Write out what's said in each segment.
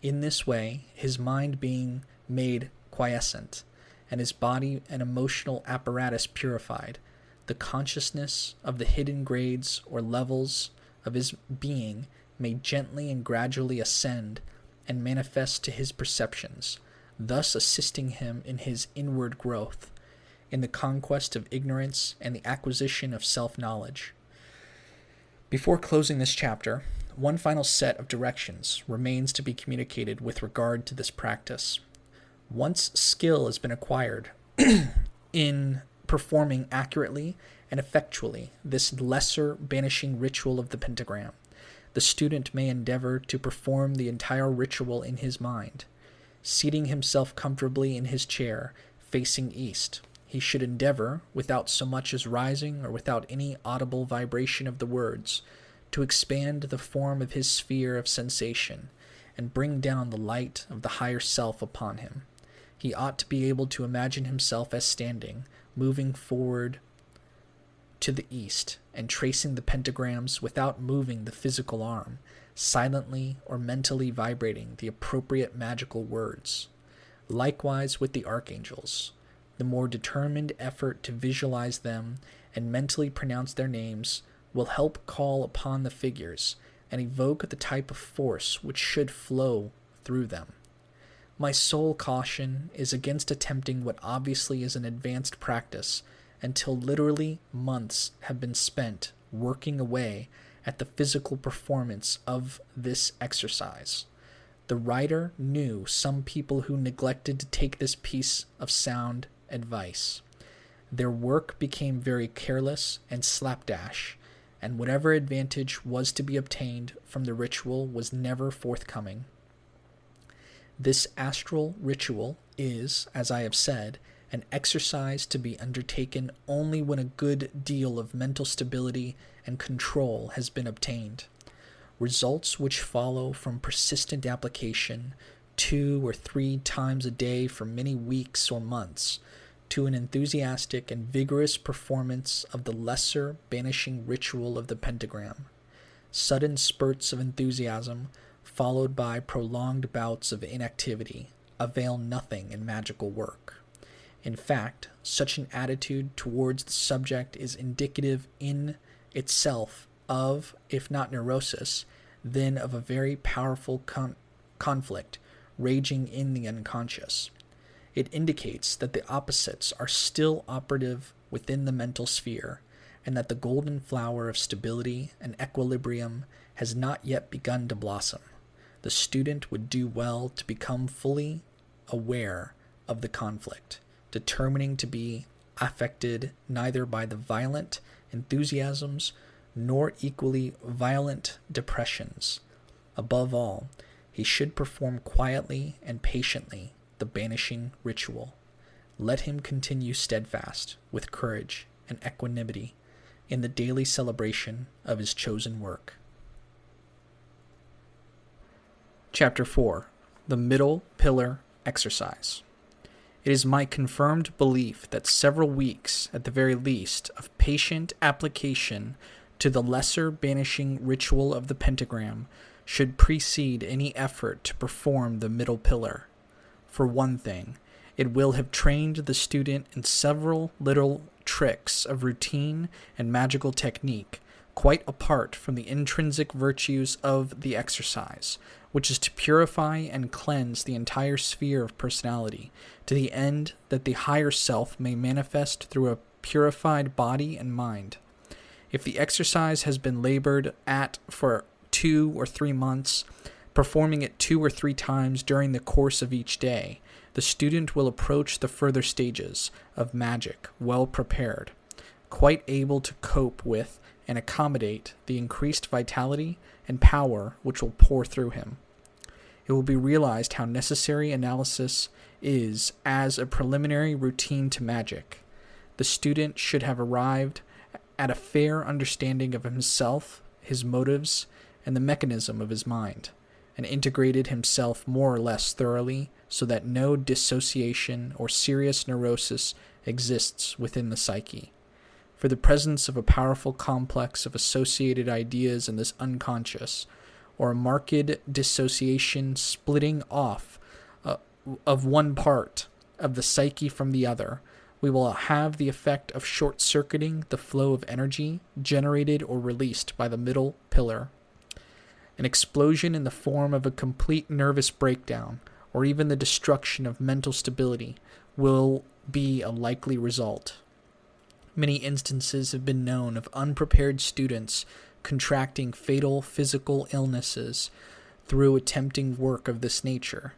In this way, his mind being made quiescent, and his body and emotional apparatus purified, the consciousness of the hidden grades or levels of his being may gently and gradually ascend and manifest to his perceptions, thus assisting him in his inward growth, in the conquest of ignorance and the acquisition of self-knowledge. Before closing this chapter, one final set of directions remains to be communicated with regard to this practice. Once skill has been acquired in performing accurately and effectually this lesser banishing ritual of the pentagram, the student may endeavor to perform the entire ritual in his mind. Seating himself comfortably in his chair, facing east, he should endeavor, without so much as rising or without any audible vibration of the words, to expand the form of his sphere of sensation and bring down the light of the higher self upon him. He ought to be able to imagine himself as standing, moving forward to the east, and tracing the pentagrams without moving the physical arm, silently or mentally vibrating the appropriate magical words. Likewise with the archangels. The more determined effort to visualize them and mentally pronounce their names will help call upon the figures and evoke the type of force which should flow through them. My sole caution is against attempting what obviously is an advanced practice until literally months have been spent working away at the physical performance of this exercise. The writer knew some people who neglected to take this piece of sound advice. Their work became very careless and slapdash, and whatever advantage was to be obtained from the ritual was never forthcoming. This astral ritual is, as I have said, an exercise to be undertaken only when a good deal of mental stability and control has been obtained. Results which follow from persistent application 2 or 3 times a day for many weeks or months to an enthusiastic and vigorous performance of the lesser banishing ritual of the pentagram. Sudden spurts of enthusiasm, followed by prolonged bouts of inactivity, avail nothing in magical work. In fact, such an attitude towards the subject is indicative in itself of, if not neurosis, then of a very powerful conflict raging in the unconscious. It indicates that the opposites are still operative within the mental sphere, and that the golden flower of stability and equilibrium has not yet begun to blossom. The student would do well to become fully aware of the conflict, determining to be affected neither by the violent enthusiasms nor equally violent depressions. Above all, he should perform quietly and patiently the banishing ritual. Let him continue steadfast, with courage and equanimity, in the daily celebration of his chosen work. Chapter 4. The Middle Pillar Exercise. It is my confirmed belief that several weeks, at the very least, of patient application to the lesser banishing ritual of the pentagram should precede any effort to perform the middle pillar. For one thing, it will have trained the student in several little tricks of routine and magical technique, quite apart from the intrinsic virtues of the exercise, which is to purify and cleanse the entire sphere of personality, to the end that the higher self may manifest through a purified body and mind. If the exercise has been labored at for 2 or 3 months, performing it 2 or 3 times during the course of each day, the student will approach the further stages of magic well prepared, quite able to cope with and accommodate the increased vitality and power which will pour through him. It will be realized how necessary analysis is as a preliminary routine to magic. The student should have arrived at a fair understanding of himself, his motives, and the mechanism of his mind, and integrated himself more or less thoroughly so that no dissociation or serious neurosis exists within the psyche. For the presence of a powerful complex of associated ideas in this unconscious, or a marked dissociation splitting off of one part of the psyche from the other, we will have the effect of short-circuiting the flow of energy generated or released by the middle pillar. An explosion in the form of a complete nervous breakdown, or even the destruction of mental stability, will be a likely result. Many instances have been known of unprepared students contracting fatal physical illnesses through attempting work of this nature,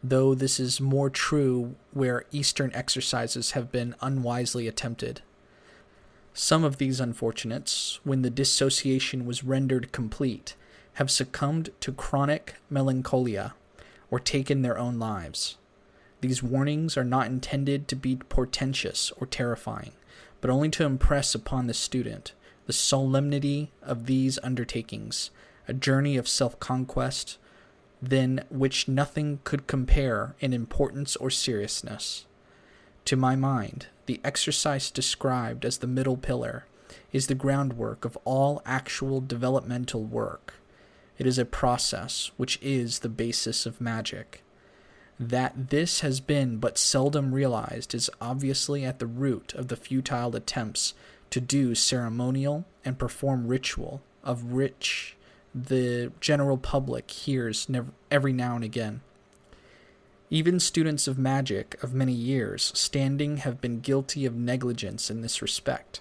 though this is more true where Eastern exercises have been unwisely attempted. Some of these unfortunates, when the dissociation was rendered complete, have succumbed to chronic melancholia or taken their own lives. These warnings are not intended to be portentous or terrifying, but only to impress upon the student the solemnity of these undertakings, a journey of self-conquest, than which nothing could compare in importance or seriousness. To my mind, the exercise described as the middle pillar is the groundwork of all actual developmental work. It is a process which is the basis of magic. That this has been but seldom realized is obviously at the root of the futile attempts to do ceremonial and perform ritual, of which the general public hears every now and again. Even students of magic of many years standing have been guilty of negligence in this respect,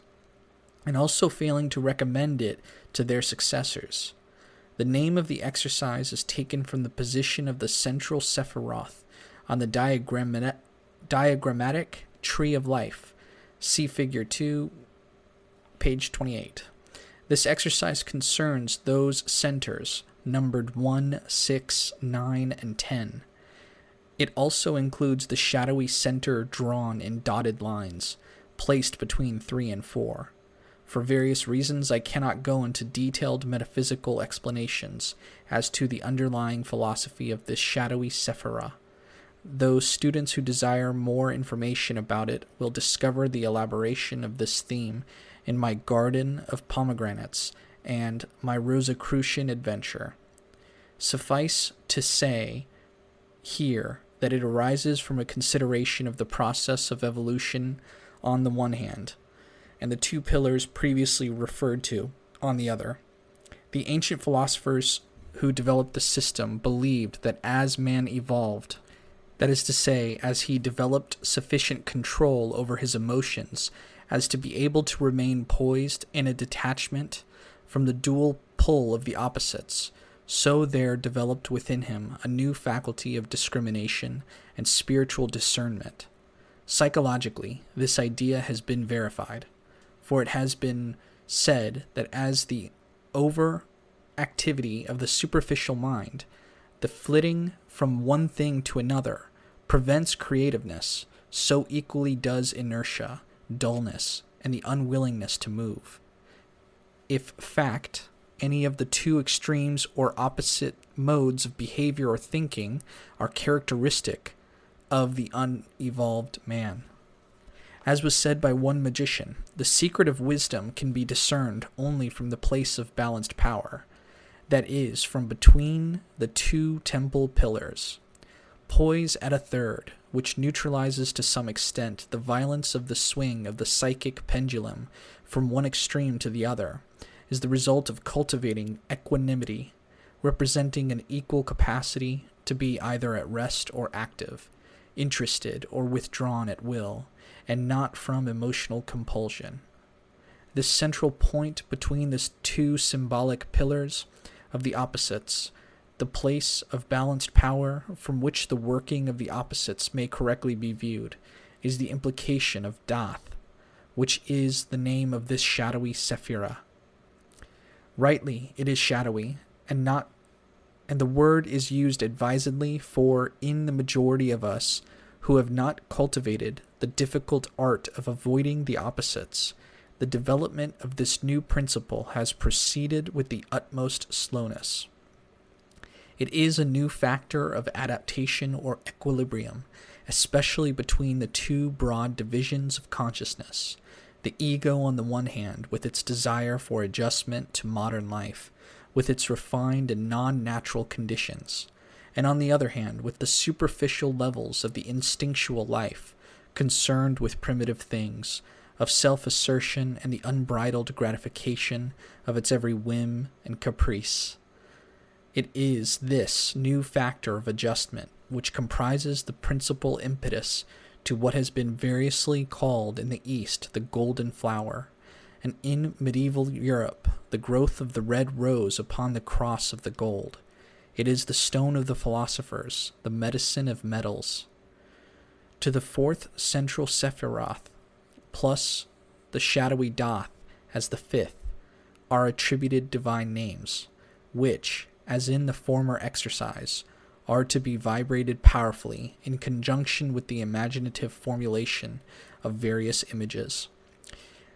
and also failing to recommend it to their successors. The name of the exercise is taken from the position of the central Sephiroth on the diagrammatic tree of life. See Figure 2, page 28. This exercise concerns those centers numbered 1, 6, 9, and 10. It also includes the shadowy center drawn in dotted lines, placed between 3 and 4. For various reasons, I cannot go into detailed metaphysical explanations as to the underlying philosophy of this shadowy Sephirah. Those students who desire more information about it will discover the elaboration of this theme in my Garden of Pomegranates and my Rosicrucian adventure. Suffice to say here that it arises from a consideration of the process of evolution on the one hand, and the two pillars previously referred to on the other. The ancient philosophers who developed the system believed that as man evolved, that is to say, as he developed sufficient control over his emotions as to be able to remain poised in a detachment from the dual pull of the opposites, so there developed within him a new faculty of discrimination and spiritual discernment. Psychologically, this idea has been verified, for it has been said that as the overactivity of the superficial mind, the flitting from one thing to another, prevents creativeness, so equally does inertia, dullness, and the unwillingness to move. If fact, any of the two extremes or opposite modes of behavior or thinking are characteristic of the unevolved man. As was said by one magician, the secret of wisdom can be discerned only from the place of balanced power, that is, from between the two temple pillars. Poise at a third, which neutralizes to some extent the violence of the swing of the psychic pendulum from one extreme to the other, is the result of cultivating equanimity, representing an equal capacity to be either at rest or active, interested or withdrawn at will, and not from emotional compulsion. This central point between the two symbolic pillars of the opposites, the place of balanced power from which the working of the opposites may correctly be viewed, is the implication of Dath, which is the name of this shadowy Sephirah. Rightly, it is shadowy, and the word is used advisedly, for in the majority of us who have not cultivated the difficult art of avoiding the opposites, the development of this new principle has proceeded with the utmost slowness. It is a new factor of adaptation or equilibrium, especially between the two broad divisions of consciousness, the ego on the one hand, with its desire for adjustment to modern life, with its refined and non-natural conditions, and on the other hand, with the superficial levels of the instinctual life, concerned with primitive things, of self-assertion and the unbridled gratification of its every whim and caprice. It is this new factor of adjustment which comprises the principal impetus to what has been variously called in the East the golden flower, and in medieval Europe the growth of the red rose upon the cross of the gold. It is the stone of the philosophers, the medicine of metals. To the fourth central Sephiroth, plus the shadowy Doth as the fifth, are attributed divine names, which, as in the former exercise, are to be vibrated powerfully in conjunction with the imaginative formulation of various images.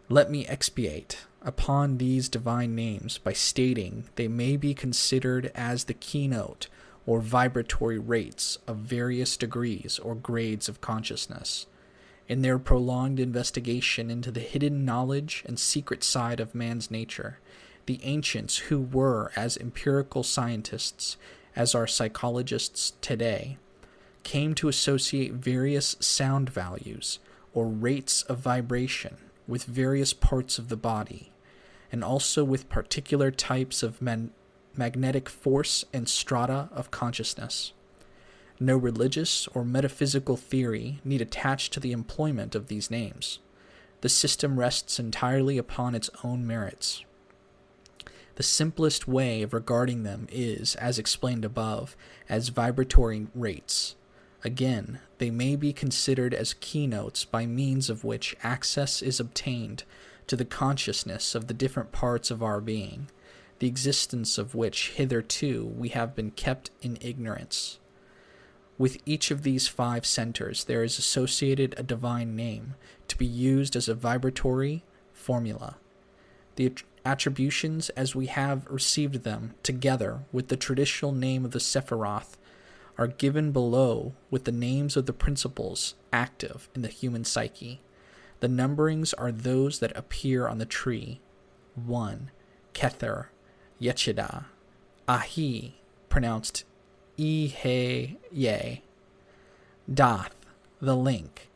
Let me expatiate upon these divine names by stating they may be considered as the keynote or vibratory rates of various degrees or grades of consciousness. In their prolonged investigation into the hidden knowledge and secret side of man's nature, the ancients, who were as empirical scientists as our psychologists today, came to associate various sound values or rates of vibration with various parts of the body, and also with particular types of magnetic force and strata of consciousness. No religious or metaphysical theory need attach to the employment of these names. The system rests entirely upon its own merits. The simplest way of regarding them is, as explained above, as vibratory rates. Again, they may be considered as keynotes by means of which access is obtained to the consciousness of the different parts of our being, the existence of which hitherto we have been kept in ignorance. With each of these 5 centers there is associated a divine name to be used as a vibratory formula. The attributions as we have received them, together with the traditional name of the Sephiroth, are given below with the names of the principles active in the human psyche. The numberings are those that appear on the tree. 1. Kether, Yechida, Ahi, pronounced Ihe-Ye, Doth, the link,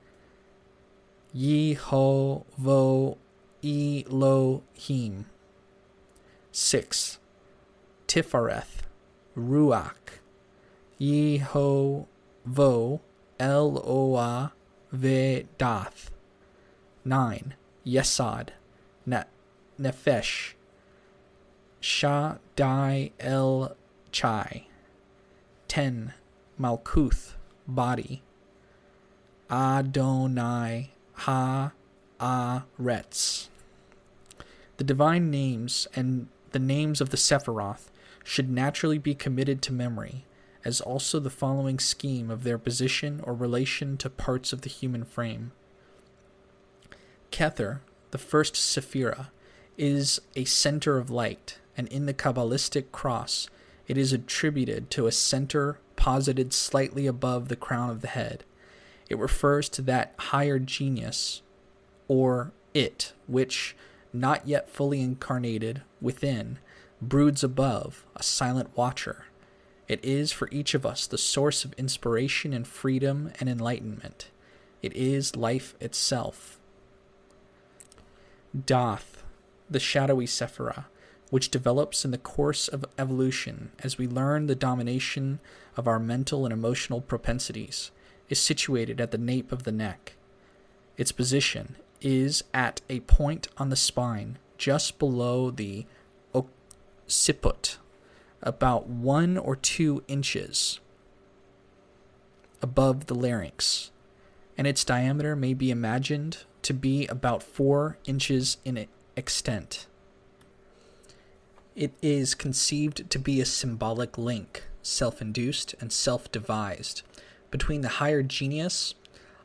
Yehovo Elohim. 6. Tifareth, Ruach, Yehovo Eloah Vedath. 9. Yesod, Nefesh, Shaddai El Chai. 10. Malkuth, body, Adonai Ha-Aretz. The divine names and the names of the Sephiroth should naturally be committed to memory, as also the following scheme of their position or relation to parts of the human frame. Kether, the first Sephira, is a center of light, and in the Kabbalistic cross it is attributed to a center posited slightly above the crown of the head. It refers to that higher genius, or it, which, not yet fully incarnated within, broods above, a silent watcher. It is for each of us the source of inspiration and freedom and enlightenment. It is life itself. Doth, the shadowy Sephira, which develops in the course of evolution as we learn the domination of our mental and emotional propensities, is situated at the nape of the neck. Its position is at a point on the spine just below the occiput, about 1 or 2 inches above the larynx, and its diameter may be imagined to be about 4 inches in extent. It is conceived to be a symbolic link, self-induced and self-devised, between the higher genius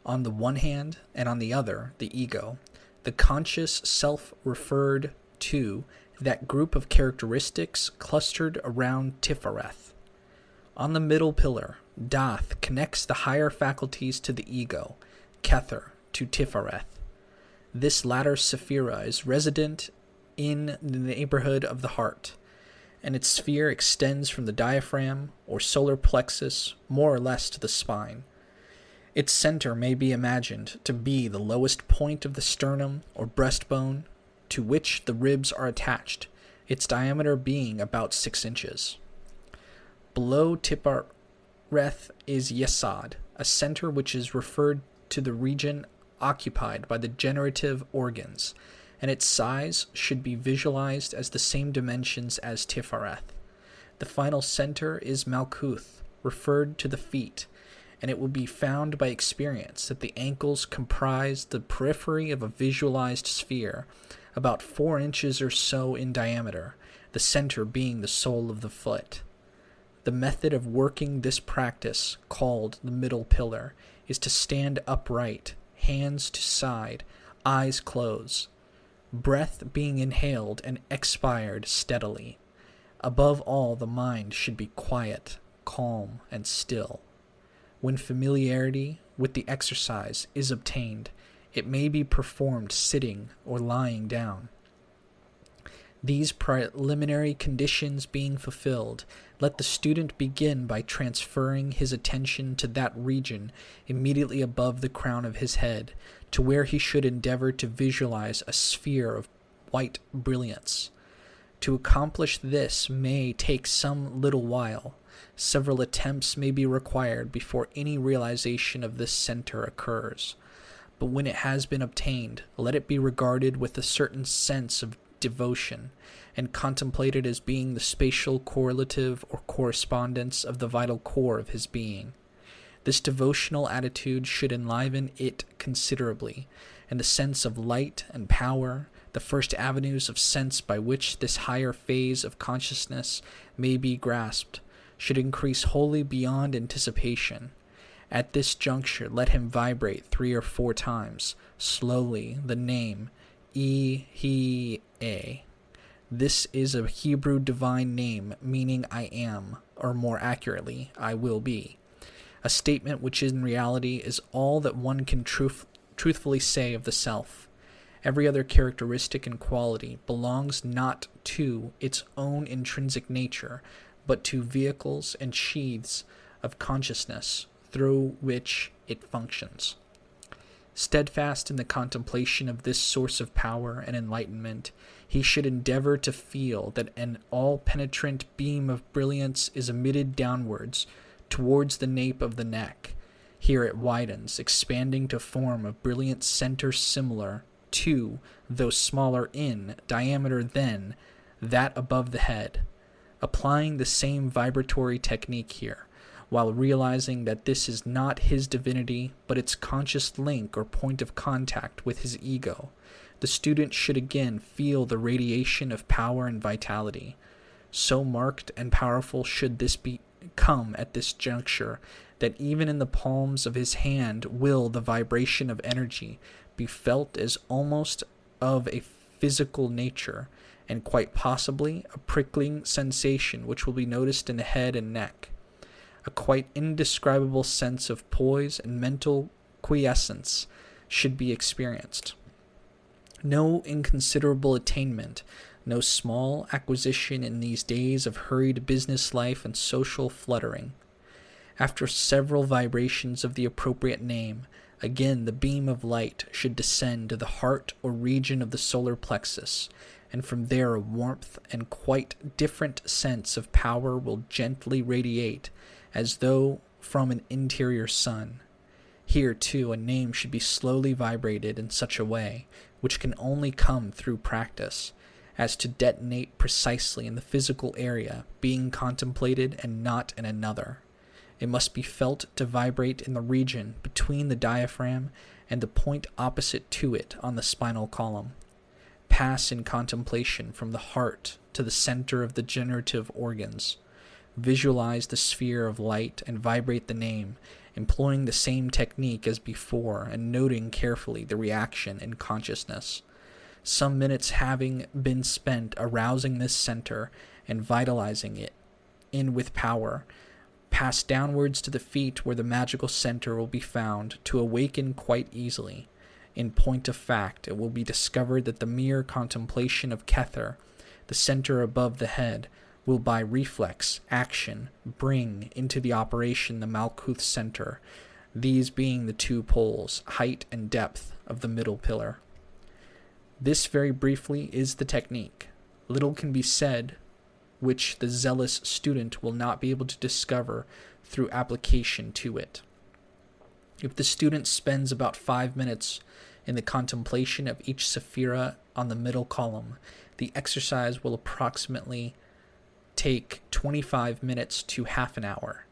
on the one hand and on the other, the ego, the conscious self referred to that group of characteristics clustered around Tifareth. On the middle pillar, Doth connects the higher faculties to the ego, Kether to Tifareth. This latter Sephira is resident in the neighborhood of the heart, and its sphere extends from the diaphragm or solar plexus more or less to the spine. Its center may be imagined to be the lowest point of the sternum or breastbone to which the ribs are attached, its diameter being about 6 inches. Below Tiphareth is Yesod, a center which is referred to the region occupied by the generative organs, and its size should be visualized as the same dimensions as Tiphareth. The final center is Malkuth, referred to the feet, and it will be found by experience that the ankles comprise the periphery of a visualized sphere, about 4 inches or so in diameter, the center being the sole of the foot. The method of working this practice, called the middle pillar, is to stand upright, hands to side, eyes closed, breath being inhaled and expired steadily. Above all, the mind should be quiet, calm, and still. When familiarity with the exercise is obtained, it may be performed sitting or lying down. These preliminary conditions being fulfilled, let the student begin by transferring his attention to that region immediately above the crown of his head, to where he should endeavor to visualize a sphere of white brilliance. To accomplish this may take some little while. Several attempts may be required before any realization of this center occurs. But when it has been obtained, let it be regarded with a certain sense of devotion, and contemplated as being the spatial correlative or correspondence of the vital core of his being. This devotional attitude should enliven it considerably, and the sense of light and power, the first avenues of sense by which this higher phase of consciousness may be grasped, should increase wholly beyond anticipation. At this juncture, let him vibrate 3 or 4 times, slowly, the name E-He-A. This is a Hebrew divine name meaning I am, or more accurately, I will be. A statement which in reality is all that one can truthfully say of the self. Every other characteristic and quality belongs not to its own intrinsic nature, but to vehicles and sheaths of consciousness through which it functions. Steadfast in the contemplation of this source of power and enlightenment, he should endeavor to feel that an all-penetrant beam of brilliance is emitted downwards towards the nape of the neck. Here it widens, expanding to form a brilliant center similar to, though smaller in, diameter than that above the head. Applying the same vibratory technique here, while realizing that this is not his divinity, but its conscious link or point of contact with his ego, the student should again feel the radiation of power and vitality. So marked and powerful should this become at this juncture, that even in the palms of his hand will the vibration of energy be felt as almost of a physical nature, and quite possibly a prickling sensation which will be noticed in the head and neck. A quite indescribable sense of poise and mental quiescence should be experienced. No inconsiderable attainment, no small acquisition in these days of hurried business life and social fluttering. After several vibrations of the appropriate name, again the beam of light should descend to the heart or region of the solar plexus, and from there a warmth and quite different sense of power will gently radiate, as though from an interior sun. Here, too, a name should be slowly vibrated in such a way, which can only come through practice, as to detonate precisely in the physical area being contemplated and not in another. It must be felt to vibrate in the region between the diaphragm and the point opposite to it on the spinal column. Pass in contemplation from the heart to the center of the generative organs. Visualize the sphere of light and vibrate the name, employing the same technique as before and noting carefully the reaction in consciousness. Some minutes having been spent arousing this center and vitalizing it in with power, pass downwards to the feet where the magical center will be found to awaken quite easily. In point of fact, it will be discovered that the mere contemplation of Kether, the center above the head, will by reflex action bring into the operation the Malkuth center, these being the two poles, height and depth, of the middle pillar. This very briefly is the technique. Little can be said which the zealous student will not be able to discover through application to it. If the student spends about 5 minutes in the contemplation of each sephira on the middle column, the exercise will approximately take 25 minutes to half an hour.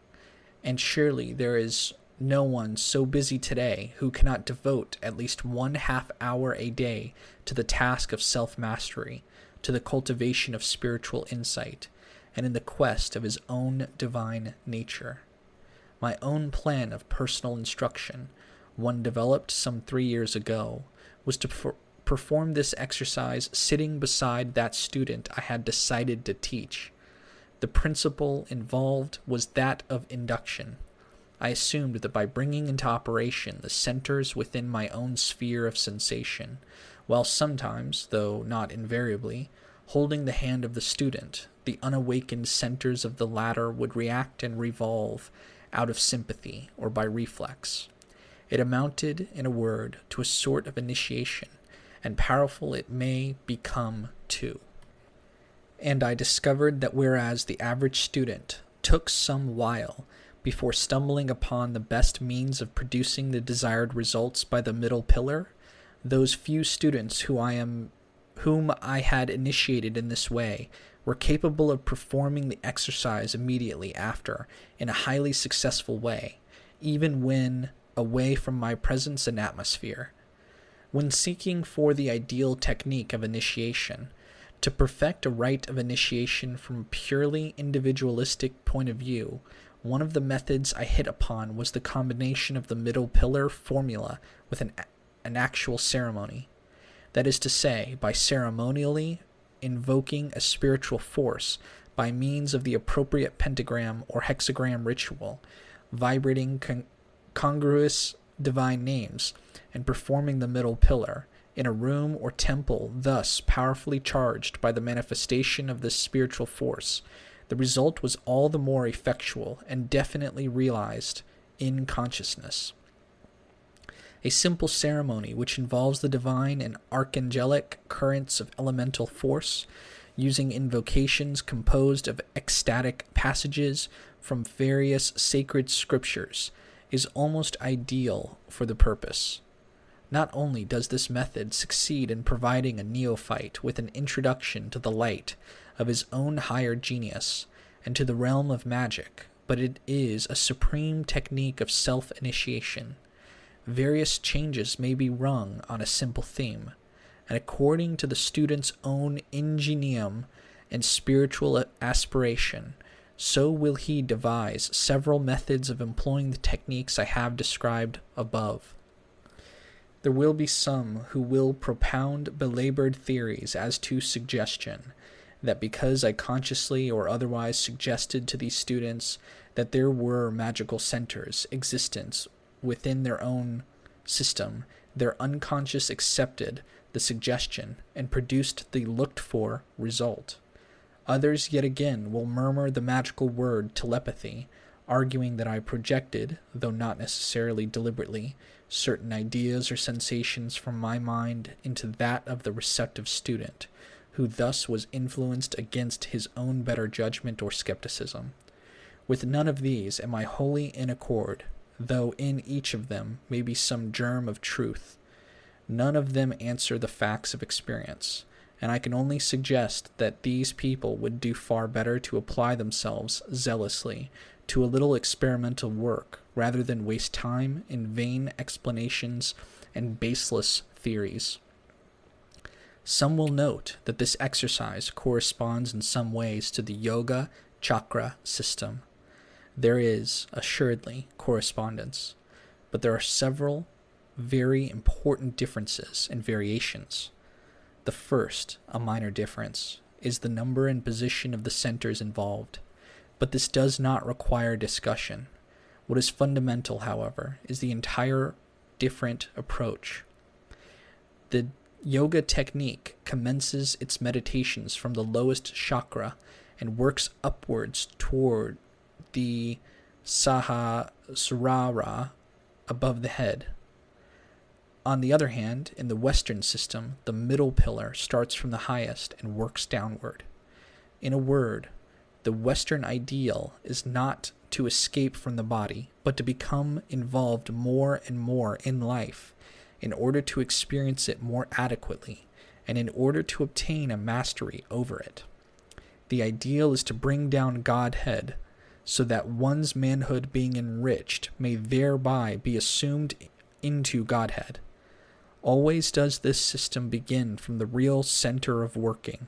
And surely there is no one so busy today who cannot devote at least 1/2 hour a day to the task of self-mastery, to the cultivation of spiritual insight, and in the quest of his own divine nature. My own plan of personal instruction, one developed some 3 years ago, was to perform this exercise sitting beside that student I had decided to teach. The principle involved was that of induction. I assumed that by bringing into operation the centers within my own sphere of sensation, while sometimes, though not invariably, holding the hand of the student, the unawakened centers of the latter would react and revolve out of sympathy or by reflex. It amounted, in a word, to a sort of initiation, and powerful it may become too. And I discovered that whereas the average student took some while before stumbling upon the best means of producing the desired results by the middle pillar, those few students whom I had initiated in this way were capable of performing the exercise immediately after in a highly successful way, even when away from my presence and atmosphere. When seeking for the ideal technique of initiation, to perfect a rite of initiation from a purely individualistic point of view, one of the methods I hit upon was the combination of the middle pillar formula with an actual ceremony. That is to say, by ceremonially invoking a spiritual force by means of the appropriate pentagram or hexagram ritual, vibrating congruous divine names, and performing the middle pillar in a room or temple thus powerfully charged by the manifestation of this spiritual force, the result was all the more effectual and definitely realized in consciousness. A simple ceremony which involves the divine and archangelic currents of elemental force, using invocations composed of ecstatic passages from various sacred scriptures, is almost ideal for the purpose. Not only does this method succeed in providing a neophyte with an introduction to the light of his own higher genius and to the realm of magic, but it is a supreme technique of self-initiation. Various changes may be rung on a simple theme, and according to the student's own ingenium and spiritual aspiration, so will he devise several methods of employing the techniques I have described above. There will be some who will propound belabored theories as to suggestion, that because I consciously or otherwise suggested to these students that there were magical centers existent within their own system, their unconscious accepted the suggestion and produced the looked-for result. Others yet again will murmur the magical word telepathy, arguing that I projected, though not necessarily deliberately, certain ideas or sensations from my mind into that of the receptive student, who thus was influenced against his own better judgment or skepticism. With none of these am I wholly in accord, though in each of them may be some germ of truth. None of them answer the facts of experience, and I can only suggest that these people would do far better to apply themselves zealously to a little experimental work rather than waste time in vain explanations and baseless theories. Some will note that this exercise corresponds in some ways to the yoga chakra system. There is, assuredly, correspondence, but there are several very important differences and variations. The first, a minor difference, is the number and position of the centers involved, but this does not require discussion. What is fundamental, however, is the entire different approach. The yoga technique commences its meditations from the lowest chakra and works upwards toward the Sahasrara above the head. On the other hand, in the Western system, the middle pillar starts from the highest and works downward. In a word, the Western ideal is not to escape from the body, but to become involved more and more in life in order to experience it more adequately and in order to obtain a mastery over it. The ideal is to bring down Godhead so that one's manhood being enriched may thereby be assumed into Godhead. Always does this system begin from the real center of working,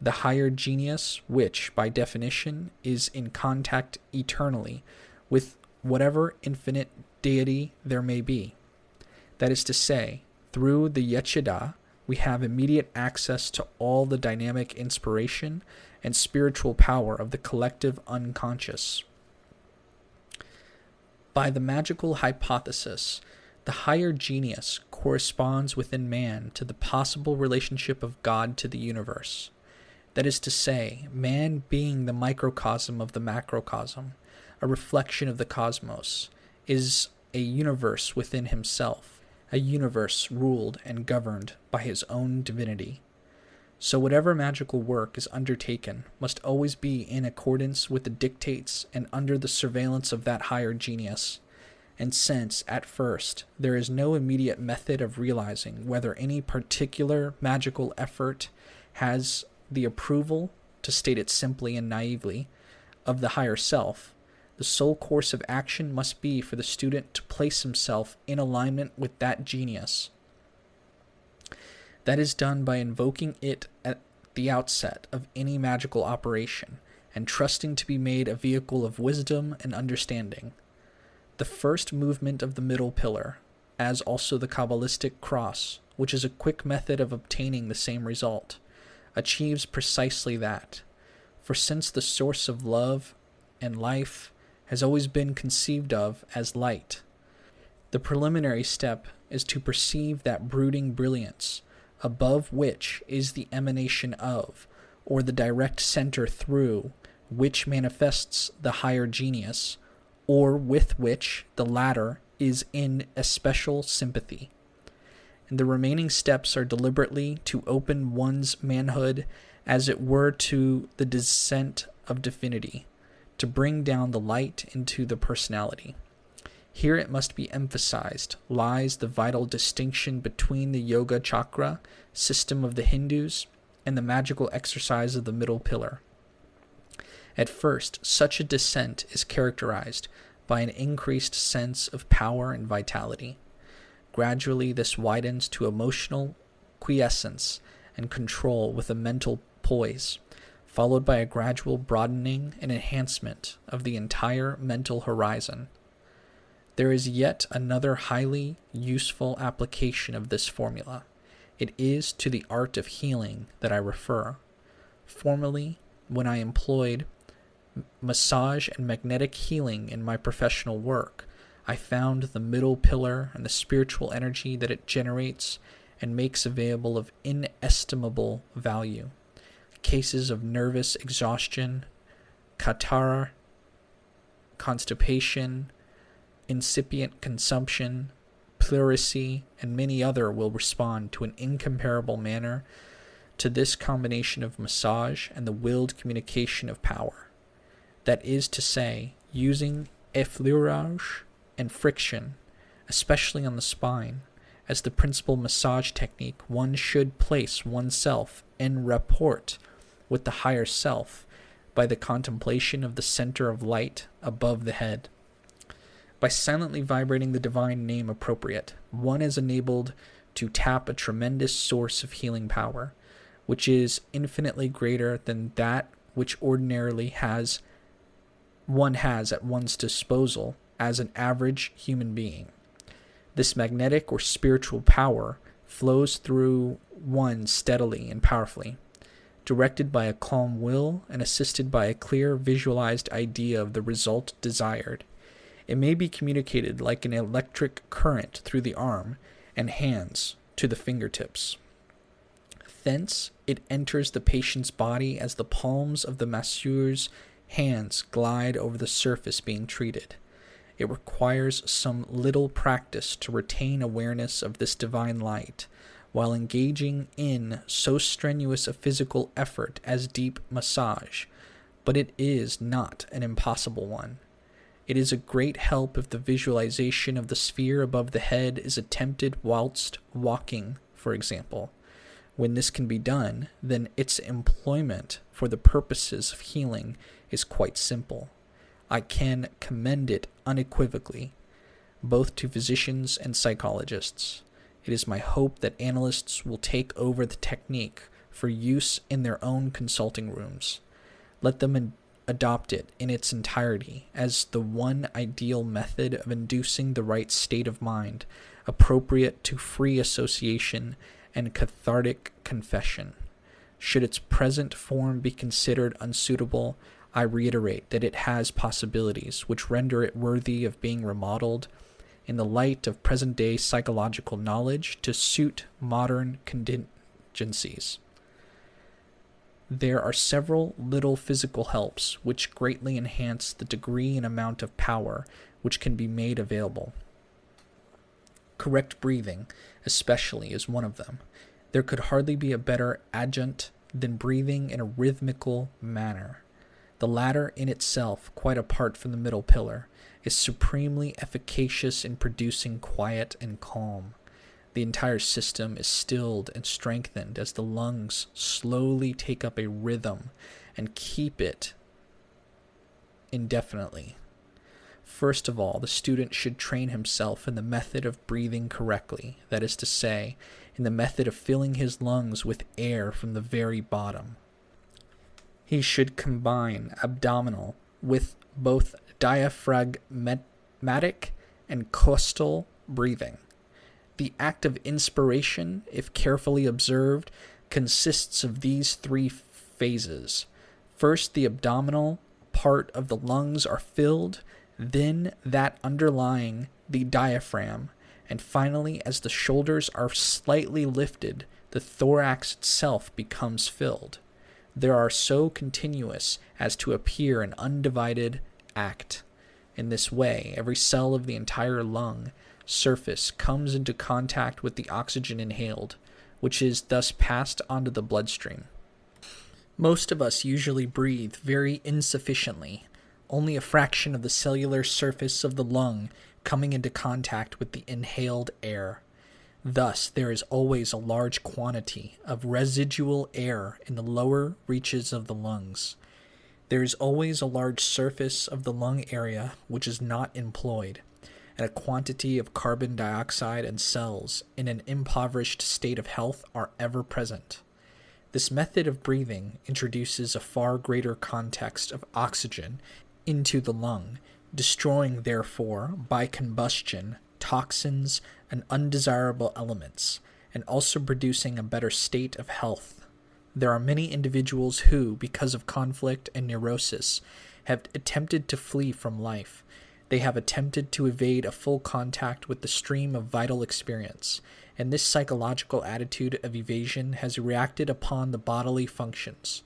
the higher genius, which, by definition, is in contact eternally with whatever infinite deity there may be. That is to say, through the Yechida, we have immediate access to all the dynamic inspiration and spiritual power of the collective unconscious. By the magical hypothesis, the higher genius corresponds within man to the possible relationship of God to the universe. That is to say, man being the microcosm of the macrocosm, a reflection of the cosmos, is a universe within himself, a universe ruled and governed by his own divinity. So whatever magical work is undertaken must always be in accordance with the dictates and under the surveillance of that higher genius. And since, at first, there is no immediate method of realizing whether any particular magical effort has the approval, to state it simply and naively, of the higher self, the sole course of action must be for the student to place himself in alignment with that genius. That is done by invoking it at the outset of any magical operation, and trusting to be made a vehicle of wisdom and understanding. The first movement of the middle pillar, as also the Kabbalistic cross, which is a quick method of obtaining the same result, achieves precisely that. For since the source of love and life has always been conceived of as light, the preliminary step is to perceive that brooding brilliance, above which is the emanation of, or the direct center through, which manifests the higher genius, or with which the latter is in especial sympathy. And the remaining steps are deliberately to open one's manhood as it were to the descent of divinity, to bring down the light into the personality. Here it must be emphasized lies the vital distinction between the yoga chakra system of the Hindus and the magical exercise of the middle pillar. At first, such a descent is characterized by an increased sense of power and vitality. Gradually, this widens to emotional quiescence and control with a mental poise, followed by a gradual broadening and enhancement of the entire mental horizon. There is yet another highly useful application of this formula. It is to the art of healing that I refer. Formerly, when I employed massage and magnetic healing in my professional work, I found the middle pillar and the spiritual energy that it generates and makes available of inestimable value. Cases of nervous exhaustion, catarrh, constipation, incipient consumption, pleurisy, and many other will respond to an incomparable manner to this combination of massage and the willed communication of power. That is to say, using effleurage and friction, especially on the spine, as the principal massage technique, one should place oneself en rapport with the higher self by the contemplation of the center of light above the head. By silently vibrating the divine name appropriate, one is enabled to tap a tremendous source of healing power, which is infinitely greater than that which ordinarily one has at one's disposal as an average human being. This magnetic or spiritual power flows through one steadily and powerfully, directed by a calm will and assisted by a clear visualized idea of the result desired. It may be communicated like an electric current through the arm and hands to the fingertips. Thence it enters the patient's body as the palms of the masseur's hands glide over the surface being treated. It requires some little practice to retain awareness of this divine light while engaging in so strenuous a physical effort as deep massage, but it is not an impossible one. It is a great help if the visualization of the sphere above the head is attempted whilst walking, for example. When this can be done, then its employment for the purposes of healing is quite simple. I can commend it unequivocally, both to physicians and psychologists. It is my hope that analysts will take over the technique for use in their own consulting rooms. Let them adopt it in its entirety as the one ideal method of inducing the right state of mind, appropriate to free association and cathartic confession. Should its present form be considered unsuitable, I reiterate that it has possibilities which render it worthy of being remodeled in the light of present-day psychological knowledge to suit modern contingencies. There are several little physical helps which greatly enhance the degree and amount of power which can be made available. Correct breathing, especially, is one of them. There could hardly be a better adjunct than breathing in a rhythmical manner. The latter in itself, quite apart from the middle pillar, is supremely efficacious in producing quiet and calm. The entire system is stilled and strengthened as the lungs slowly take up a rhythm and keep it indefinitely. First of all, the student should train himself in the method of breathing correctly, that is to say, in the method of filling his lungs with air from the very bottom. He should combine abdominal with both diaphragmatic and costal breathing. The act of inspiration, if carefully observed, consists of these three phases. First, the abdominal part of the lungs are filled, then that underlying the diaphragm, and finally, as the shoulders are slightly lifted, the thorax itself becomes filled. They are so continuous as to appear an undivided act. In this way, every cell of the entire lung surface comes into contact with the oxygen inhaled, which is thus passed onto the bloodstream. Most of us usually breathe very insufficiently, only a fraction of the cellular surface of the lung coming into contact with the inhaled air. Thus, there is always a large quantity of residual air in the lower reaches of the lungs. There is always a large surface of the lung area which is not employed, and a quantity of carbon dioxide and cells in an impoverished state of health are ever present. This method of breathing introduces a far greater context of oxygen into the lung, destroying, therefore, by combustion, toxins and undesirable elements, and also producing a better state of health. There are many individuals who, because of conflict and neurosis, have attempted to flee from life. They have attempted to evade a full contact with the stream of vital experience, and this psychological attitude of evasion has reacted upon the bodily functions.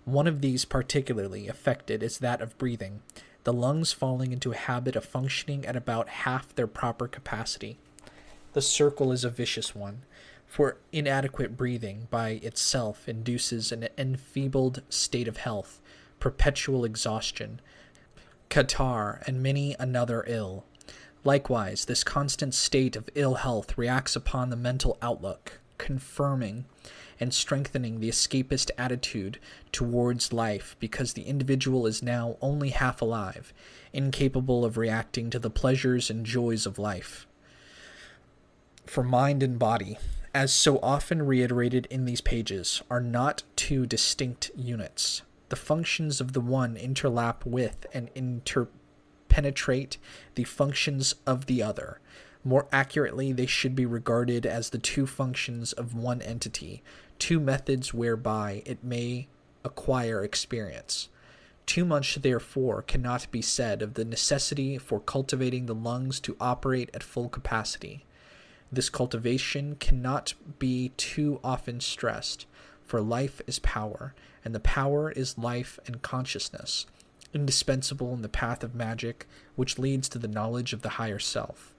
One of these particularly affected is that of breathing, the lungs falling into a habit of functioning at about half their proper capacity. The circle is a vicious one, for inadequate breathing by itself induces an enfeebled state of health, perpetual exhaustion, catarrh, and many another ill. Likewise, this constant state of ill health reacts upon the mental outlook, confirming and strengthening the escapist attitude towards life, because the individual is now only half alive, incapable of reacting to the pleasures and joys of life. For mind and body, as so often reiterated in these pages, are not two distinct units. The functions of the one interlap with and interpenetrate the functions of the other. More accurately, they should be regarded as the two functions of one entity, two methods whereby it may acquire experience. Too much, therefore, cannot be said of the necessity for cultivating the lungs to operate at full capacity. This cultivation cannot be too often stressed, for life is power, and the power is life and consciousness, indispensable in the path of magic which leads to the knowledge of the higher self.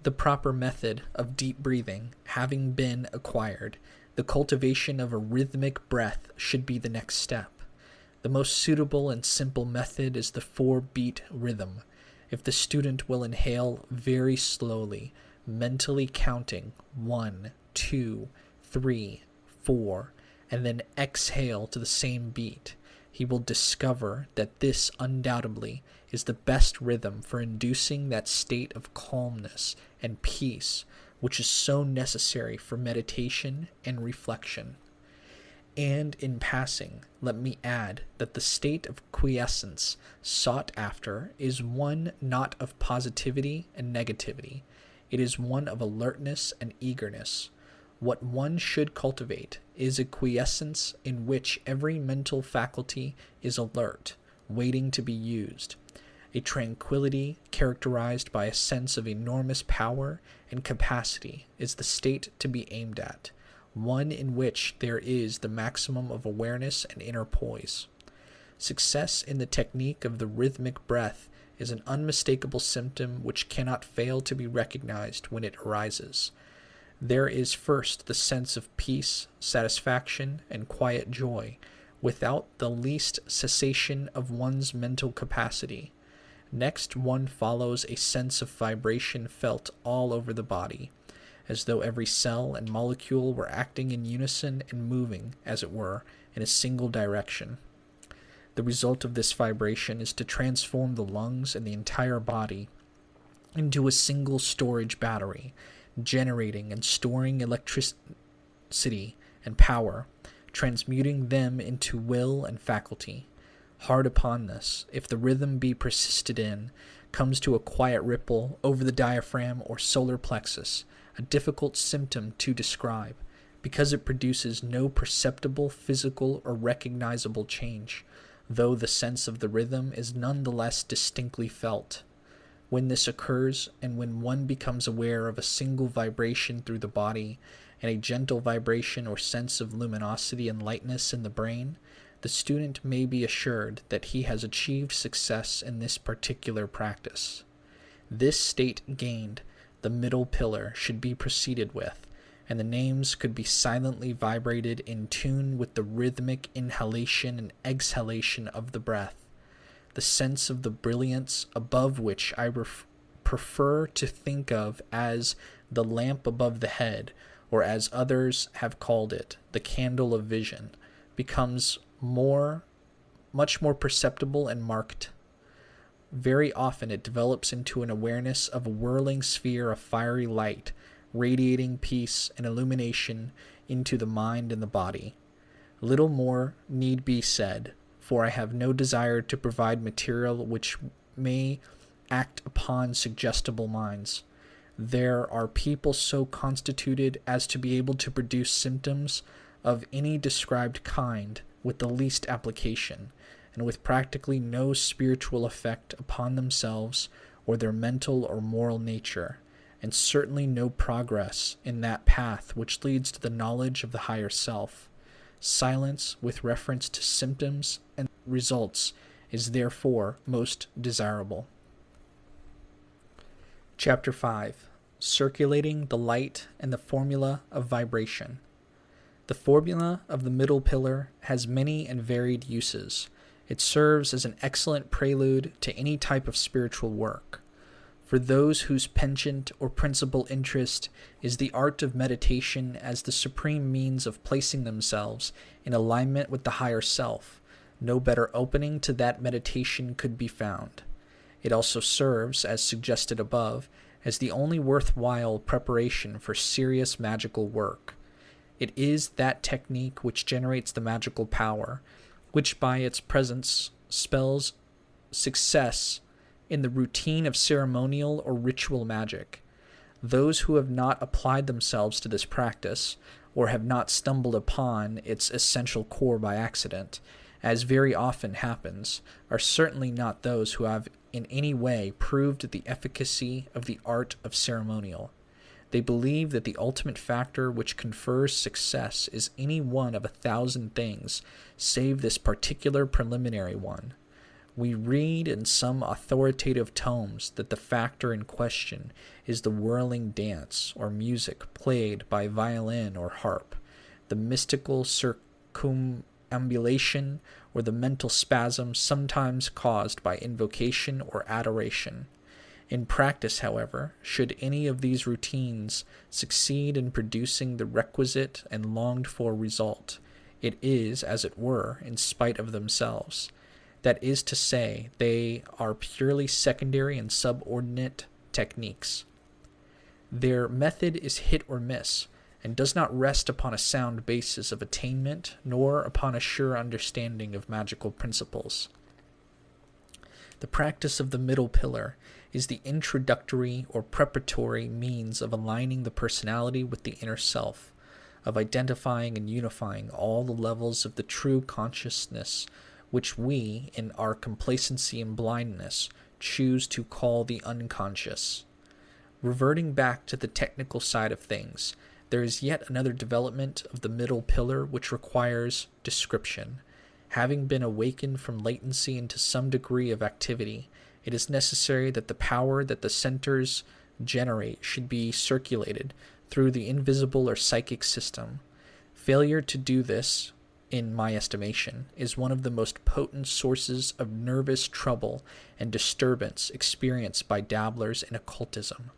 The proper method of deep breathing having been acquired, the cultivation of a rhythmic breath should be the next step. The most suitable and simple method is the 4-beat rhythm. If the student will inhale very slowly, mentally counting 1, 2, 3, 4, and then exhale to the same beat, he will discover that this undoubtedly is the best rhythm for inducing that state of calmness and peace which is so necessary for meditation and reflection. And in passing, let me add that the state of quiescence sought after is one not of positivity and negativity. It is one of alertness and eagerness. What one should cultivate is a quiescence in which every mental faculty is alert, waiting to be used. A tranquility characterized by a sense of enormous power and capacity is the state to be aimed at, one in which there is the maximum of awareness and inner poise. Success in the technique of the rhythmic breath is an unmistakable symptom which cannot fail to be recognized when it arises. There is first the sense of peace, satisfaction, and quiet joy, without the least cessation of one's mental capacity. Next, one follows a sense of vibration felt all over the body, as though every cell and molecule were acting in unison and moving, as it were, in a single direction. The result of this vibration is to transform the lungs and the entire body into a single storage battery, generating and storing electricity and power, transmuting them into will and faculty. Hard upon this, if the rhythm be persisted in, comes to a quiet ripple over the diaphragm or solar plexus, a difficult symptom to describe, because it produces no perceptible physical or recognizable change, though the sense of the rhythm is none the less distinctly felt. When this occurs, and when one becomes aware of a single vibration through the body, and a gentle vibration or sense of luminosity and lightness in the brain, the student may be assured that he has achieved success in this particular practice. This state gained, the middle pillar should be proceeded with, and the names could be silently vibrated in tune with the rhythmic inhalation and exhalation of the breath. The sense of the brilliance above which I prefer to think of as the lamp above the head, or as others have called it, the candle of vision, becomes much more perceptible and marked. Very often it develops into an awareness of a whirling sphere of fiery light, radiating peace and illumination into the mind and the body. Little more need be said, for I have no desire to provide material which may act upon suggestible minds. There are people so constituted as to be able to produce symptoms of any described kind with the least application, and with practically no spiritual effect upon themselves or their mental or moral nature, and certainly no progress in that path which leads to the knowledge of the higher self. Silence with reference to symptoms and results is therefore most desirable. Chapter 5. Circulating the Light and the Formula of Vibration. The formula of the middle pillar has many and varied uses. It serves as an excellent prelude to any type of spiritual work. For those whose penchant or principal interest is the art of meditation as the supreme means of placing themselves in alignment with the higher self, no better opening to that meditation could be found. It also serves, as suggested above, as the only worthwhile preparation for serious magical work. It is that technique which generates the magical power, which by its presence spells success in the routine of ceremonial or ritual magic. Those who have not applied themselves to this practice, or have not stumbled upon its essential core by accident, as very often happens, are certainly not those who have in any way proved the efficacy of the art of ceremonial. They believe that the ultimate factor which confers success is any one of 1,000 things, save this particular preliminary one. We read in some authoritative tomes that the factor in question is the whirling dance or music played by violin or harp, the mystical circumambulation, or the mental spasm sometimes caused by invocation or adoration. In practice, however, should any of these routines succeed in producing the requisite and longed-for result, it is, as it were, in spite of themselves. That is to say, they are purely secondary and subordinate techniques. Their method is hit or miss, and does not rest upon a sound basis of attainment, nor upon a sure understanding of magical principles. The practice of the middle pillar is the introductory or preparatory means of aligning the personality with the inner self, of identifying and unifying all the levels of the true consciousness which we, in our complacency and blindness, choose to call the unconscious. Reverting back to the technical side of things, there is yet another development of the middle pillar which requires description. Having been awakened from latency into some degree of activity, it is necessary that the power that the centers generate should be circulated through the invisible or psychic system. Failure to do this, in my estimation, is one of the most potent sources of nervous trouble and disturbance experienced by dabblers in occultism,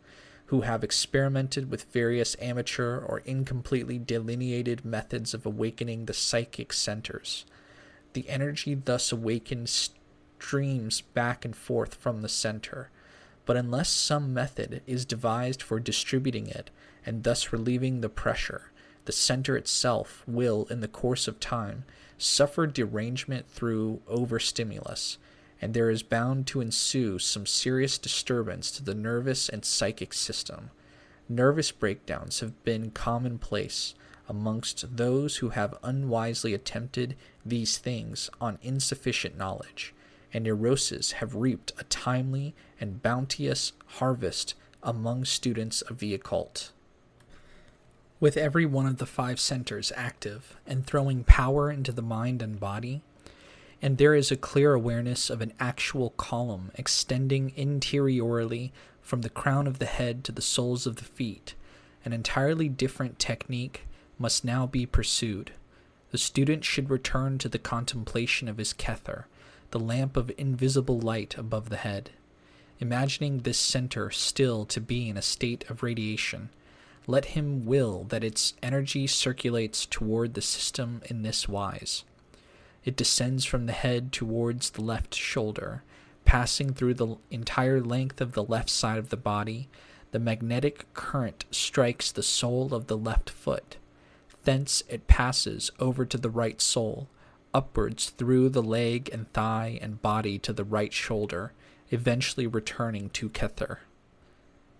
who have experimented with various amateur or incompletely delineated methods of awakening the psychic centers. The energy thus awakened streams back and forth from the center, but unless some method is devised for distributing it and thus relieving the pressure, the center itself will, in the course of time, suffer derangement through overstimulus, and there is bound to ensue some serious disturbance to the nervous and psychic system. Nervous breakdowns have been commonplace amongst those who have unwisely attempted these things on insufficient knowledge, and neuroses have reaped a timely and bounteous harvest among students of the occult. With every one of the 5 centers active and throwing power into the mind and body, and there is a clear awareness of an actual column extending interiorly from the crown of the head to the soles of the feet, an entirely different technique must now be pursued. The student should return to the contemplation of his kether, the lamp of invisible light above the head. Imagining this center still to be in a state of radiation, let him will that its energy circulates toward the system in this wise. It descends from the head towards the left shoulder, passing through the entire length of the left side of the body. The magnetic current strikes the sole of the left foot. Thence it passes over to the right sole, upwards through the leg and thigh and body to the right shoulder, eventually returning to kether.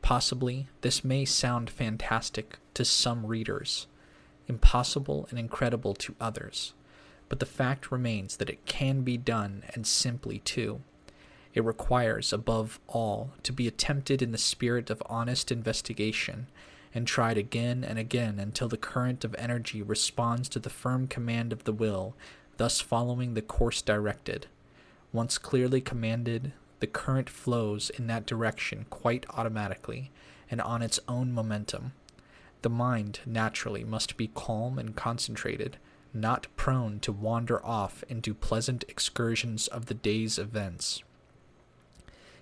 Possibly this may sound fantastic to some readers, impossible and incredible to others, but the fact remains that it can be done, and simply too. It requires, above all, to be attempted in the spirit of honest investigation, and tried again and again until the current of energy responds to the firm command of the will, thus following the course directed. Once clearly commanded, the current flows in that direction quite automatically and on its own momentum. The mind, naturally, must be calm and concentrated, not prone to wander off into pleasant excursions of the day's events.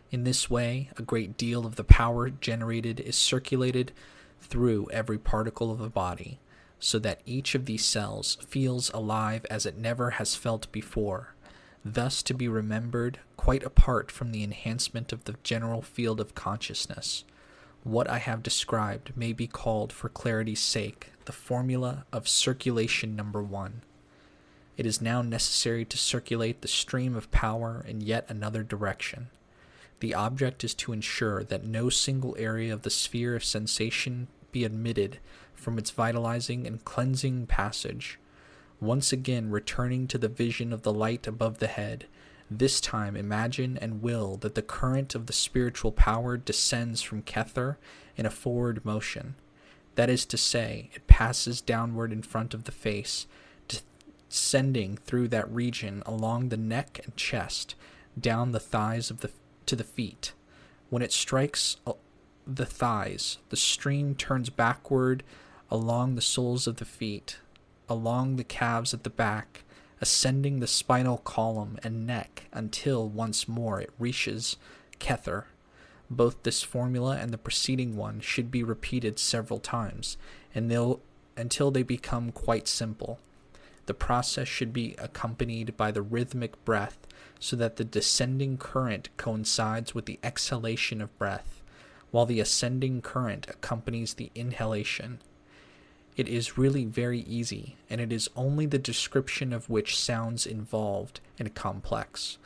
In this way, a great deal of the power generated is circulated through every particle of the body, so that each of these cells feels alive as it never has felt before, thus to be remembered quite apart from the enhancement of the general field of consciousness. What I have described may be called, for clarity's sake, the formula of circulation number 1. It is now necessary to circulate the stream of power in yet another direction. The object is to ensure that no single area of the sphere of sensation be omitted from its vitalizing and cleansing passage. Once again returning to the vision of the light above the head, This time imagine and will that the current of the spiritual power descends from Kether in a forward motion. That is to say, it passes downward in front of the face, descending through that region along the neck and chest, down the thighs to the feet. When it strikes the thighs, the stream turns backward along the soles of the feet, along the calves at the back, ascending the spinal column and neck until once more it reaches Kether. Both this formula and the preceding one should be repeated several times, until they become quite simple. The process should be accompanied by the rhythmic breath, so that the descending current coincides with the exhalation of breath, while the ascending current accompanies the inhalation. It is really very easy, and it is only the description of which sounds involved and complex.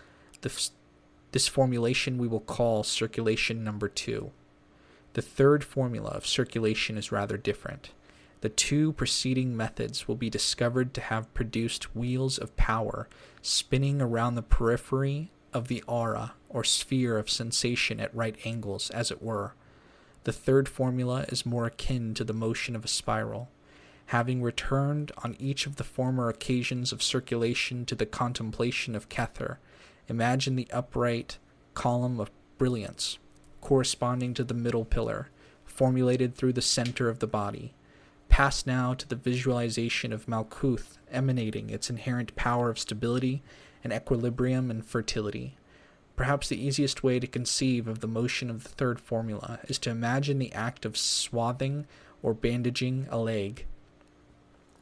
This formulation we will call circulation number 2. The third formula of circulation is rather different. The two preceding methods will be discovered to have produced wheels of power spinning around the periphery of the aura or sphere of sensation at right angles, as it were. The third formula is more akin to the motion of a spiral. Having returned on each of the former occasions of circulation to the contemplation of Kether, imagine the upright column of brilliance, corresponding to the middle pillar, formulated through the center of the body. Pass now to the visualization of Malkuth emanating its inherent power of stability and equilibrium and fertility. Perhaps the easiest way to conceive of the motion of the third formula is to imagine the act of swathing or bandaging a leg.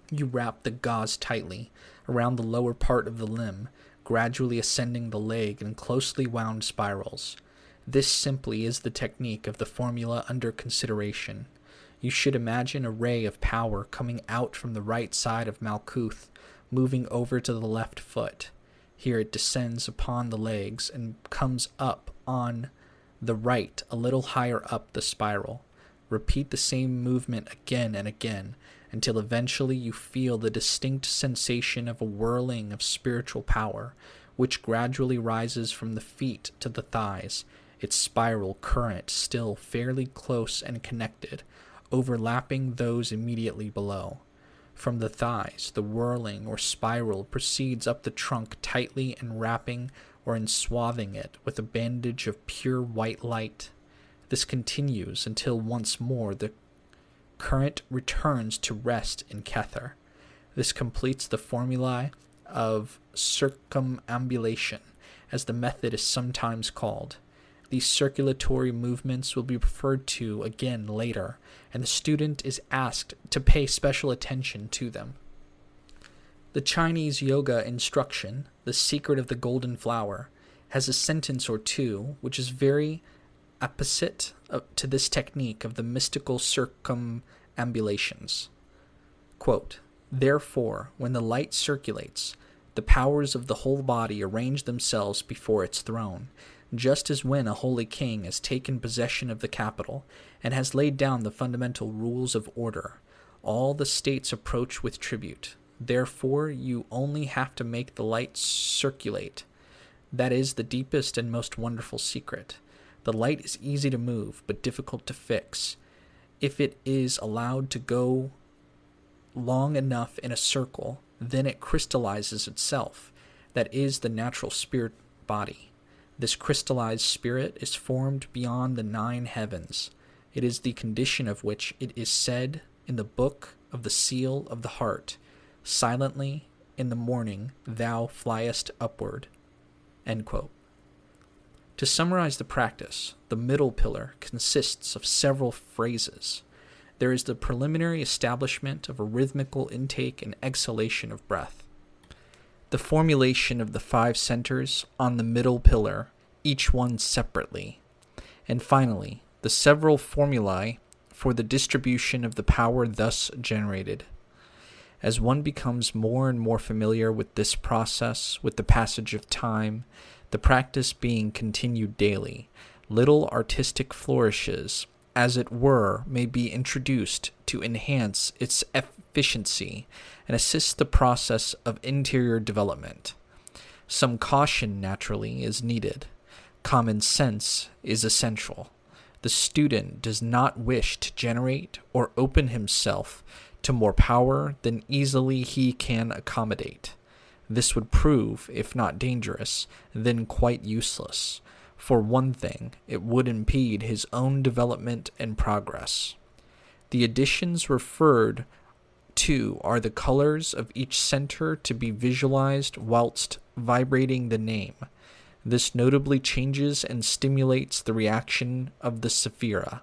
You wrap the gauze tightly around the lower part of the limb, gradually ascending the leg in closely wound spirals. This simply is the technique of the formula under consideration. You should imagine a ray of power coming out from the right side of Malkuth, moving over to the left foot. Here it descends upon the legs and comes up on the right a little higher up the spiral. Repeat the same movement again and again, until eventually you feel the distinct sensation of a whirling of spiritual power, which gradually rises from the feet to the thighs, its spiral current still fairly close and connected, overlapping those immediately below. From the thighs, the whirling or spiral proceeds up the trunk tightly enwrapping or enswathing it with a bandage of pure white light. This continues until once more the current returns to rest in Kether. This completes the formulae of circumambulation, as the method is sometimes called. These circulatory movements will be referred to again later, and the student is asked to pay special attention to them. The Chinese yoga instruction, The Secret of the Golden Flower, has a sentence or two which is very apposite to this technique of the mystical circumambulations. Quote, "Therefore, when the light circulates, the powers of the whole body arrange themselves before its throne, just as when a holy king has taken possession of the capital and has laid down the fundamental rules of order, all the states approach with tribute. Therefore, you only have to make the light circulate. That is the deepest and most wonderful secret. The light is easy to move, but difficult to fix. If it is allowed to go long enough in a circle, then it crystallizes itself. That is the natural spirit body. This crystallized spirit is formed beyond the 9 heavens. It is the condition of which it is said in the book of the seal of the heart, silently in the morning thou fliest upward." End quote. To summarize the practice, the middle pillar consists of several phrases. There is the preliminary establishment of a rhythmical intake and exhalation of breath, the formulation of the 5 centers on the middle pillar, each one separately, and finally, the several formulae for the distribution of the power thus generated. As one becomes more and more familiar with this process with the passage of time, the practice being continued daily, little artistic flourishes, as it were, may be introduced to enhance its efficiency and assist the process of interior development. Some caution, naturally, is needed. Common sense is essential. The student does not wish to generate or open himself to more power than easily he can accommodate. This would prove, if not dangerous, then quite useless. For one thing, it would impede his own development and progress. The additions referred to are the colors of each center to be visualized whilst vibrating the name. This notably changes and stimulates the reaction of the sephira.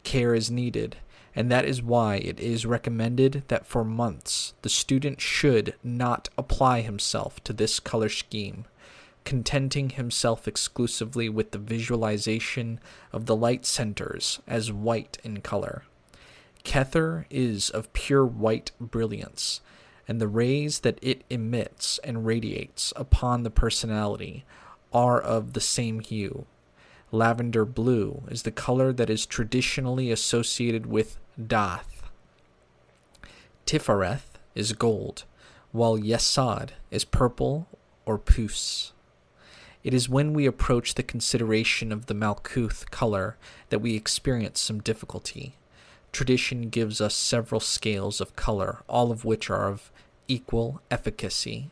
Care is needed, and that is why it is recommended that for months the student should not apply himself to this color scheme, contenting himself exclusively with the visualization of the light centers as white in color. Kether is of pure white brilliance, and the rays that it emits and radiates upon the personality are of the same hue. Lavender blue is the color that is traditionally associated with Dath. Tifareth is gold, while Yesod is purple or puce. It is when we approach the consideration of the Malkuth color that we experience some difficulty. Tradition gives us several scales of color, all of which are of equal efficacy.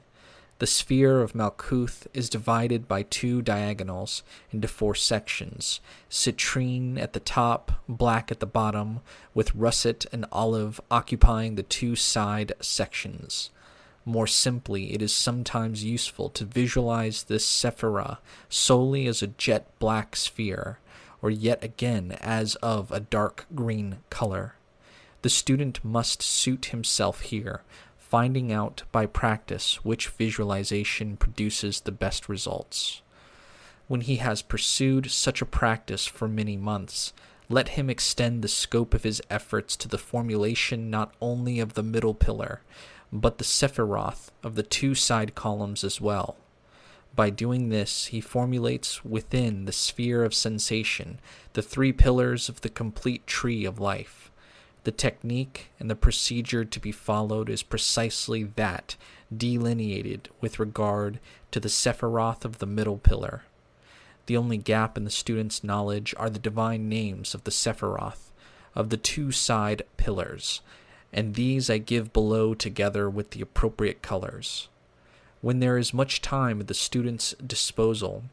The sphere of Malkuth is divided by two diagonals into 4 sections, citrine at the top, black at the bottom, with russet and olive occupying the 2 side sections. More simply, it is sometimes useful to visualize this sephira solely as a jet black sphere, or yet again as of a dark green color. The student must suit himself here, finding out by practice which visualization produces the best results. When he has pursued such a practice for many months, let him extend the scope of his efforts to the formulation not only of the middle pillar, but the sephiroth of the 2 side columns as well. By doing this, he formulates within the sphere of sensation the 3 pillars of the complete tree of life. The technique and the procedure to be followed is precisely that delineated with regard to the sephiroth of the middle pillar. The only gap in the student's knowledge are the divine names of the sephiroth of the 2 side pillars, and these I give below together with the appropriate colors. When there is much time at the student's disposal,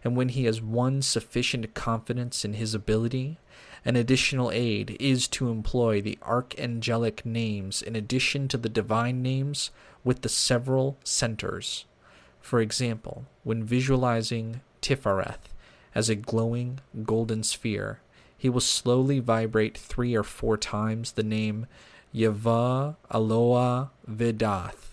and when he has won sufficient confidence in his ability, an additional aid is to employ the archangelic names in addition to the divine names with the several centers. For example, when visualizing Tifareth as a glowing golden sphere, he will slowly vibrate 3 or 4 times the name Yava Aloha Vedath.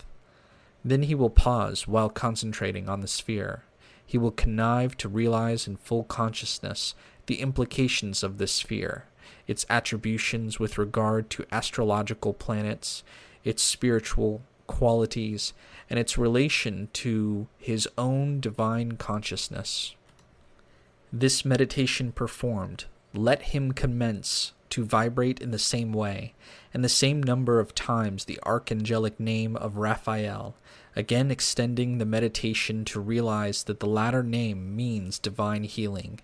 Then he will pause while concentrating on the sphere. He will connive to realize in full consciousness the implications of this sphere, its attributions with regard to astrological planets, its spiritual qualities, and its relation to his own divine consciousness. This meditation performed, let him commence to vibrate in the same way, and the same number of times the archangelic name of Raphael, again extending the meditation to realize that the latter name means divine healing.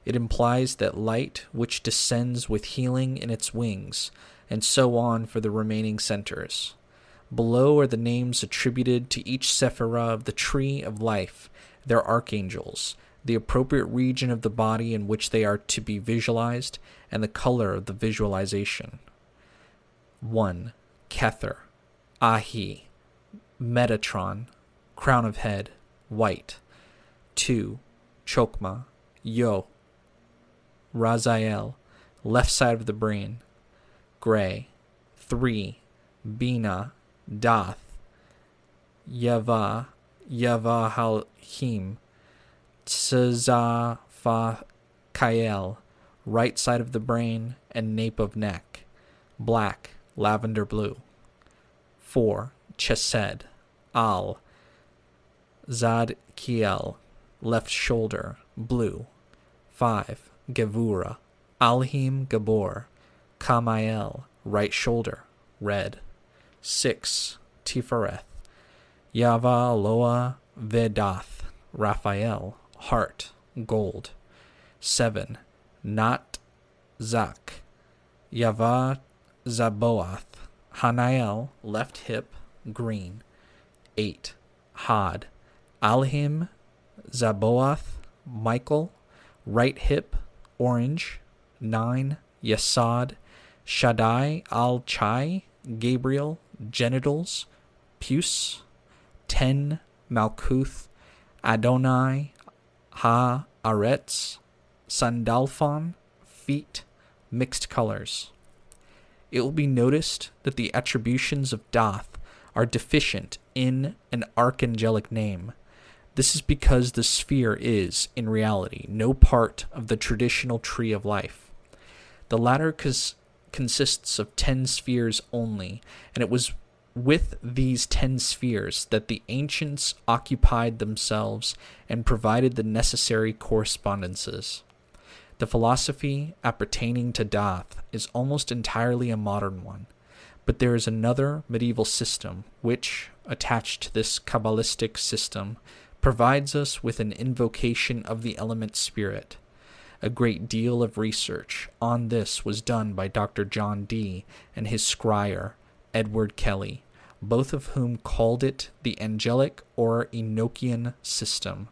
It implies that light which descends with healing in its wings, and so on for the remaining centers. Below are the names attributed to each sephira of the tree of life, their archangels, the appropriate region of the body in which they are to be visualized, and the color of the visualization. 1. Kether, Ahi, Metatron, crown of head, white. 2. Chokma, Yo, Raziel, left side of the brain, gray. 3. Bina, Dath, Yava, Yavahalhim, Tzazafakael, right side of the brain and nape of neck, black, lavender blue. 4. Chesed, Al, Zadkiel, left shoulder, blue. 5. Gevura, Alhim Gabor, Kamael, right shoulder, red. 6. Tifareth, Yava Aloa Vedath, Raphael, heart, gold. 7. Nat Zak, Yava Zaboath, Hanael, left hip, green. 8. Had, Alhim Zaboath, Michael, right hip, orange. 9. Yasad, Shaddai al-Chai, Gabriel, genitals, puce. 10. Malkuth, Adonai, Ha-Aretz, Sandalphon, feet, mixed colors. It will be noticed that the attributions of Doth are deficient in an archangelic name. This is because the sphere is, in reality, no part of the traditional tree of life. The latter consists of 10 spheres only, and it was with these 10 spheres that the ancients occupied themselves and provided the necessary correspondences. The philosophy appertaining to Doth is almost entirely a modern one, but there is another medieval system which, attached to this Kabbalistic system, provides us with an invocation of the element spirit. A great deal of research on this was done by Dr. John Dee and his scryer, Edward Kelly, both of whom called it the angelic or Enochian system.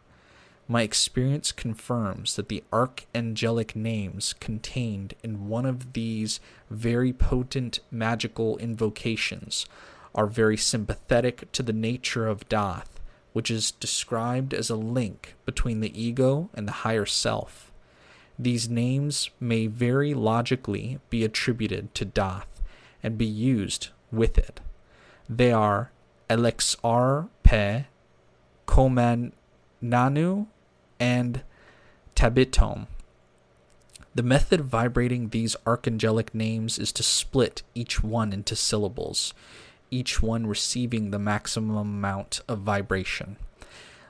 My experience confirms that the archangelic names contained in one of these very potent magical invocations are very sympathetic to the nature of Doth, which is described as a link between the ego and the higher self. These names may very logically be attributed to Doth and be used with it. They are Elexar Pe, Komananu, and Tabitom. The method of vibrating these archangelic names is to split each one into syllables, each one receiving the maximum amount of vibration.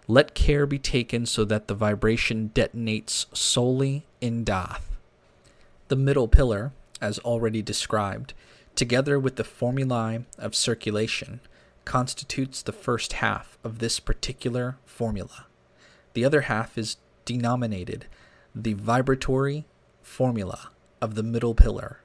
Let care be taken so that the vibration detonates solely in Doth. The middle pillar, as already described, together with the formulae of circulation, constitutes the first half of this particular formula. The other half is denominated the vibratory formula of the middle pillar.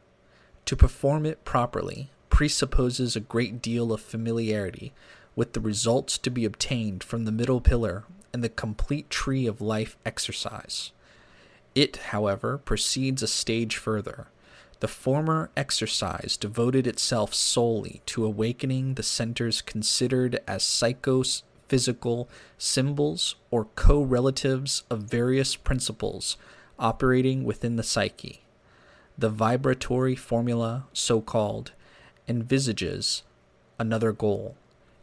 To perform it properly presupposes a great deal of familiarity with the results to be obtained from the middle pillar and the complete tree of life exercise. It, however, proceeds a stage further. The former exercise devoted itself solely to awakening the centers considered as psychophysical symbols or co-relatives of various principles operating within the psyche. The vibratory formula, so called, envisages another goal.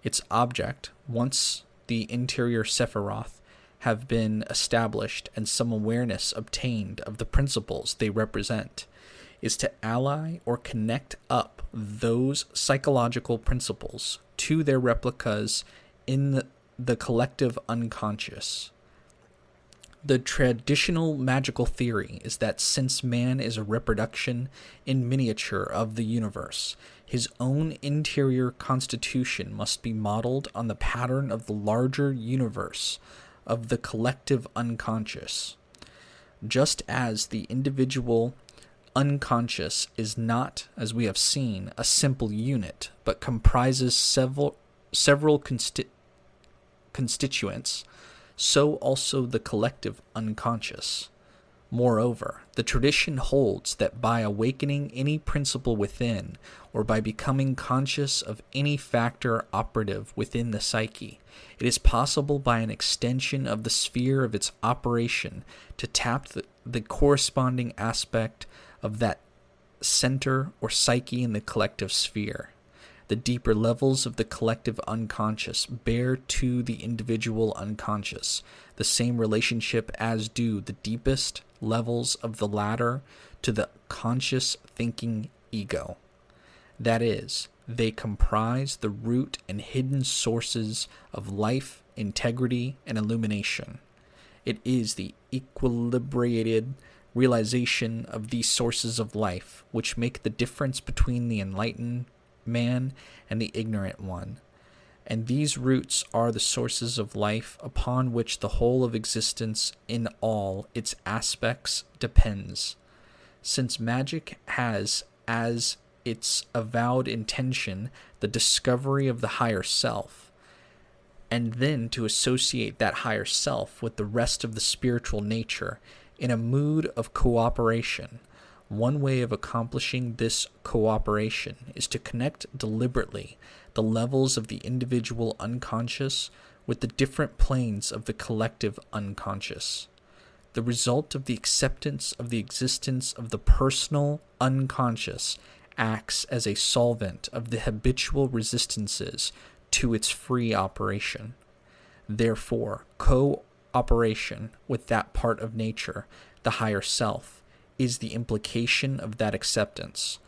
Its object, once the interior Sephiroth have been established and some awareness obtained of the principles they represent, is to ally or connect up those psychological principles to their replicas in the collective unconscious. The traditional magical theory is that since man is a reproduction in miniature of the universe, his own interior constitution must be modeled on the pattern of the larger universe of the collective unconscious. Just as the individual unconscious is not, as we have seen, a simple unit, but comprises several constituents, so also the collective unconscious. Moreover, the tradition holds that by awakening any principle within, or by becoming conscious of any factor operative within the psyche, it is possible by an extension of the sphere of its operation to tap the corresponding aspect of that center or psyche in the collective sphere. The deeper levels of the collective unconscious bear to the individual unconscious the same relationship as do the deepest levels of the latter to the conscious thinking ego. That is, they comprise the root and hidden sources of life, integrity, and illumination. It is the equilibrated realization of these sources of life which make the difference between the enlightened man and the ignorant one. and these roots are the sources of life upon which the whole of existence in all its aspects depends. Since magic has as its avowed intention the discovery of the higher self, and then to associate that higher self with the rest of the spiritual nature in a mood of cooperation, one way of accomplishing this cooperation is to connect deliberately the levels of the individual unconscious with the different planes of the collective unconscious. The result of the acceptance of the existence of the personal unconscious acts as a solvent of the habitual resistances to its free operation. Therefore, cooperation with that part of nature, the higher self, is the implication of that acceptance.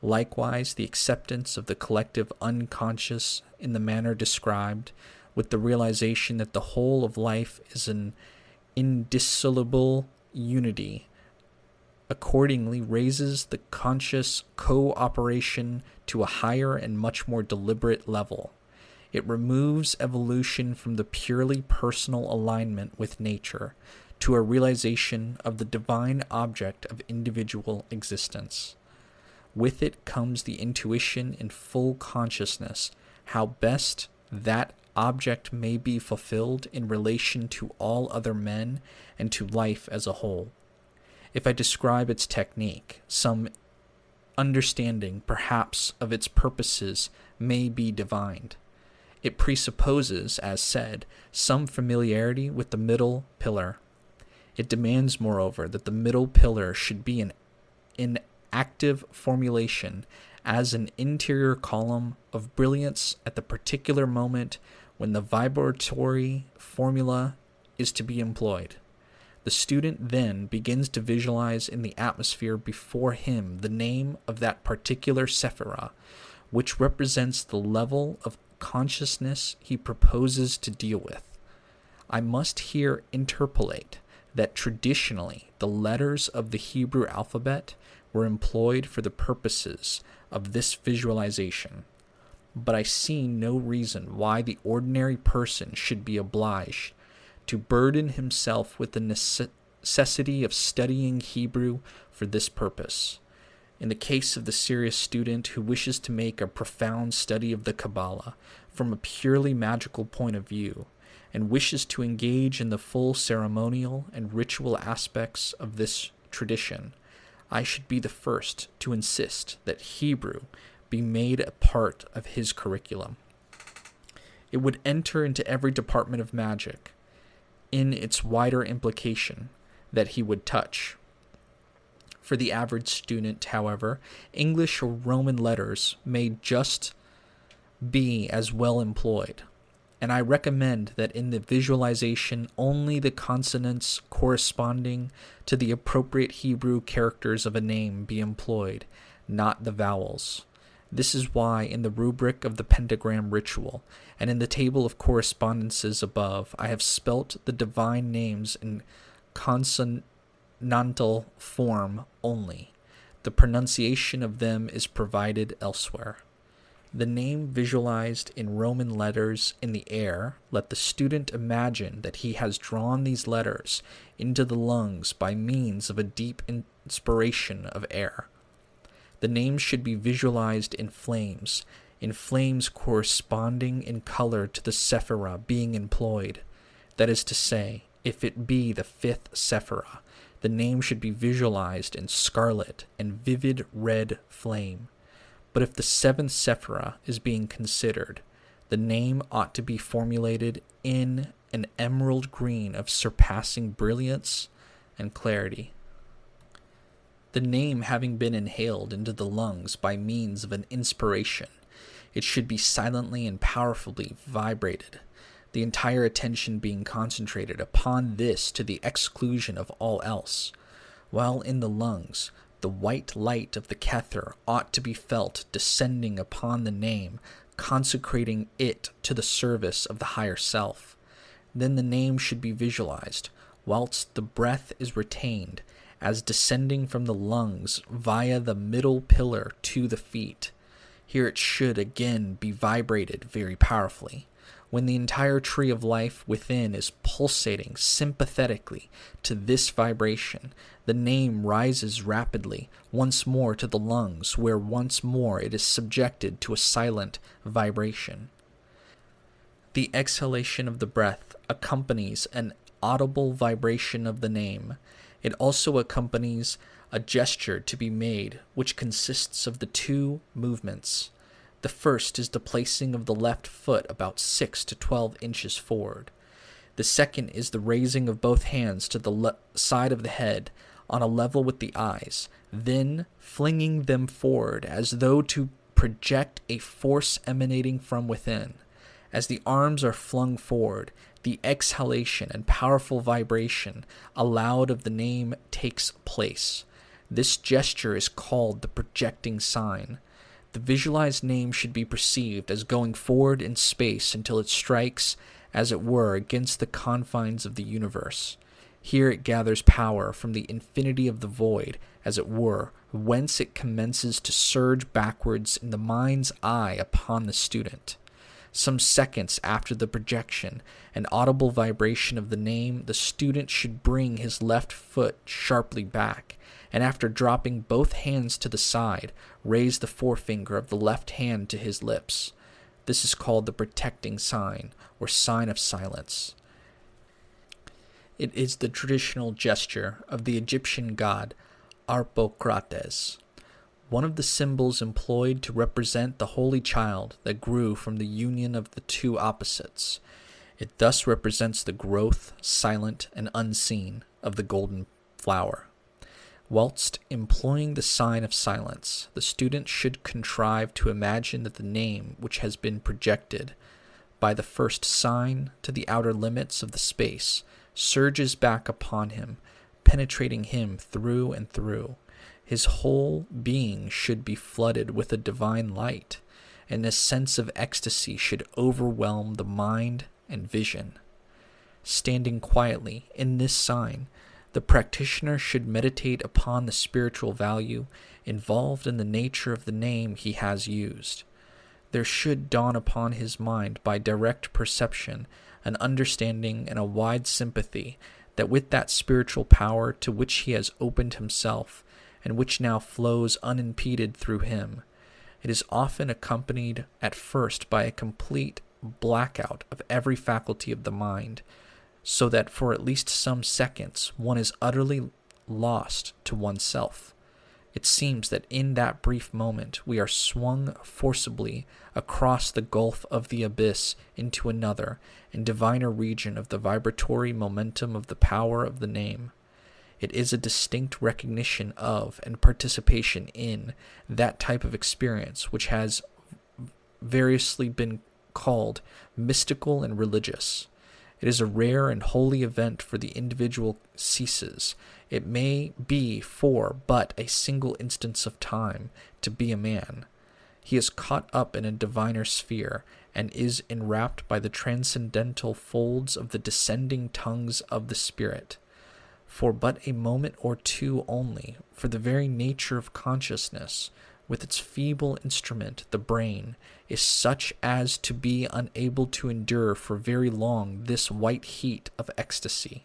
Likewise, the acceptance of the collective unconscious in the manner described, with the realization that the whole of life is an indissoluble unity, accordingly raises the conscious cooperation to a higher and much more deliberate level. It removes evolution from the purely personal alignment with nature to a realization of the divine object of individual existence. With it comes the intuition in full consciousness how best that object may be fulfilled in relation to all other men and to life as a whole. If I describe its technique, some understanding, perhaps, of its purposes may be divined. It presupposes, as said, some familiarity with the middle pillar. It demands, moreover, that the middle pillar should be in active formulation as an interior column of brilliance at the particular moment when the vibratory formula is to be employed. The student then begins to visualize in the atmosphere before him the name of that particular sephira, which represents the level of consciousness he proposes to deal with. I must here interpolate that traditionally the letters of the Hebrew alphabet were employed for the purposes of this visualization, but I see no reason why the ordinary person should be obliged to burden himself with the necessity of studying Hebrew for this purpose. In the case of the serious student who wishes to make a profound study of the Kabbalah from a purely magical point of view, and wishes to engage in the full ceremonial and ritual aspects of this tradition, I should be the first to insist that Hebrew be made a part of his curriculum. It would enter into every department of magic, in its wider implication that he would touch. For the average student, however, English or Roman letters may just be as well employed, and I recommend that in the visualization only the consonants corresponding to the appropriate Hebrew characters of a name be employed, not the vowels. This is why in the rubric of the pentagram ritual and in the table of correspondences above, I have spelt the divine names in consonantal form only. The pronunciation of them is provided elsewhere. The name visualized in Roman letters in the air, let the student imagine that he has drawn these letters into the lungs by means of a deep inspiration of air. The names should be visualized in flames corresponding in color to the sephira being employed. That is to say, if it be the fifth sephira, the name should be visualized in scarlet and vivid red flame. But if the seventh sephira is being considered, the name ought to be formulated in an emerald green of surpassing brilliance and clarity. The name having been inhaled into the lungs by means of an inspiration, it should be silently and powerfully vibrated, the entire attention being concentrated upon this to the exclusion of all else. While in the lungs, the white light of the kether ought to be felt descending upon the name, consecrating it to the service of the higher self. Then the name should be visualized, whilst the breath is retained, as descending from the lungs via the middle pillar to the feet. Here it should again be vibrated very powerfully. When the entire tree of life within is pulsating sympathetically to this vibration, the name rises rapidly once more to the lungs, where once more it is subjected to a silent vibration. The exhalation of the breath accompanies an audible vibration of the name. It also accompanies a gesture to be made, which consists of the two movements. The first is the placing of the left foot about 6 to 12 inches forward. The second is the raising of both hands to the side of the head on a level with the eyes, then flinging them forward as though to project a force emanating from within. As the arms are flung forward, the exhalation and powerful vibration aloud of the name takes place. This gesture is called the projecting sign. The visualized name should be perceived as going forward in space until it strikes, as it were, against the confines of the universe. Here it gathers power from the infinity of the void, as it were, whence it commences to surge backwards in the mind's eye upon the student. Some seconds after the projection and audible vibration of the name, the student should bring his left foot sharply back, and after dropping both hands to the side, raise the forefinger of the left hand to his lips. This is called the protecting sign, or sign of silence. It is the traditional gesture of the Egyptian god Harpocrates, one of the symbols employed to represent the holy child that grew from the union of the two opposites. It thus represents the growth, silent and unseen, of the golden flower. Whilst employing the sign of silence, the student should contrive to imagine that the name which has been projected by the first sign to the outer limits of the space surges back upon him, penetrating him through and through. His whole being should be flooded with a divine light, and a sense of ecstasy should overwhelm the mind and vision. Standing quietly in this sign, the practitioner should meditate upon the spiritual value involved in the nature of the name he has used. There should dawn upon his mind by direct perception an understanding and a wide sympathy that with that spiritual power to which he has opened himself, and which now flows unimpeded through him, it is often accompanied at first by a complete blackout of every faculty of the mind, so that for at least some seconds one is utterly lost to oneself. It seems that in that brief moment we are swung forcibly across the gulf of the abyss into another and diviner region of the vibratory momentum of the power of the name. It is a distinct recognition of and participation in that type of experience which has variously been called mystical and religious. It is a rare and holy event, for the individual ceases, it may be for but a single instance of time, to be a man. He is caught up in a diviner sphere, and is enwrapped by the transcendental folds of the descending tongues of the Spirit. For but a moment or two only, for the very nature of consciousness, with its feeble instrument, the brain, is such as to be unable to endure for very long this white heat of ecstasy.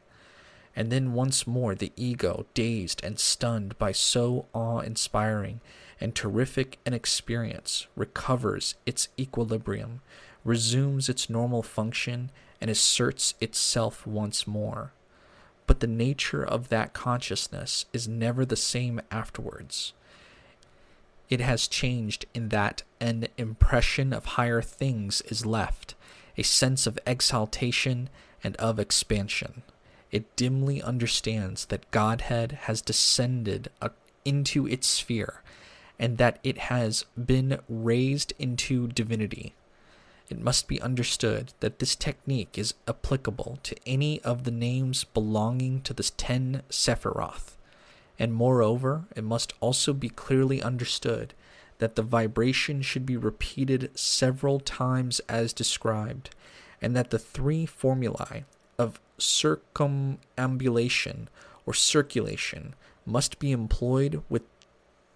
And then once more the ego, dazed and stunned by so awe-inspiring and terrific an experience, recovers its equilibrium, resumes its normal function, and asserts itself once more. But the nature of that consciousness is never the same afterwards. It has changed in that an impression of higher things is left, a sense of exaltation and of expansion. It dimly understands that Godhead has descended into its sphere, and that it has been raised into divinity. It must be understood that this technique is applicable to any of the names belonging to the 10 Sephiroth. And moreover, it must also be clearly understood that the vibration should be repeated several times as described, and that the 3 formulae of circumambulation or circulation must be employed with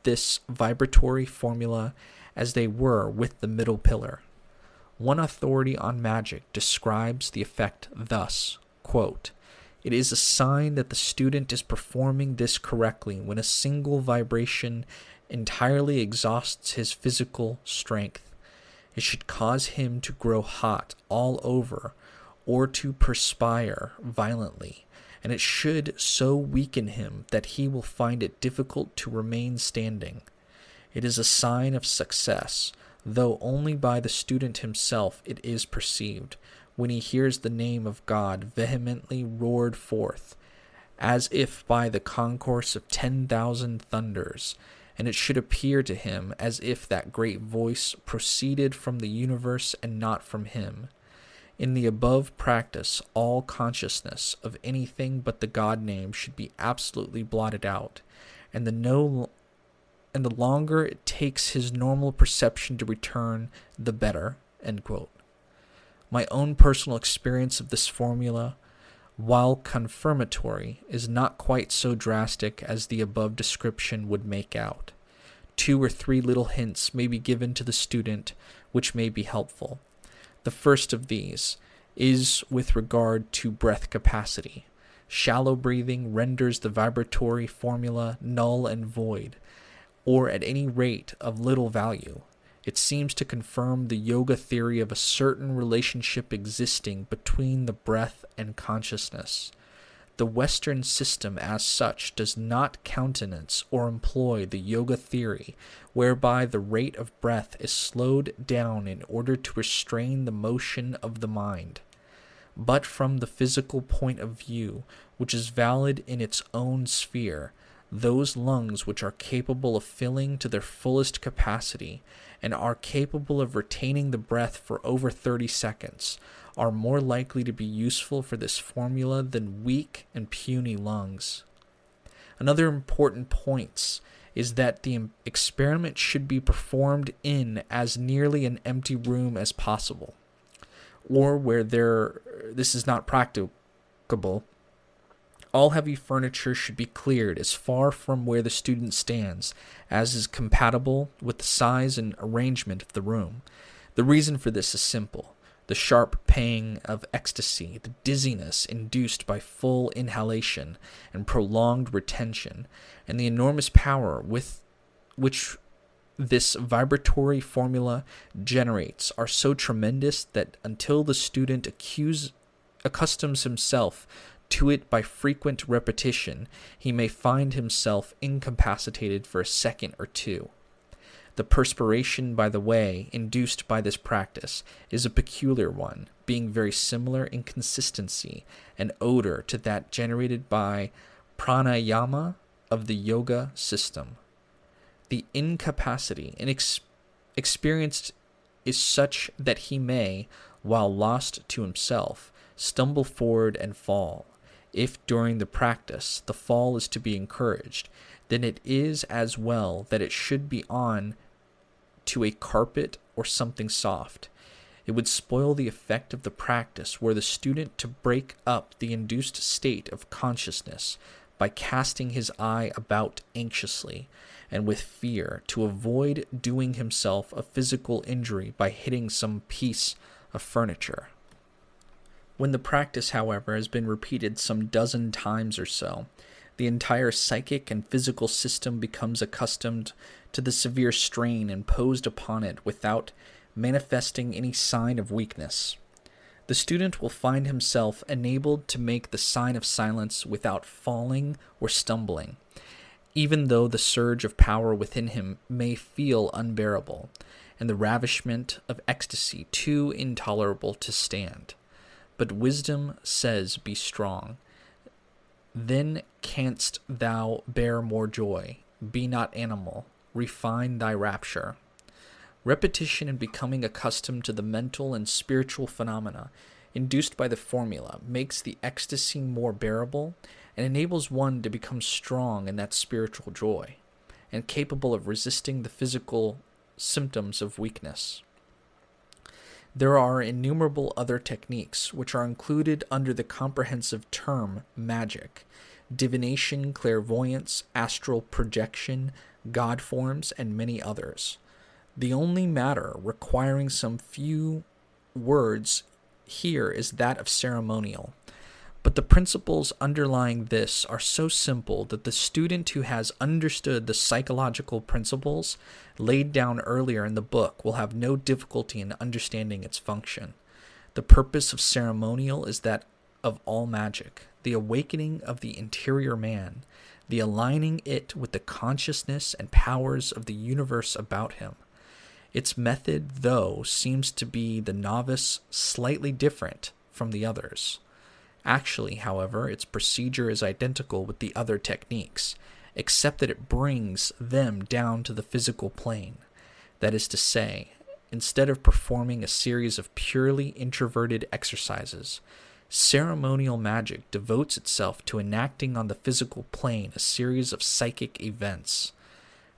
this vibratory formula as they were with the middle pillar. One authority on magic describes the effect thus, quote, "It is a sign that the student is performing this correctly when a single vibration entirely exhausts his physical strength. It should cause him to grow hot all over or to perspire violently, and it should so weaken him that he will find it difficult to remain standing. It is a sign of success, though only by the student himself it is perceived, when he hears the name of God vehemently roared forth, as if by the concourse of 10,000 thunders, and it should appear to him as if that great voice proceeded from the universe and not from him. In the above practice, all consciousness of anything but the God name should be absolutely blotted out, and the longer it takes his normal perception to return, the better." End quote. My own personal experience of this formula, while confirmatory, is not quite so drastic as the above description would make out. 2 or 3 little hints may be given to the student which may be helpful. The first of these is with regard to breath capacity. Shallow breathing renders the vibratory formula null and void, or at any rate of little value. It seems to confirm the yoga theory of a certain relationship existing between the breath and consciousness. The Western system as such does not countenance or employ the yoga theory whereby the rate of breath is slowed down in order to restrain the motion of the mind. But from the physical point of view, which is valid in its own sphere, those lungs which are capable of filling to their fullest capacity and are capable of retaining the breath for over 30 seconds are more likely to be useful for this formula than weak and puny lungs. Another important point is that the experiment should be performed in as nearly an empty room as possible, or where this is not practicable. All heavy furniture should be cleared as far from where the student stands as is compatible with the size and arrangement of the room. The reason for this is simple. The sharp pang of ecstasy, the dizziness induced by full inhalation and prolonged retention, and the enormous power with which this vibratory formula generates are so tremendous that until the student accustoms himself to it by frequent repetition, he may find himself incapacitated for a second or two. The perspiration, by the way, induced by this practice is a peculiar one, being very similar in consistency and odor to that generated by pranayama of the yoga system. The incapacity experienced is such that he may, while lost to himself, stumble forward and fall. If during the practice the fall is to be encouraged, then it is as well that it should be on to a carpet or something soft. It would spoil the effect of the practice were the student to break up the induced state of consciousness by casting his eye about anxiously and with fear to avoid doing himself a physical injury by hitting some piece of furniture. When the practice, however, has been repeated some dozen times or so, the entire psychic and physical system becomes accustomed to the severe strain imposed upon it without manifesting any sign of weakness. The student will find himself enabled to make the sign of silence without falling or stumbling, even though the surge of power within him may feel unbearable, and the ravishment of ecstasy too intolerable to stand. But wisdom says, "Be strong. Then canst thou bear more joy. Be not animal. Refine thy rapture." Repetition and becoming accustomed to the mental and spiritual phenomena induced by the formula makes the ecstasy more bearable and enables one to become strong in that spiritual joy and capable of resisting the physical symptoms of weakness. There are innumerable other techniques which are included under the comprehensive term magic: divination, clairvoyance, astral projection, god forms, and many others. The only matter requiring some few words here is that of ceremonial. But the principles underlying this are so simple that the student who has understood the psychological principles laid down earlier in the book will have no difficulty in understanding its function. The purpose of ceremonial is that of all magic, the awakening of the interior man, the aligning it with the consciousness and powers of the universe about him. Its method, though, seems to be the novice slightly different from the others. Actually, however, its procedure is identical with the other techniques, except that it brings them down to the physical plane. That is to say, instead of performing a series of purely introverted exercises, ceremonial magic devotes itself to enacting on the physical plane a series of psychic events.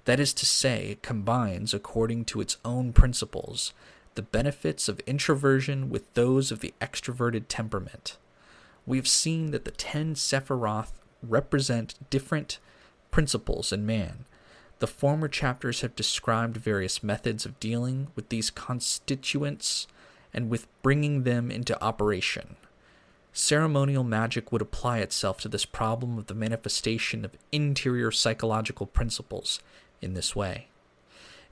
That is to say, it combines, according to its own principles, the benefits of introversion with those of the extroverted temperament. We have seen that the 10 Sephiroth represent different principles in man. The former chapters have described various methods of dealing with these constituents and with bringing them into operation. Ceremonial magic would apply itself to this problem of the manifestation of interior psychological principles in this way.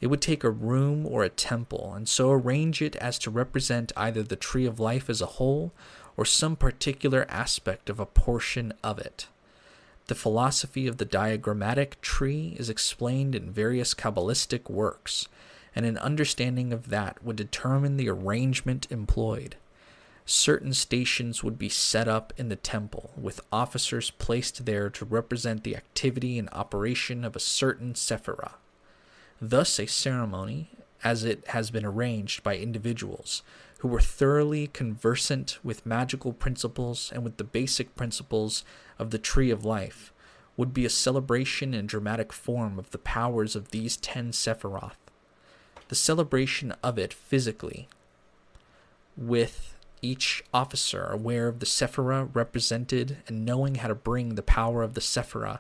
It would take a room or a temple and so arrange it as to represent either the tree of life as a whole or some particular aspect of a portion of it. The philosophy of the diagrammatic tree is explained in various Kabbalistic works, and an understanding of that would determine the arrangement employed. Certain stations would be set up in the temple, with officers placed there to represent the activity and operation of a certain sephirah. Thus a ceremony, as it has been arranged by individuals who were thoroughly conversant with magical principles and with the basic principles of the tree of life, would be a celebration in dramatic form of the powers of these 10 Sephiroth. The celebration of it physically, with each officer aware of the Sephirah represented and knowing how to bring the power of the Sephirah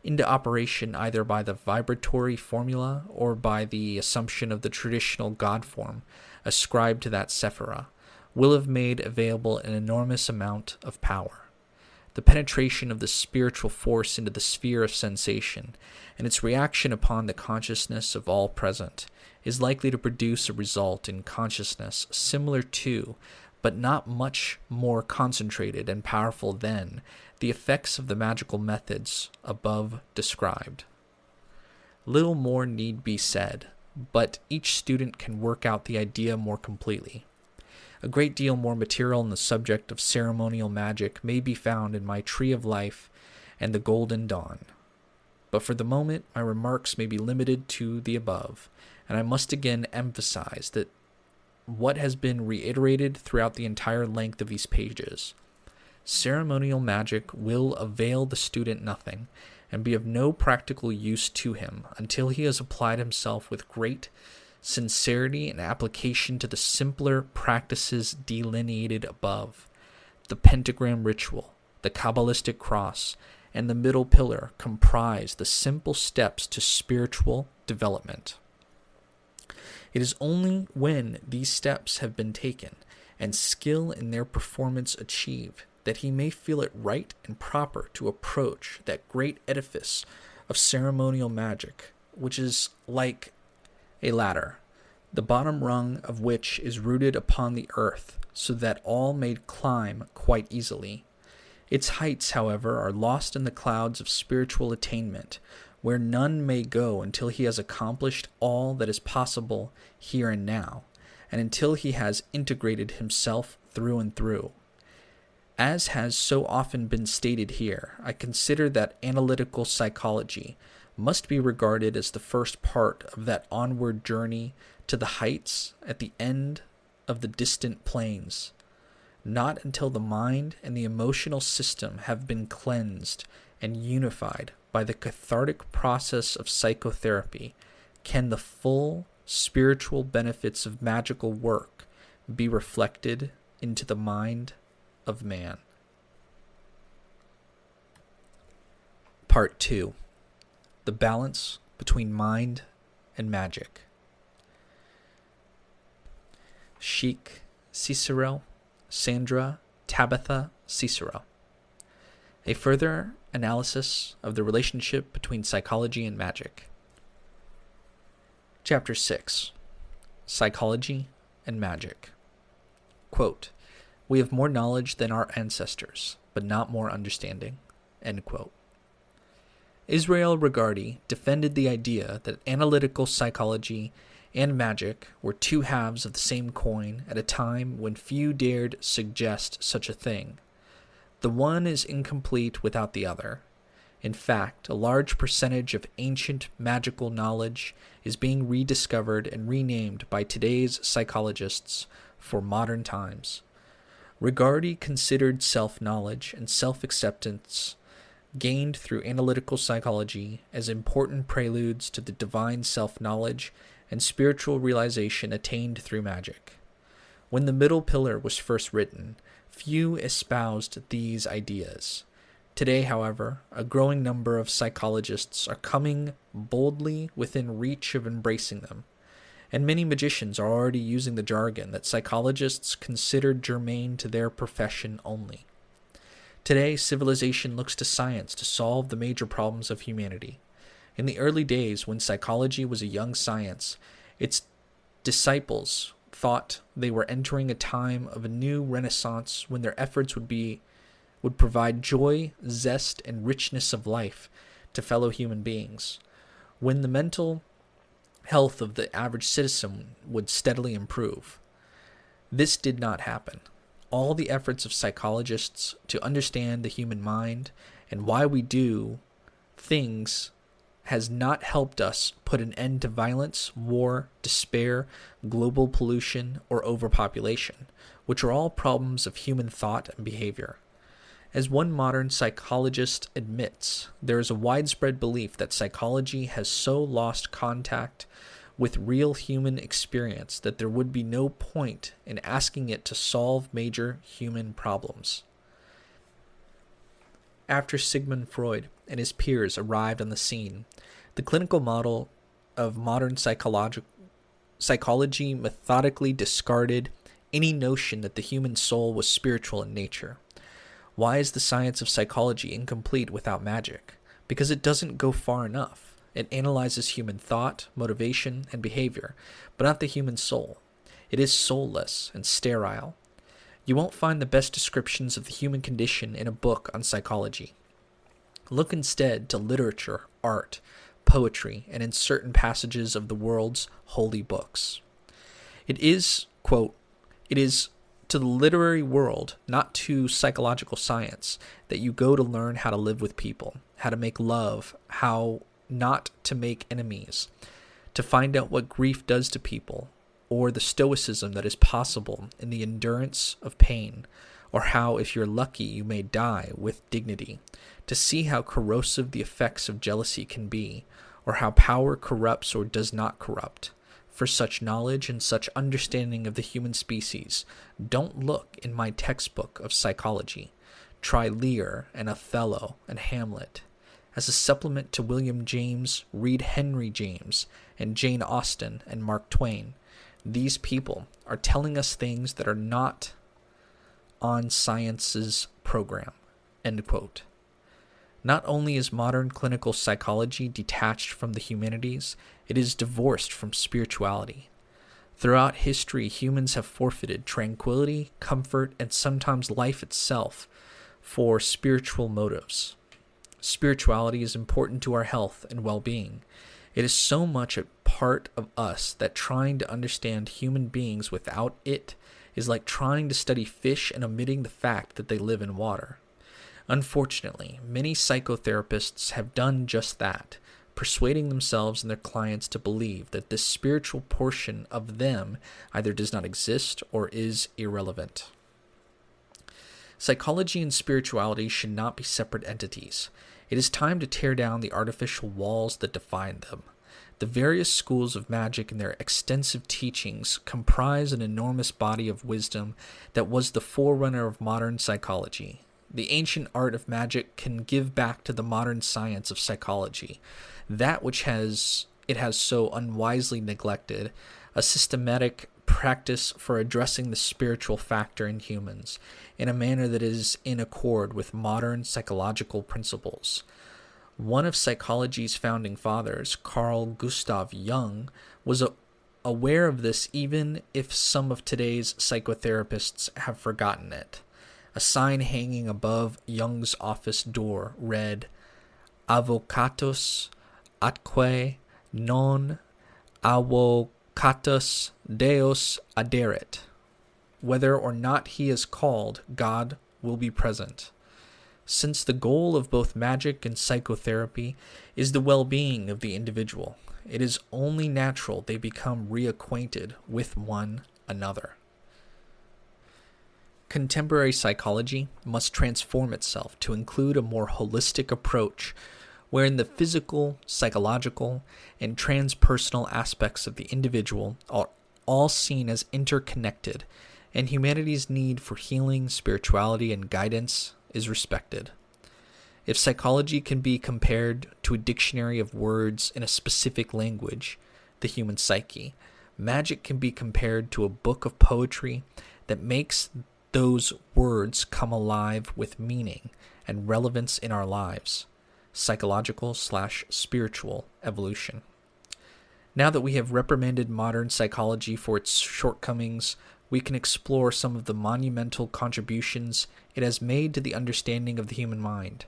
into operation either by the vibratory formula or by the assumption of the traditional god form ascribed to that Sephirah, will have made available an enormous amount of power. The penetration of the spiritual force into the sphere of sensation and its reaction upon the consciousness of all present is likely to produce a result in consciousness similar to, but not much more concentrated and powerful than, the effects of the magical methods above described. Little more need be said, but each student can work out the idea more completely. A great deal more material on the subject of ceremonial magic may be found in my Tree of Life and the Golden Dawn. But for the moment, my remarks may be limited to the above, and I must again emphasize that what has been reiterated throughout the entire length of these pages. Ceremonial magic will avail the student nothing, and be of no practical use to him until he has applied himself with great sincerity and application to the simpler practices delineated above. The pentagram ritual, the Kabbalistic cross, and the middle pillar comprise the simple steps to spiritual development. It is only when these steps have been taken and skill in their performance achieved that he may feel it right and proper to approach that great edifice of ceremonial magic, which is like a ladder, the bottom rung of which is rooted upon the earth, so that all may climb quite easily. Its heights, however, are lost in the clouds of spiritual attainment, where none may go until he has accomplished all that is possible here and now, and until he has integrated himself through and through. As has so often been stated here, I consider that analytical psychology must be regarded as the first part of that onward journey to the heights at the end of the distant plains. Not until the mind and the emotional system have been cleansed and unified by the cathartic process of psychotherapy can the full spiritual benefits of magical work be reflected into the mind of man. Part 2. The balance between mind and magic. Chic Cicero, Sandra Tabitha Cicero. A further analysis of the relationship between psychology and magic. Chapter 6. Psychology and Magic. Quote, "We have more knowledge than our ancestors, but not more understanding." End quote. PILLARRegardie defended the idea that analytical psychology and magic were two halves of the same coin at a time when few dared suggest such a thing. The one is incomplete without the other. In fact, a large percentage of ancient magical knowledge is being rediscovered and renamed by today's psychologists for modern times. Regardie considered self-knowledge and self-acceptance gained through analytical psychology as important preludes to the divine self-knowledge and spiritual realization attained through magic. When the middle pillar was first written, few espoused these ideas. Today, however, a growing number of psychologists are coming boldly within reach of embracing them, and many magicians are already using the jargon that psychologists considered germane to their profession only. Today, civilization looks to science to solve the major problems of humanity. In the early days, when psychology was a young science, its disciples thought they were entering a time of a new renaissance when their efforts would provide joy, zest, and richness of life to fellow human beings, when the mental health of the average citizen would steadily improve. This did not happen. All the efforts of psychologists to understand the human mind and why we do things has not helped us put an end to violence, war, despair, global pollution, or overpopulation, which are all problems of human thought and behavior. As one modern psychologist admits, there is a widespread belief that psychology has so lost contact with real human experience that there would be no point in asking it to solve major human problems. After Sigmund Freud and his peers arrived on the scene, the clinical model of modern psychology methodically discarded any notion that the human soul was spiritual in nature. Why is the science of psychology incomplete without magic? Because it doesn't go far enough. It analyzes human thought, motivation, and behavior, but not the human soul. It is soulless and sterile. You won't find the best descriptions of the human condition in a book on psychology. Look instead to literature, art, poetry, and in certain passages of the world's holy books. It is, quote, "It is to the literary world, not to psychological science, that you go to learn how to live with people, how to make love, how not to make enemies, to find out what grief does to people, or the stoicism that is possible in the endurance of pain, or how, if you're lucky, you may die with dignity, to see how corrosive the effects of jealousy can be, or how power corrupts or does not corrupt. For such knowledge and such understanding of the human species, don't look in my textbook of psychology. Try Lear and Othello and Hamlet. As a supplement to William James, read Henry James and Jane Austen and Mark Twain. These people are telling us things that are not on science's program." End quote. Not only is modern clinical psychology detached from the humanities, it is divorced from spirituality. Throughout history, humans have forfeited tranquility, comfort, and sometimes life itself for spiritual motives. Spirituality is important to our health and well-being. It is so much a part of us that trying to understand human beings without it is like trying to study fish and omitting the fact that they live in water. Unfortunately, many psychotherapists have done just that, persuading themselves and their clients to believe that this spiritual portion of them either does not exist or is irrelevant. Psychology and spirituality should not be separate entities. It is time to tear down the artificial walls that define them. The various schools of magic and their extensive teachings comprise an enormous body of wisdom that was the forerunner of modern psychology. The ancient art of magic can give back to the modern science of psychology that which it has so unwisely neglected, a systematic practice for addressing the spiritual factor in humans in a manner that is in accord with modern psychological principles. One of psychology's founding fathers, Carl Gustav Jung, was aware of this even if some of today's psychotherapists have forgotten it. A sign hanging above Jung's office door read, Avocatus atque non avocatus Deus aderet. Whether or not he is called, God will be present. Since the goal of both magic and psychotherapy is the well-being of the individual, it is only natural they become reacquainted with one another. Contemporary psychology must transform itself to include a more holistic approach wherein the physical, psychological, and transpersonal aspects of the individual are all seen as interconnected, and humanity's need for healing, spirituality, and guidance is respected. If psychology can be compared to a dictionary of words in a specific language, the human psyche, magic can be compared to a book of poetry that makes those words come alive with meaning and relevance in our lives. Psychological/spiritual evolution. Now that we have reprimanded modern psychology for its shortcomings, we can explore some of the monumental contributions it has made to the understanding of the human mind.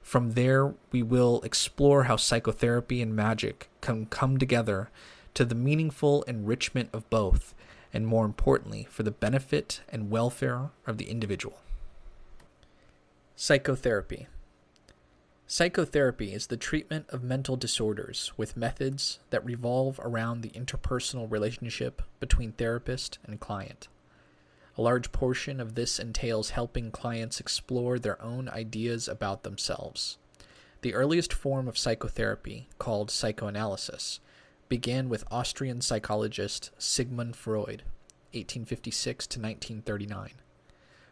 From there, we will explore how psychotherapy and magic can come together to the meaningful enrichment of both, and more importantly, for the benefit and welfare of the individual. Psychotherapy. Psychotherapy is the treatment of mental disorders with methods that revolve around the interpersonal relationship between therapist and client. A large portion of this entails helping clients explore their own ideas about themselves. The earliest form of psychotherapy, called psychoanalysis, began with Austrian psychologist Sigmund Freud, 1856 to 1939.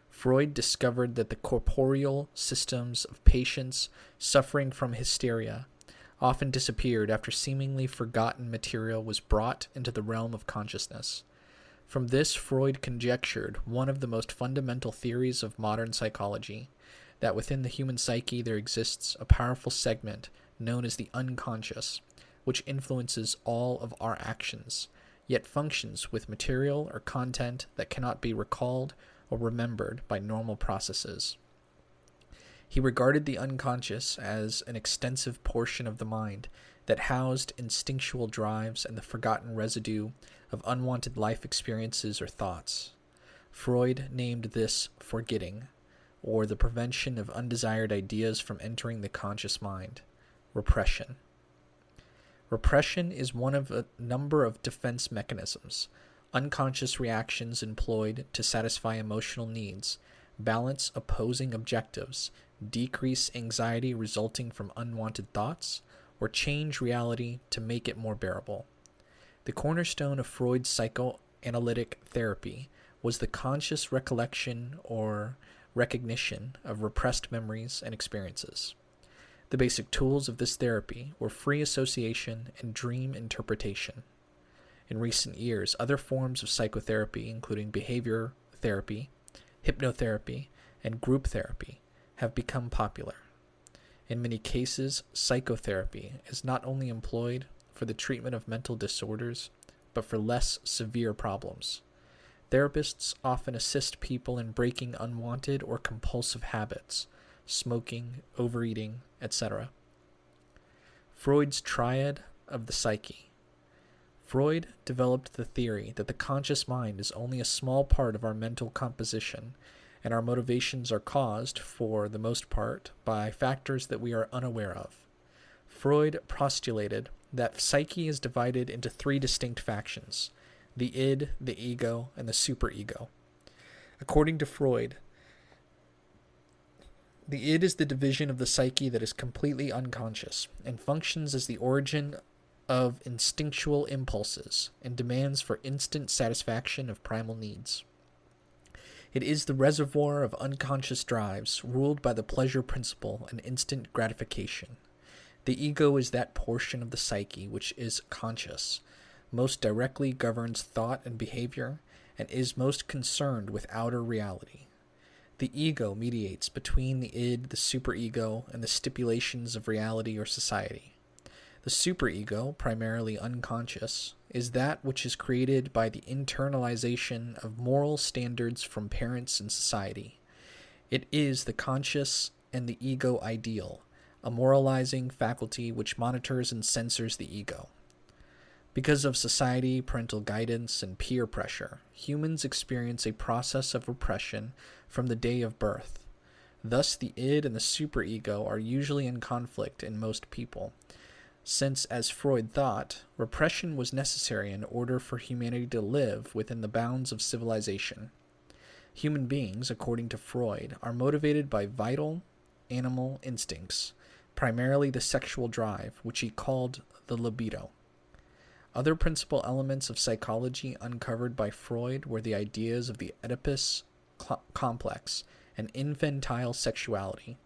Freud discovered that the corporeal systems of patients suffering from hysteria often disappeared after seemingly forgotten material was brought into the realm of consciousness. From this, Freud conjectured one of the most fundamental theories of modern psychology, that within the human psyche there exists a powerful segment known as the unconscious, which influences all of our actions, yet functions with material or content that cannot be recalled or remembered by normal processes. He regarded the unconscious as an extensive portion of the mind that housed instinctual drives and the forgotten residue of unwanted life experiences or thoughts. Freud named this forgetting, or the prevention of undesired ideas from entering the conscious mind, repression. Repression is one of a number of defense mechanisms, unconscious reactions employed to satisfy emotional needs, balance opposing objectives, decrease anxiety resulting from unwanted thoughts, or change reality to make it more bearable. The cornerstone of Freud's psychoanalytic therapy was the conscious recollection or recognition of repressed memories and experiences. The basic tools of this therapy were free association and dream interpretation. In recent years, other forms of psychotherapy, including behavior therapy, hypnotherapy, and group therapy, have become popular. In many cases, psychotherapy is not only employed for the treatment of mental disorders, but for less severe problems. Therapists often assist people in breaking unwanted or compulsive habits, smoking, overeating, etc. Freud's triad of the psyche. Freud developed the theory that the conscious mind is only a small part of our mental composition, and our motivations are caused, for the most part, by factors that we are unaware of. Freud postulated that psyche is divided into three distinct factions: the id, the ego, and the superego. According to Freud, the id is the division of the psyche that is completely unconscious and functions as the origin of instinctual impulses and demands for instant satisfaction of primal needs. It is the reservoir of unconscious drives ruled by the pleasure principle and instant gratification. The ego is that portion of the psyche which is conscious, most directly governs thought and behavior, and is most concerned with outer reality. The ego mediates between the id, the superego, and the stipulations of reality or society. The superego, primarily unconscious, is that which is created by the internalization of moral standards from parents and society. It is the conscious and the ego ideal, a moralizing faculty which monitors and censors the ego. Because of society, parental guidance, and peer pressure, humans experience a process of repression from the day of birth. Thus, the id and the superego are usually in conflict in most people, since, as Freud thought, repression was necessary in order for humanity to live within the bounds of civilization. Human beings, according to Freud, are motivated by vital animal instincts, primarily the sexual drive, which he called the libido. Other principal elements of psychology uncovered by Freud were the ideas of the Oedipus complex and infantile sexuality.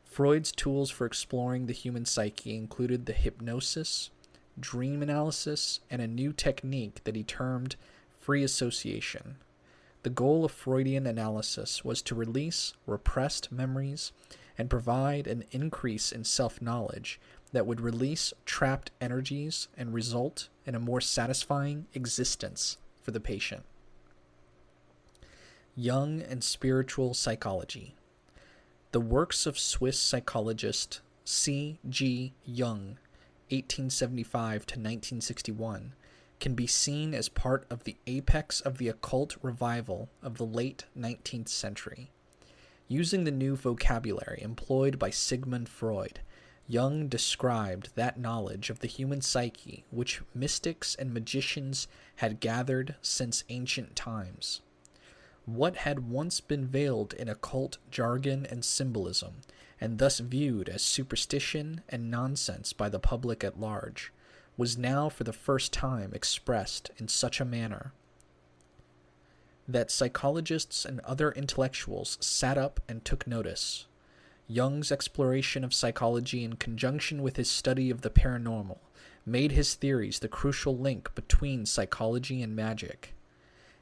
Freud's tools for exploring the human psyche included the hypnosis, dream analysis, and a new technique that he termed free association. The goal of Freudian analysis was to release repressed memories and provide an increase in self-knowledge that would release trapped energies and result in a more satisfying existence for the patient. Jung and spiritual psychology. The works of Swiss psychologist C. G. Jung, 1875 to 1961, can be seen as part of the apex of the occult revival of the late 19th century. Using the new vocabulary employed by Sigmund Freud, Jung described that knowledge of the human psyche which mystics and magicians had gathered since ancient times. What had once been veiled in occult jargon and symbolism, and thus viewed as superstition and nonsense by the public at large, was now for the first time expressed in such a manner that psychologists and other intellectuals sat up and took notice. Jung's exploration of psychology in conjunction with his study of the paranormal made his theories the crucial link between psychology and magic.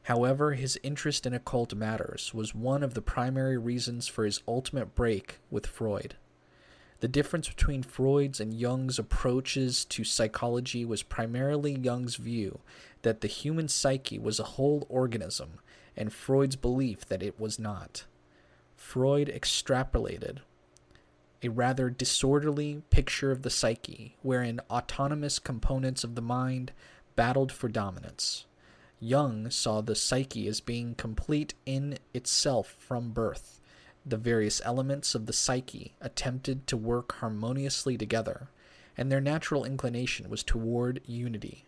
However, his interest in occult matters was one of the primary reasons for his ultimate break with Freud. The difference between Freud's and Jung's approaches to psychology was primarily Jung's view that the human psyche was a whole organism, and Freud's belief that it was not. Freud extrapolated a rather disorderly picture of the psyche, wherein autonomous components of the mind battled for dominance. Jung saw the psyche as being complete in itself from birth. The various elements of the psyche attempted to work harmoniously together, and their natural inclination was toward unity.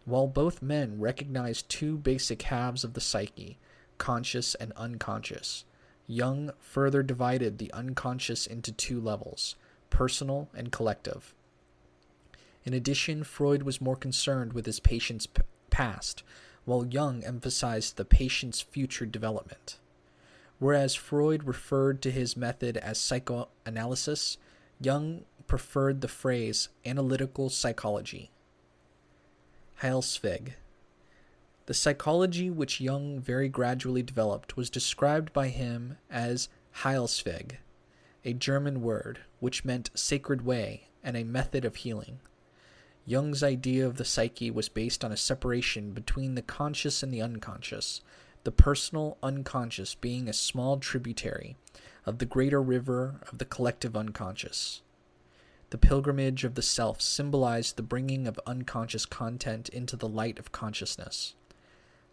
While both men recognized two basic halves of the psyche, conscious and unconscious, Jung further divided the unconscious into two levels, personal and collective. In addition, Freud was more concerned with his patient's past, while Jung emphasized the patient's future development. Whereas Freud referred to his method as psychoanalysis, Jung preferred the phrase analytical psychology. Heilsweg. The psychology which Jung very gradually developed was described by him as Heilsweg, a German word which meant sacred way and a method of healing. Jung's idea of the psyche was based on a separation between the conscious and the unconscious, the personal unconscious being a small tributary of the greater river of the collective unconscious. The pilgrimage of the self symbolized the bringing of unconscious content into the light of consciousness.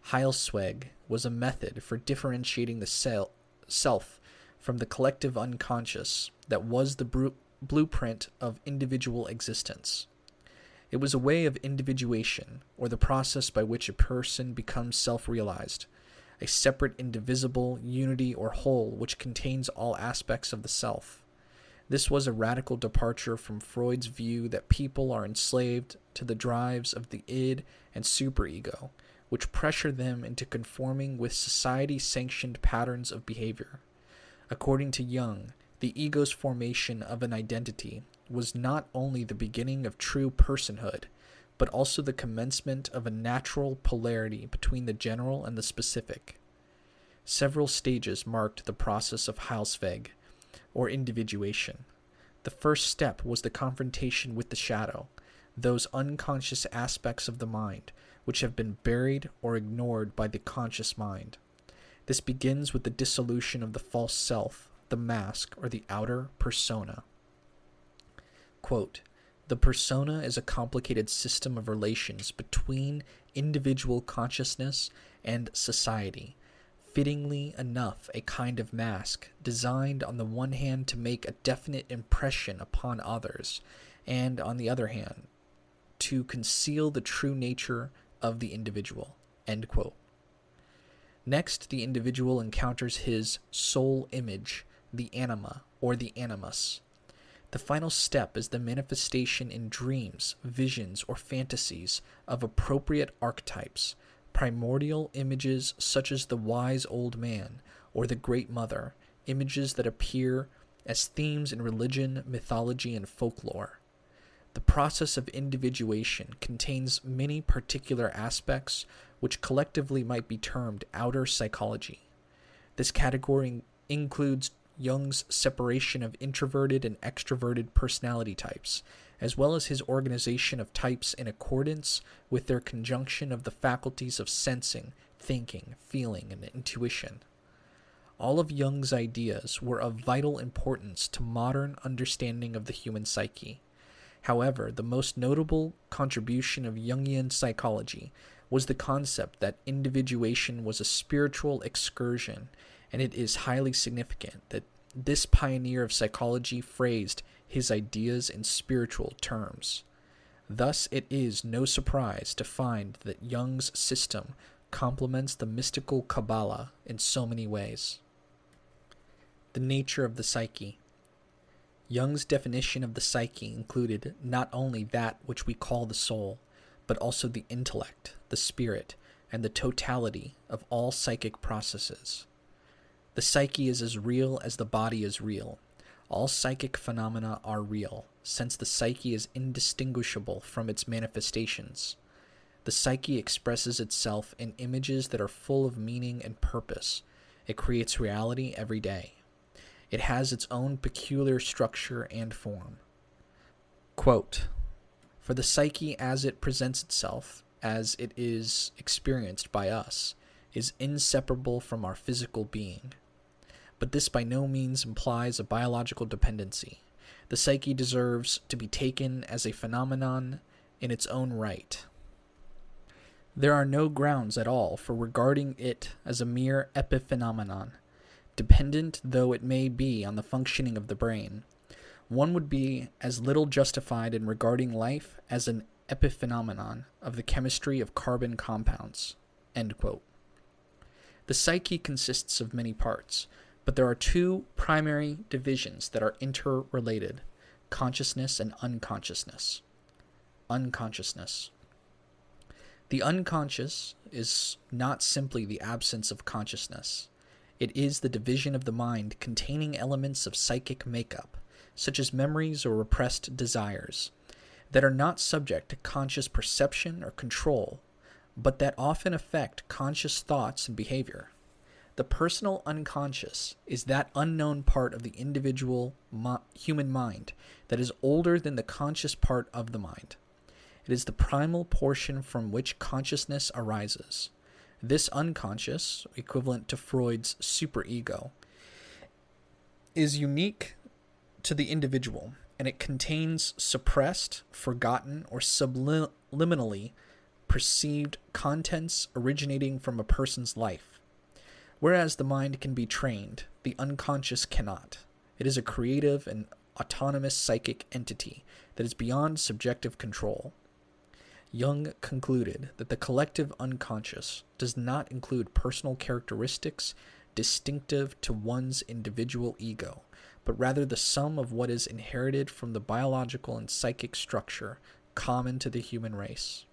Heilsweg was a method for differentiating the self from the collective unconscious that was the blueprint of individual existence. It was a way of individuation, or the process by which a person becomes self-realized, a separate indivisible unity or whole which contains all aspects of the self. This was a radical departure from Freud's view that people are enslaved to the drives of the id and superego, which pressure them into conforming with society-sanctioned patterns of behavior. According to Jung, the ego's formation of an identity was not only the beginning of true personhood, but also the commencement of a natural polarity between the general and the specific. Several stages marked the process of Heilsweg, or individuation. The first step was the confrontation with the shadow, those unconscious aspects of the mind which have been buried or ignored by the conscious mind. This begins with the dissolution of the false self, the mask, or the outer persona. Quote, "The persona is a complicated system of relations between individual consciousness and society, fittingly enough a kind of mask, designed on the one hand to make a definite impression upon others, and on the other hand, to conceal the true nature of the individual." End quote. Next, the individual encounters his soul image, the anima, or the animus. The final step is the manifestation in dreams, visions, or fantasies of appropriate archetypes, primordial images such as the wise old man or the great mother, images that appear as themes in religion, mythology, and folklore. The process of individuation contains many particular aspects which collectively might be termed outer psychology. This category includes Jung's separation of introverted and extroverted personality types, as well as his organization of types in accordance with their conjunction of the faculties of sensing, thinking, feeling, and intuition. All of Jung's ideas were of vital importance to modern understanding of the human psyche. However, the most notable contribution of Jungian psychology was the concept that individuation was a spiritual excursion, and it is highly significant that this pioneer of psychology phrased his ideas in spiritual terms. Thus, it is no surprise to find that Jung's system complements the mystical Kabbalah in so many ways. The nature of the psyche. Jung's definition of the psyche included not only that which we call the soul, but also the intellect, the spirit, and the totality of all psychic processes. The psyche is as real as the body is real. All psychic phenomena are real, since the psyche is indistinguishable from its manifestations. The psyche expresses itself in images that are full of meaning and purpose. It creates reality every day. It has its own peculiar structure and form. Quote, "For the psyche as it presents itself, as it is experienced by us, is inseparable from our physical being. But this by no means implies a biological dependency. The psyche deserves to be taken as a phenomenon in its own right. There are no grounds at all for regarding it as a mere epiphenomenon, dependent though it may be on the functioning of the brain. One would be as little justified in regarding life as an epiphenomenon of the chemistry of carbon compounds." End quote. The psyche consists of many parts, but there are two primary divisions that are interrelated: consciousness and unconsciousness. Unconsciousness. The unconscious is not simply the absence of consciousness. It is the division of the mind containing elements of psychic makeup, such as memories or repressed desires, that are not subject to conscious perception or control, but that often affect conscious thoughts and behavior. The personal unconscious is that unknown part of the individual human mind that is older than the conscious part of the mind. It is the primal portion from which consciousness arises. This unconscious, equivalent to Freud's superego, is unique to the individual, and it contains suppressed, forgotten, or subliminally perceived contents originating from a person's life. Whereas the mind can be trained, the unconscious cannot. It is a creative and autonomous psychic entity that is beyond subjective control. Jung concluded that the collective unconscious does not include personal characteristics distinctive to one's individual ego, but rather the sum of what is inherited from the biological and psychic structure common to the human race.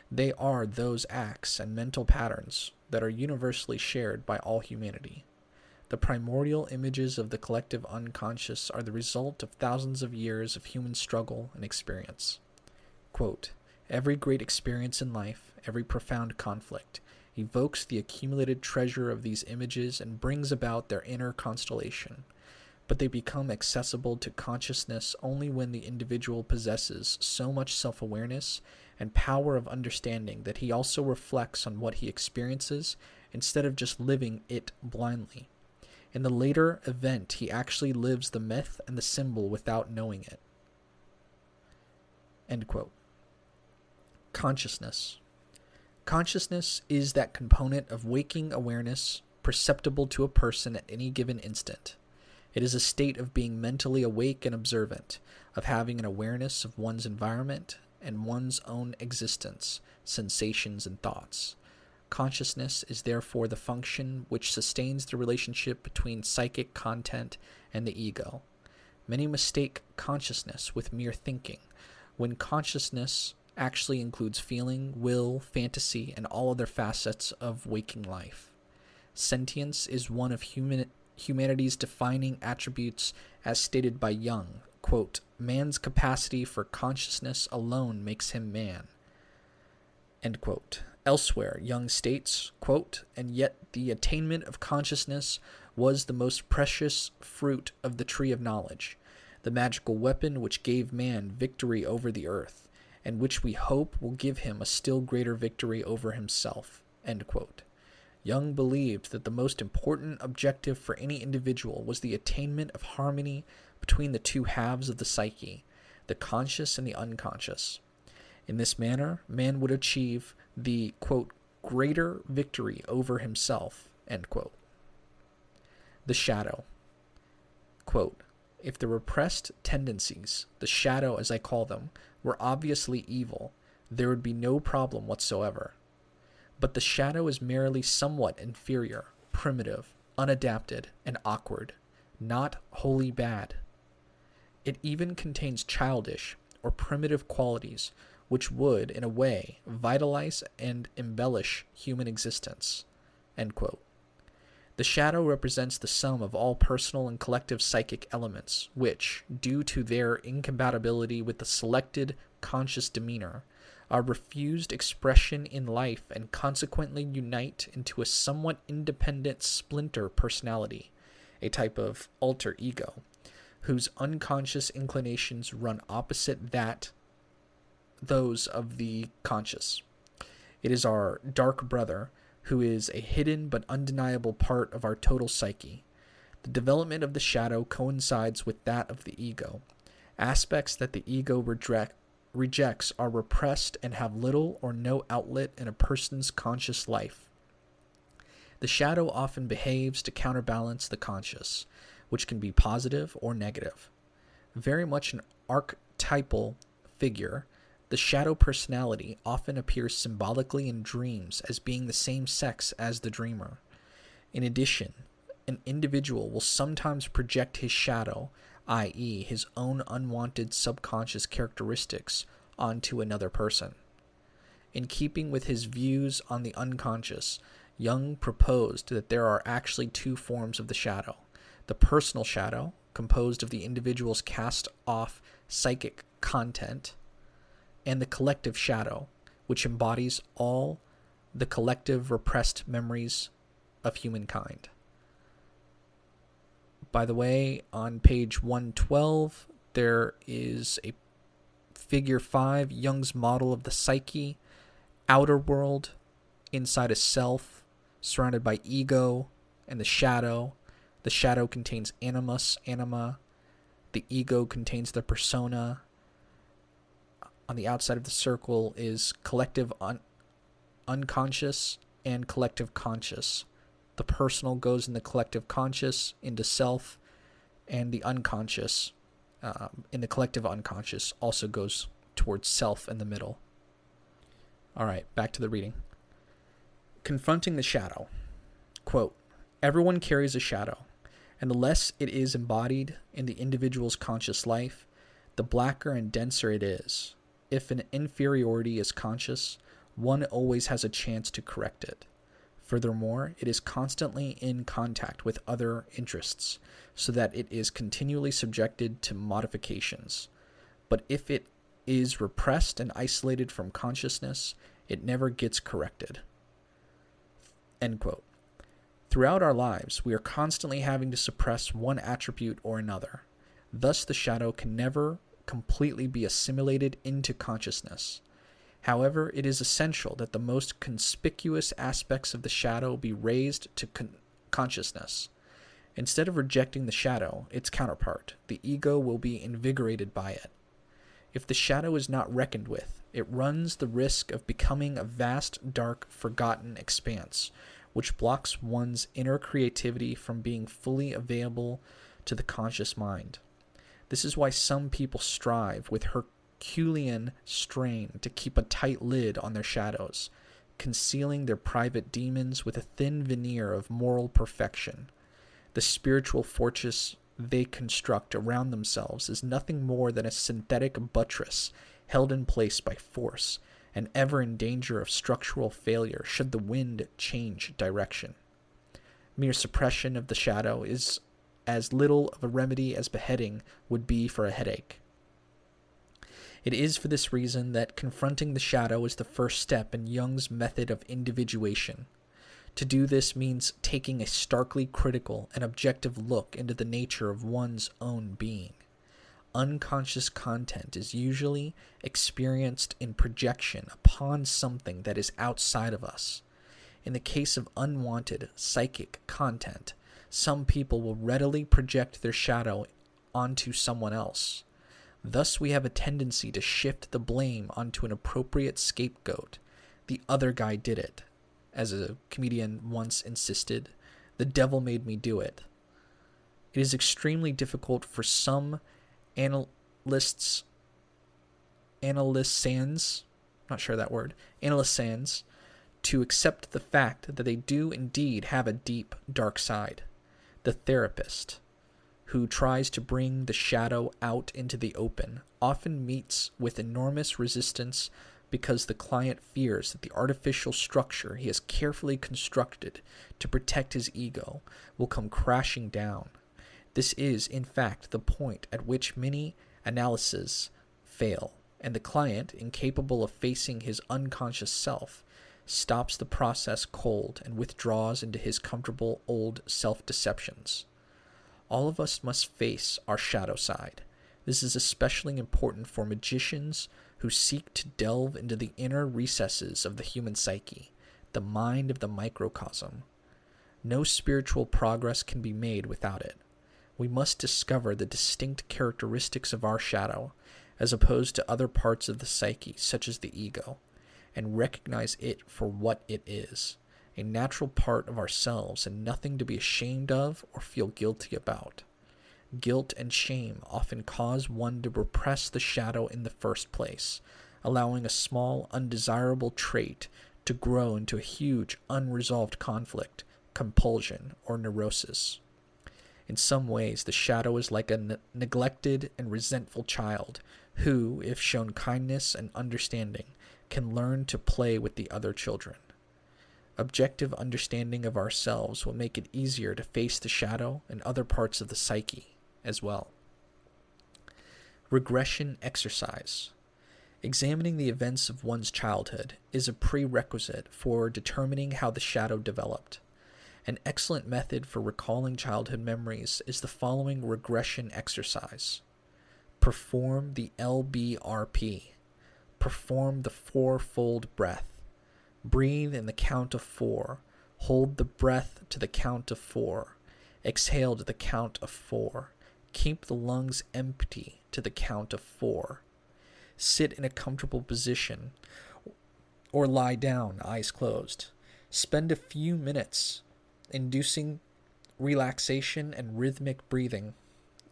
They are those acts and mental patterns that are universally shared by all humanity. The primordial images of the collective unconscious are the result of thousands of years of human struggle and experience. Quote, Every great experience in life, every profound conflict, evokes the accumulated treasure of these images and brings about their inner constellation. But they become accessible to consciousness only when the individual possesses so much self-awareness and power of understanding that he also reflects on what he experiences instead of just living it blindly. In the later event, he actually lives the myth and the symbol without knowing it. End quote. Consciousness. Consciousness is that component of waking awareness perceptible to a person at any given instant. It is a state of being mentally awake and observant, of having an awareness of one's environment and one's own existence, sensations, and thoughts. Consciousness is therefore the function which sustains the relationship between psychic content and the ego. Many mistake consciousness with mere thinking, when consciousness actually includes feeling, will, fantasy, and all other facets of waking life. Sentience is one of humanity's defining attributes as stated by Jung, quote, "Man's capacity for consciousness alone makes him man." End quote. Elsewhere, Jung states, quote, "And yet the attainment of consciousness was the most precious fruit of the tree of knowledge, the magical weapon which gave man victory over the earth, and which we hope will give him a still greater victory over himself." End quote. Jung believed that the most important objective for any individual was the attainment of harmony between the two halves of the psyche, the conscious and the unconscious. In this manner, man would achieve the, quote, "greater victory over himself," end quote. The shadow. Quote, "If the repressed tendencies, the shadow as I call them, were obviously evil, there would be no problem whatsoever. But the shadow is merely somewhat inferior, primitive, unadapted, and awkward, not wholly bad. It even contains childish or primitive qualities which would, in a way, vitalize and embellish human existence." End quote. The shadow represents the sum of all personal and collective psychic elements, which, due to their incompatibility with the selected conscious demeanor, are refused expression in life and consequently unite into a somewhat independent splinter personality, a type of alter ego, whose unconscious inclinations run opposite those of the conscious. It is our dark brother, who is a hidden but undeniable part of our total psyche. The development of the shadow coincides with that of the ego. Aspects that the ego rejects are repressed and have little or no outlet in a person's conscious life. The shadow often behaves to counterbalance the conscious, which can be positive or negative. Very much an archetypal figure, the shadow personality often appears symbolically in dreams as being the same sex as the dreamer. In addition, an individual will sometimes project his shadow, i.e., his own unwanted subconscious characteristics, onto another person. In keeping with his views on the unconscious, Jung proposed that there are actually two forms of the shadow: the personal shadow, composed of the individual's cast-off psychic content, and the collective shadow, which embodies all the collective repressed memories of humankind. By the way, on page 112, there is a figure 5, Jung's model of the psyche, outer world, inside a self, surrounded by ego and the shadow. The shadow contains animus, anima. The ego contains the persona. On the outside of the circle is collective unconscious and collective conscious. The personal goes in the collective conscious into self, and the unconscious in the collective unconscious also goes towards self in the middle. All right, back to the reading. Confronting the shadow. Quote, "Everyone carries a shadow, and the less it is embodied in the individual's conscious life, the blacker and denser it is. If an inferiority is conscious, one always has a chance to correct it. Furthermore, it is constantly in contact with other interests, so that it is continually subjected to modifications. But if it is repressed and isolated from consciousness, it never gets corrected. End quote. Throughout our lives, we are constantly having to suppress one attribute or another. Thus, the shadow can never completely be assimilated into consciousness. However, it is essential that the most conspicuous aspects of the shadow be raised to consciousness. Instead of rejecting the shadow, its counterpart, the ego will be invigorated by it. If the shadow is not reckoned with, it runs the risk of becoming a vast, dark, forgotten expanse, which blocks one's inner creativity from being fully available to the conscious mind. This is why some people strive with Herculean strain to keep a tight lid on their shadows, concealing their private demons with a thin veneer of moral perfection. The spiritual fortress they construct around themselves is nothing more than a synthetic buttress held in place by force, and ever in danger of structural failure should the wind change direction. Mere suppression of the shadow is as little of a remedy as beheading would be for a headache. It is for this reason that confronting the shadow is the first step in Jung's method of individuation. To do this means taking a starkly critical and objective look into the nature of one's own being. Unconscious content is usually experienced in projection upon something that is outside of us. In the case of unwanted psychic content, some people will readily project their shadow onto someone else. Thus, we have a tendency to shift the blame onto an appropriate scapegoat. The other guy did it. As a comedian once insisted, the devil made me do it. It is extremely difficult for some analysts, to accept the fact that they do indeed have a deep, dark side. The therapist, who tries to bring the shadow out into the open, often meets with enormous resistance because the client fears that the artificial structure he has carefully constructed to protect his ego will come crashing down. This is, in fact, the point at which many analyses fail, and the client, incapable of facing his unconscious self, stops the process cold and withdraws into his comfortable old self-deceptions. All of us must face our shadow side. This is especially important for magicians who seek to delve into the inner recesses of the human psyche, the mind of the microcosm. No spiritual progress can be made without it. We must discover the distinct characteristics of our shadow, as opposed to other parts of the psyche, such as the ego, and recognize it for what it is, a natural part of ourselves and nothing to be ashamed of or feel guilty about. Guilt and shame often cause one to repress the shadow in the first place, allowing a small, undesirable trait to grow into a huge, unresolved conflict, compulsion, or neurosis. In some ways, the shadow is like a neglected and resentful child who, if shown kindness and understanding, can learn to play with the other children. Objective understanding of ourselves will make it easier to face the shadow and other parts of the psyche as well. Regression exercise. Examining the events of one's childhood is a prerequisite for determining how the shadow developed. An excellent method for recalling childhood memories is the following regression exercise. Perform the LBRP. Perform the fourfold breath. Breathe in the count of 4. Hold the breath to the count of 4. Exhale to the count of 4. Keep the lungs empty to the count of 4. Sit in a comfortable position or lie down, eyes closed. Spend a few minutes inducing relaxation and rhythmic breathing.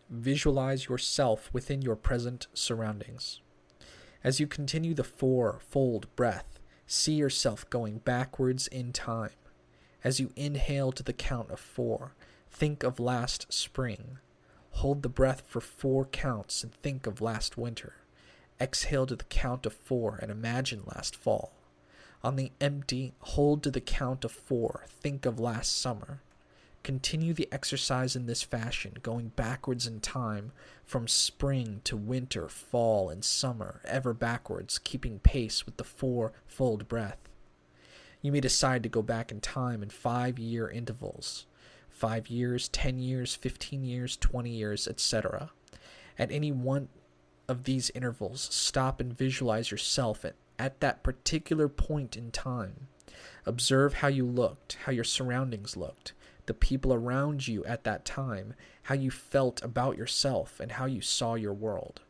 Visualize yourself within your present surroundings. As you continue the fourfold breath, see yourself going backwards in time. As you inhale to the count of 4, think of last spring. Hold the breath for 4 counts and think of last winter. Exhale to the count of 4 and imagine last fall. On the empty, hold to the count of 4, think of last summer. Continue the exercise in this fashion, going backwards in time from spring to winter, fall, and summer, ever backwards, keeping pace with the four-fold breath. You may decide to go back in time in 5-year intervals, 5 years, 10 years, 15 years, 20 years, etc. At any one of these intervals, stop and visualize yourself at that particular point in time. Observe how you looked, how your surroundings looked, the people around you at that time, how you felt about yourself, and how you saw your world.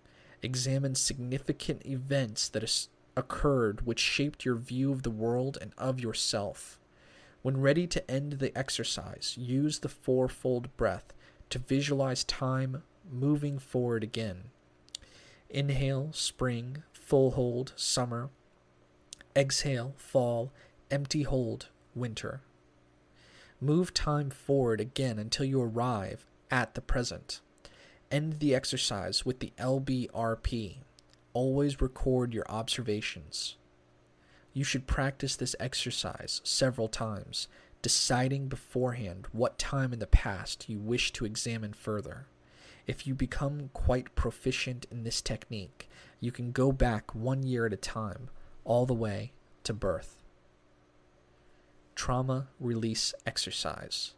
Examine significant events that occurred which shaped your view of the world and of yourself. When ready to end the exercise, use the four-fold breath to visualize time moving forward again. Inhale, spring, full hold, summer. Exhale, fall, empty hold, winter. Move time forward again until you arrive at the present. End the exercise with the LBRP. Always record your observations. You should practice this exercise several times, deciding beforehand what time in the past you wish to examine further. If you become quite proficient in this technique, you can go back 1 year at a time, all the way to birth. Trauma release exercise.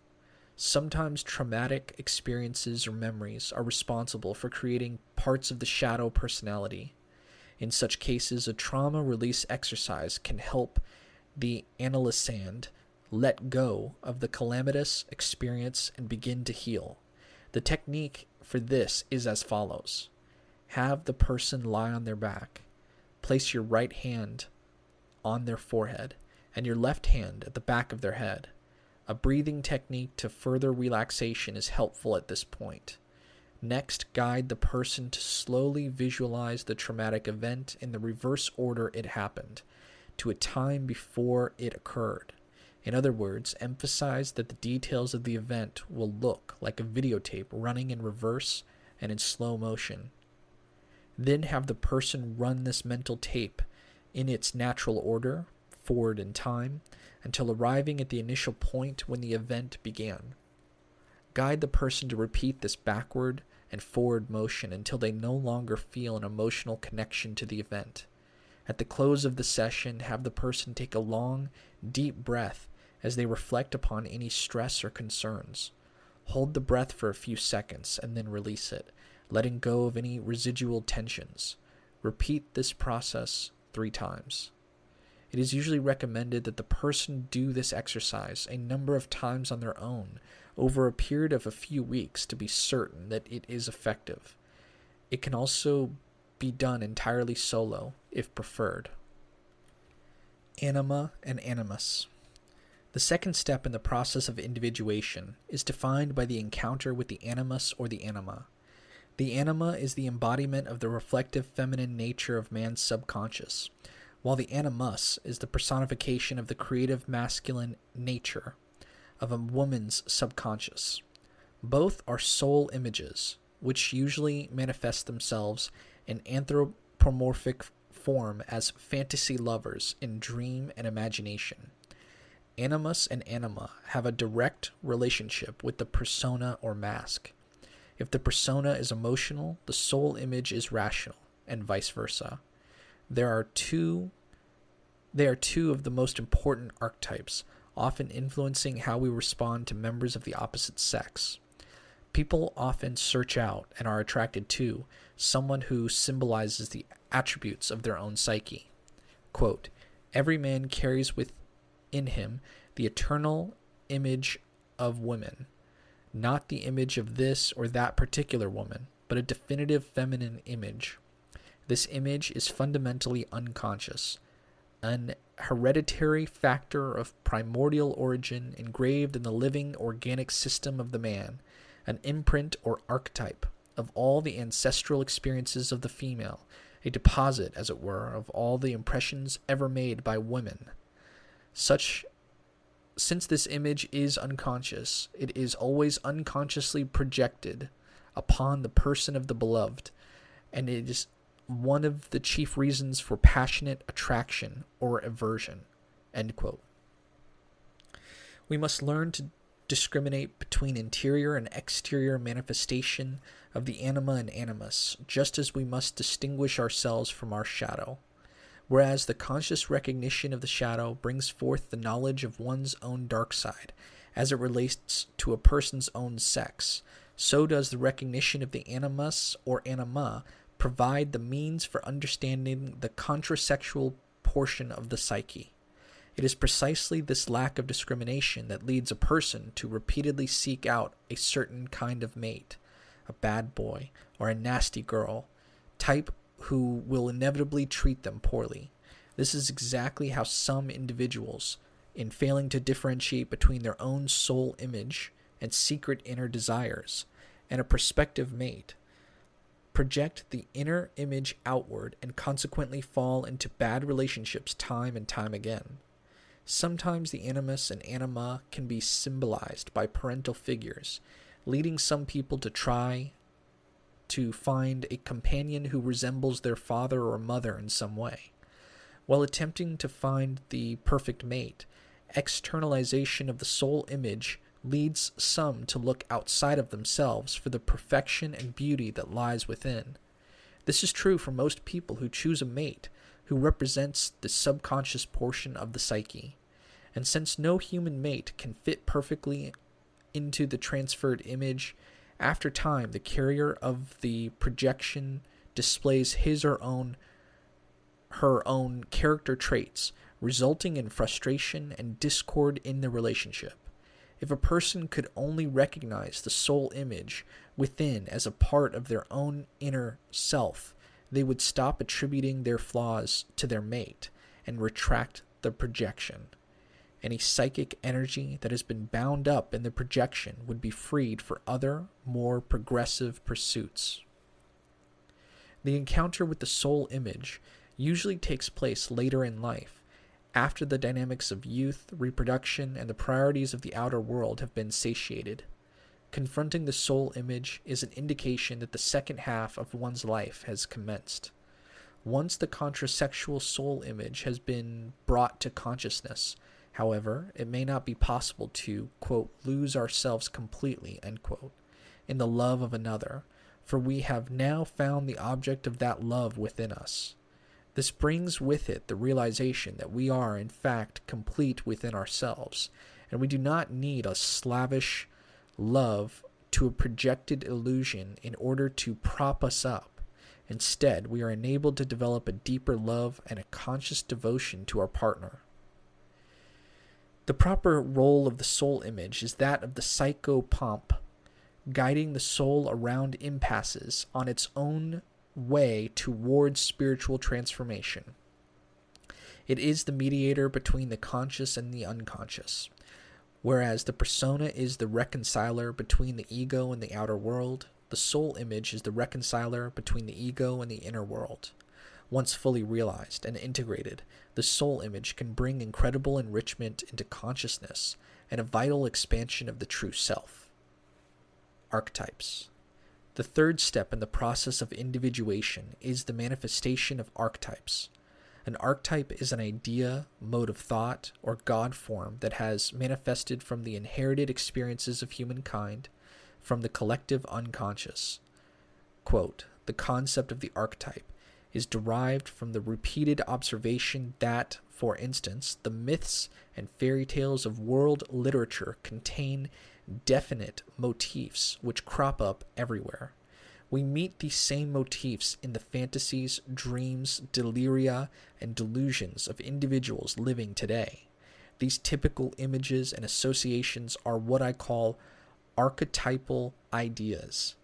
Sometimes traumatic experiences or memories are responsible for creating parts of the shadow personality. In such cases, a trauma release exercise can help the analysand let go of the calamitous experience and begin to heal. The technique for this is as follows. Have the person lie on their back. Place your right hand on their forehead and your left hand at the back of their head. A breathing technique to further relaxation is helpful at this point. Next, guide the person to slowly visualize the traumatic event in the reverse order it happened, to a time before it occurred. In other words, emphasize that the details of the event will look like a videotape running in reverse and in slow motion. Then have the person run this mental tape in its natural order, forward in time, until arriving at the initial point when the event began. Guide the person to repeat this backward and forward motion until they no longer feel an emotional connection to the event. At the close of the session, have the person take a long, deep breath as they reflect upon any stress or concerns. Hold the breath for a few seconds and then release it, letting go of any residual tensions. Repeat this process 3 times. It is usually recommended that the person do this exercise a number of times on their own over a period of a few weeks to be certain that it is effective. It can also be done entirely solo, if preferred. Anima and animus. The second step in the process of individuation is defined by the encounter with the animus or the anima. The anima is the embodiment of the reflective feminine nature of man's subconscious, while the animus is the personification of the creative masculine nature of a woman's subconscious. Both are soul images, which usually manifest themselves in anthropomorphic form as fantasy lovers in dream and imagination. Animus and anima have a direct relationship with the persona or mask. If the persona is emotional, the soul image is rational, and vice versa. They are two of the most important archetypes, often influencing how we respond to members of the opposite sex. People often search out and are attracted to someone who symbolizes the attributes of their own psyche. Quote, "Every man carries within him the eternal image of woman, not the image of this or that particular woman, but a definitive feminine image. This image is fundamentally unconscious, an hereditary factor of primordial origin engraved in the living organic system of the man, an imprint or archetype of all the ancestral experiences of the female, a deposit, as it were, of all the impressions ever made by women. Since this image is unconscious, it is always unconsciously projected upon the person of the beloved, and it is one of the chief reasons for passionate attraction or aversion." End quote. We must learn to discriminate between interior and exterior manifestation of the anima and animus, just as we must distinguish ourselves from our shadow. Whereas the conscious recognition of the shadow brings forth the knowledge of one's own dark side, as it relates to a person's own sex, so does the recognition of the animus or anima provide the means for understanding the contrasexual portion of the psyche. It is precisely this lack of discrimination that leads a person to repeatedly seek out a certain kind of mate, a bad boy or a nasty girl, type who will inevitably treat them poorly. This is exactly how some individuals, in failing to differentiate between their own soul image and secret inner desires and a prospective mate, project the inner image outward and consequently fall into bad relationships time and time again. Sometimes the animus and anima can be symbolized by parental figures, leading some people to try to find a companion who resembles their father or mother in some way. While attempting to find the perfect mate, externalization of the soul image leads some to look outside of themselves for the perfection and beauty that lies within. This is true for most people who choose a mate who represents the subconscious portion of the psyche. And since no human mate can fit perfectly into the transferred image, after time the carrier of the projection displays his or her own character traits, resulting in frustration and discord in the relationship. If a person could only recognize the soul image within as a part of their own inner self, they would stop attributing their flaws to their mate and retract the projection. Any psychic energy that has been bound up in the projection would be freed for other, more progressive pursuits. The encounter with the soul image usually takes place later in life, after the dynamics of youth, reproduction, and the priorities of the outer world have been satiated. Confronting the soul image is an indication that the second half of one's life has commenced. Once the contrasexual soul image has been brought to consciousness, however, it may not be possible to, quote, lose ourselves completely, end quote, in the love of another, for we have now found the object of that love within us. This brings with it the realization that we are, in fact, complete within ourselves, and we do not need a slavish love to a projected illusion in order to prop us up. Instead, we are enabled to develop a deeper love and a conscious devotion to our partner. The proper role of the soul image is that of the psychopomp, guiding the soul around impasses on its own way towards spiritual transformation. It is the mediator between the conscious and the unconscious. Whereas the persona is the reconciler between the ego and the outer world, the soul image is the reconciler between the ego and the inner world. Once fully realized and integrated, the soul image can bring incredible enrichment into consciousness and a vital expansion of the true self. Archetypes. The third step in the process of individuation is the manifestation of archetypes. An archetype is an idea, mode of thought, or God form that has manifested from the inherited experiences of humankind, from the collective unconscious. Quote, the concept of the archetype is derived from the repeated observation that, for instance, the myths and fairy tales of world literature contain definite motifs which crop up everywhere. We meet these same motifs in the fantasies, dreams, deliria, and delusions of individuals living today. These typical images and associations are what I call archetypal ideas.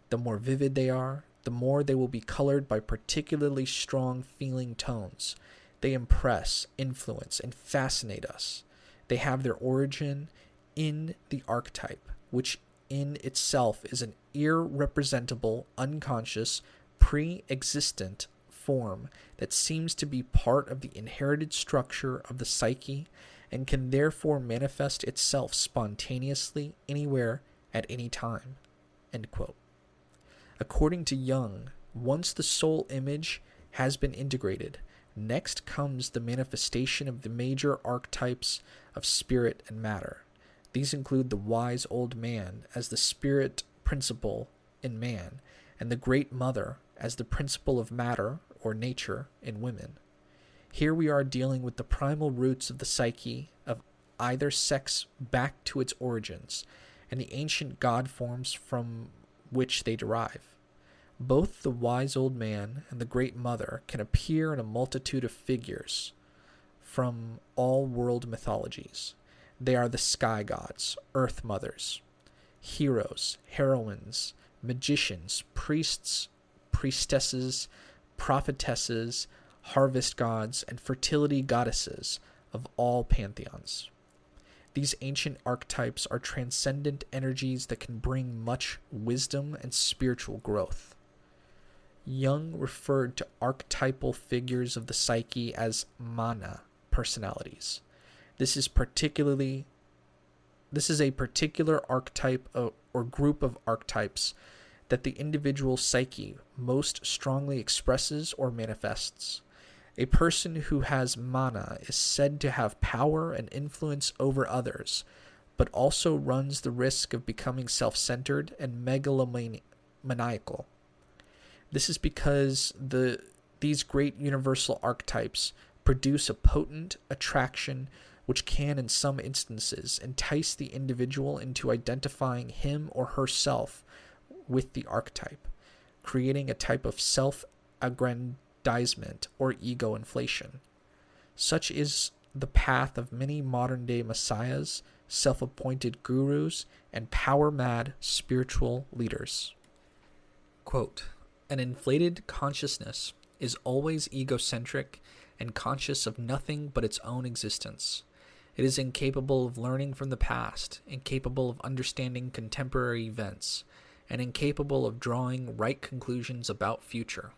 The more vivid they are, the more they will be colored by particularly strong feeling tones. They impress, influence, and fascinate us. They have their origin in the archetype, which in itself is an irrepresentable, unconscious, pre-existent form that seems to be part of the inherited structure of the psyche and can therefore manifest itself spontaneously anywhere at any time. End quote. According to Jung, once the soul image has been integrated, next comes the manifestation of the major archetypes of spirit and matter. These include the wise old man as the spirit principle in man, and the great mother as the principle of matter or nature in women. Here we are dealing with the primal roots of the psyche of either sex back to its origins, and the ancient god forms from which they derive. Both the wise old man and the great mother can appear in a multitude of figures from all world mythologies. They are the sky gods, earth mothers, heroes, heroines, magicians, priests, priestesses, prophetesses, harvest gods, and fertility goddesses of all pantheons. These ancient archetypes are transcendent energies that can bring much wisdom and spiritual growth. Jung referred to archetypal figures of the psyche as mana personalities. This is a particular archetype or group of archetypes that the individual psyche most strongly expresses or manifests. A person who has mana is said to have power and influence over others, but also runs the risk of becoming self-centered and megalomaniacal. This is because these great universal archetypes produce a potent attraction which can, in some instances, entice the individual into identifying him or herself with the archetype, creating a type of self-aggrandizement or ego inflation. Such is the path of many modern-day messiahs, self-appointed gurus, and power-mad spiritual leaders. Quote, "An inflated consciousness is always egocentric and conscious of nothing but its own existence. It is incapable of learning from the past, incapable of understanding contemporary events, and incapable of drawing right conclusions about future.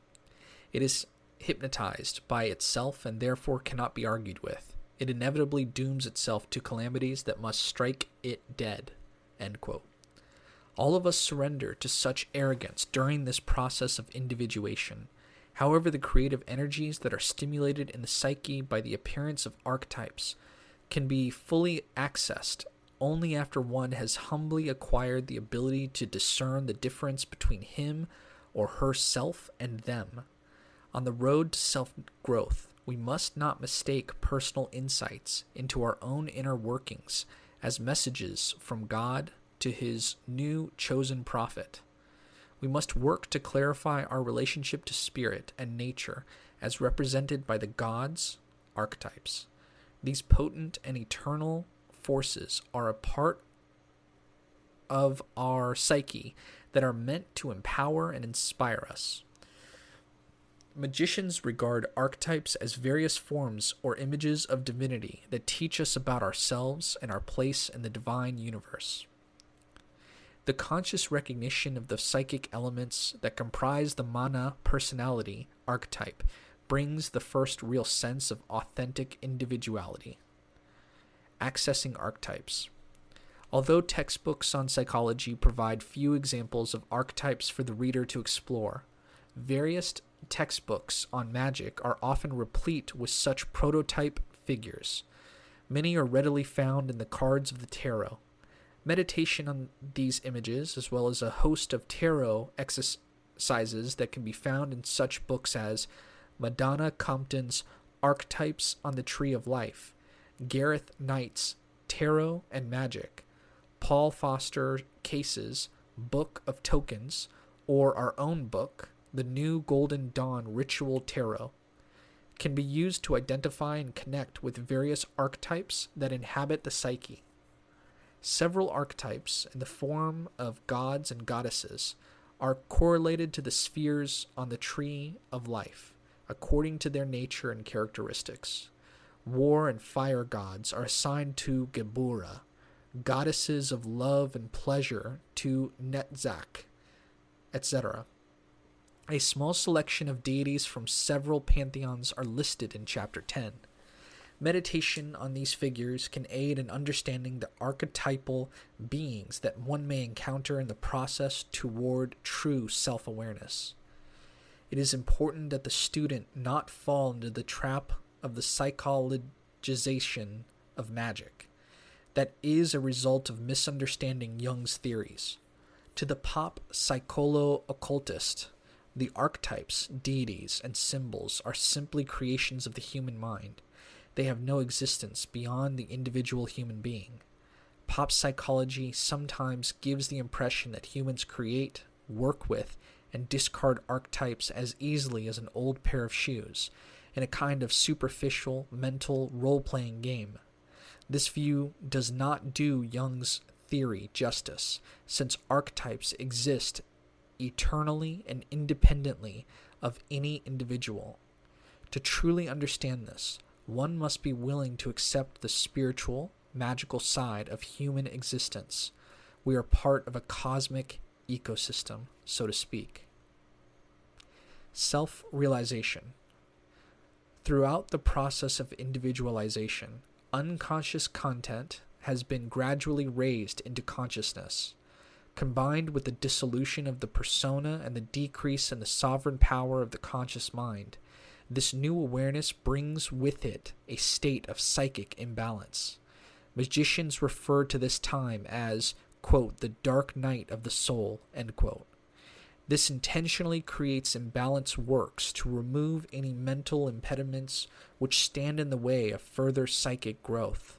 It is hypnotized by itself and therefore cannot be argued with. It inevitably dooms itself to calamities that must strike it dead." End quote. All of us surrender to such arrogance during this process of individuation. However, the creative energies that are stimulated in the psyche by the appearance of archetypes can be fully accessed only after one has humbly acquired the ability to discern the difference between him or herself and them. On the road to self-growth, we must not mistake personal insights into our own inner workings as messages from God to his new chosen prophet. We must work to clarify our relationship to spirit and nature as represented by the gods, archetypes. These potent and eternal forces are a part of our psyche that are meant to empower and inspire us. Magicians regard archetypes as various forms or images of divinity that teach us about ourselves and our place in the divine universe. The conscious recognition of the psychic elements that comprise the mana personality archetype brings the first real sense of authentic individuality. Accessing archetypes. Although textbooks on psychology provide few examples of archetypes for the reader to explore, various textbooks on magic are often replete with such prototype figures. Many are readily found in the cards of the tarot. Meditation on these images, as well as a host of tarot exercises that can be found in such books as Madonna Compton's Archetypes on the Tree of Life, Gareth Knight's Tarot and Magic, Paul Foster Case's Book of Tokens, or our own book, The New Golden Dawn Ritual Tarot, can be used to identify and connect with various archetypes that inhabit the psyche. Several archetypes in the form of gods and goddesses are correlated to the spheres on the tree of life, according to their nature and characteristics. War and fire gods are assigned to Gebura, goddesses of love and pleasure to Netzach, etc. A small selection of deities from several pantheons are listed in Chapter 10. Meditation on these figures can aid in understanding the archetypal beings that one may encounter in the process toward true self-awareness. It is important that the student not fall into the trap of the psychologization of magic. that is a result of misunderstanding Jung's theories. To the pop psycholo-occultist, the archetypes, deities, and symbols are simply creations of the human mind. They have no existence beyond the individual human being. Pop psychology sometimes gives the impression that humans create, work with, and discard archetypes as easily as an old pair of shoes, in a kind of superficial, mental, role-playing game. This view does not do Jung's theory justice, since archetypes exist eternally and independently of any individual. To truly understand this, one must be willing to accept the spiritual, magical side of human existence. We are part of a cosmic ecosystem, so to speak. Self-realization. Throughout the process of individualization, unconscious content has been gradually raised into consciousness. Combined with the dissolution of the persona and the decrease in the sovereign power of the conscious mind, this new awareness brings with it a state of psychic imbalance. Magicians refer to this time as, quote, the dark night of the soul, end quote. This intentionally creates imbalanced works to remove any mental impediments which stand in the way of further psychic growth.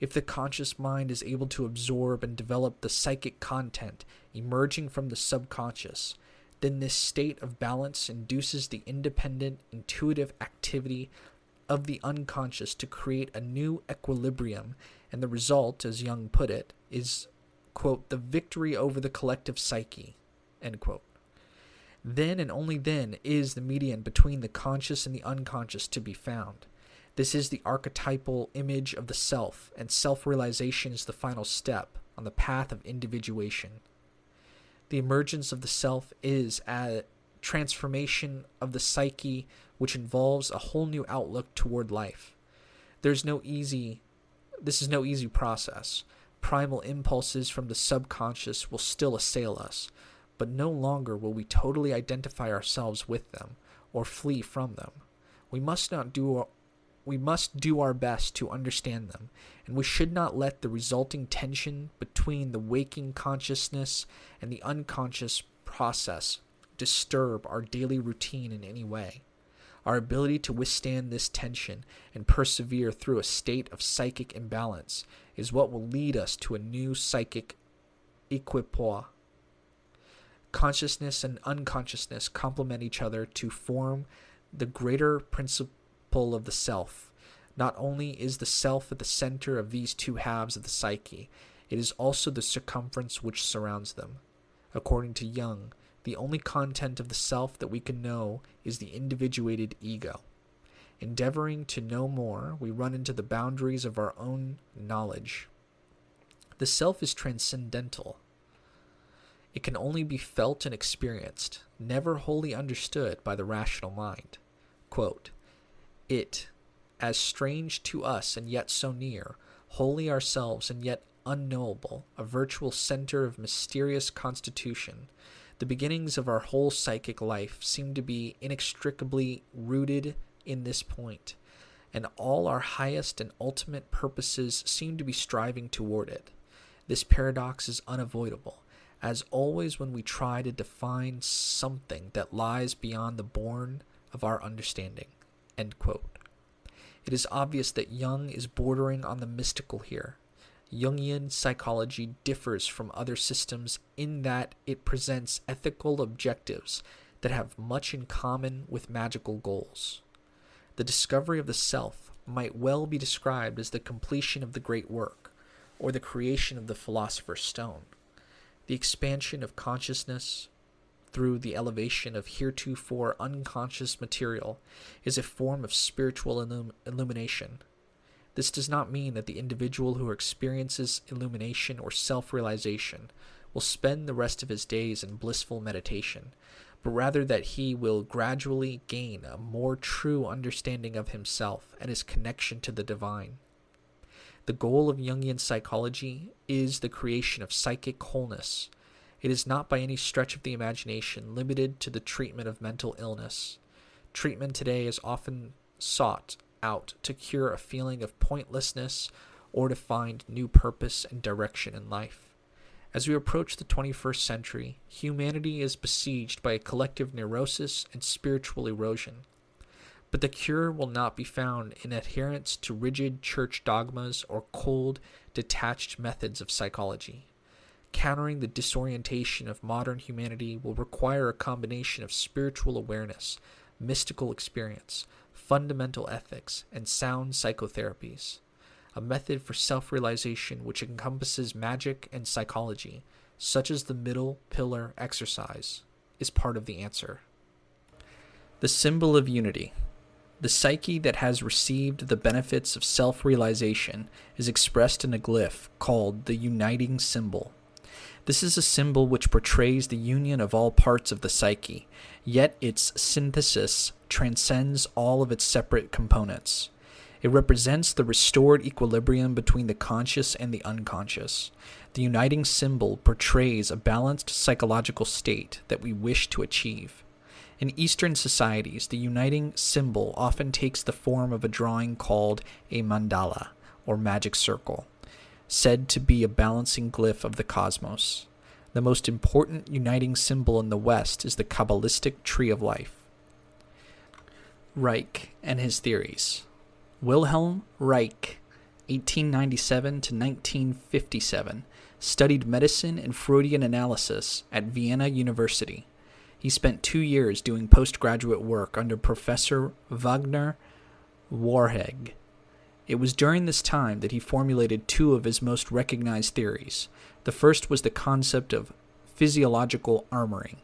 If the conscious mind is able to absorb and develop the psychic content emerging from the subconscious, then this state of balance induces the independent, intuitive activity of the unconscious to create a new equilibrium, and the result, as Jung put it, is, quote, the victory over the collective psyche, end quote. Then and only then is the median between the conscious and the unconscious to be found. This is the archetypal image of the self, and self-realization is the final step on the path of individuation. The emergence of the self is a transformation of the psyche which involves a whole new outlook toward life. This is no easy process. Primal impulses from the subconscious will still assail us, but no longer will we totally identify ourselves with them or flee from them. We must do our best to understand them, and we should not let the resulting tension between the waking consciousness and the unconscious process disturb our daily routine in any way. Our ability to withstand this tension and persevere through a state of psychic imbalance is what will lead us to a new psychic equipoise. Consciousness and unconsciousness complement each other to form the greater principle of the self. Not only is the self at the center of these two halves of the psyche, it is also the circumference which surrounds them. According to Jung, the only content of the self that we can know is the individuated ego. Endeavoring to know more, we run into the boundaries of our own knowledge. The self is transcendental. It can only be felt and experienced, never wholly understood by the rational mind. Quote, it, as strange to us and yet so near, wholly ourselves and yet unknowable, a virtual center of mysterious constitution, the beginnings of our whole psychic life seem to be inextricably rooted in this point, and all our highest and ultimate purposes seem to be striving toward it. This paradox is unavoidable, as always when we try to define something that lies beyond the bourne of our understanding. End quote. It is obvious that Jung is bordering on the mystical here. Jungian psychology differs from other systems in that it presents ethical objectives that have much in common with magical goals. The discovery of the self might well be described as the completion of the great work, or the creation of the philosopher's stone. The expansion of consciousness through the elevation of heretofore unconscious material is a form of spiritual illumination. This does not mean that the individual who experiences illumination or self-realization will spend the rest of his days in blissful meditation, but rather that he will gradually gain a more true understanding of himself and his connection to the divine. The goal of Jungian psychology is the creation of psychic wholeness. It is not by any stretch of the imagination limited to the treatment of mental illness. Treatment today is often sought out to cure a feeling of pointlessness or to find new purpose and direction in life. As we approach the 21st century, humanity is besieged by a collective neurosis and spiritual erosion. But the cure will not be found in adherence to rigid church dogmas or cold, detached methods of psychology. Countering the disorientation of modern humanity will require a combination of spiritual awareness, mystical experience, fundamental ethics, and sound psychotherapies. A method for self-realization which encompasses magic and psychology, such as the middle pillar exercise, is part of the answer. The symbol of unity. The psyche that has received the benefits of self-realization is expressed in a glyph called the uniting symbol. This is a symbol which portrays the union of all parts of the psyche, yet its synthesis transcends all of its separate components. It represents the restored equilibrium between the conscious and the unconscious. The uniting symbol portrays a balanced psychological state that we wish to achieve. In Eastern societies, the uniting symbol often takes the form of a drawing called a mandala, or magic circle, said to be a balancing glyph of the cosmos. The most important uniting symbol in the West is the Kabbalistic tree of life. Reich and his theories. Wilhelm Reich, 1897 to 1957, studied medicine and Freudian analysis at Vienna University. He spent 2 years doing postgraduate work under Professor Wagner Warheg. It was during this time that he formulated 2 of his most recognized theories. The first was the concept of physiological armoring,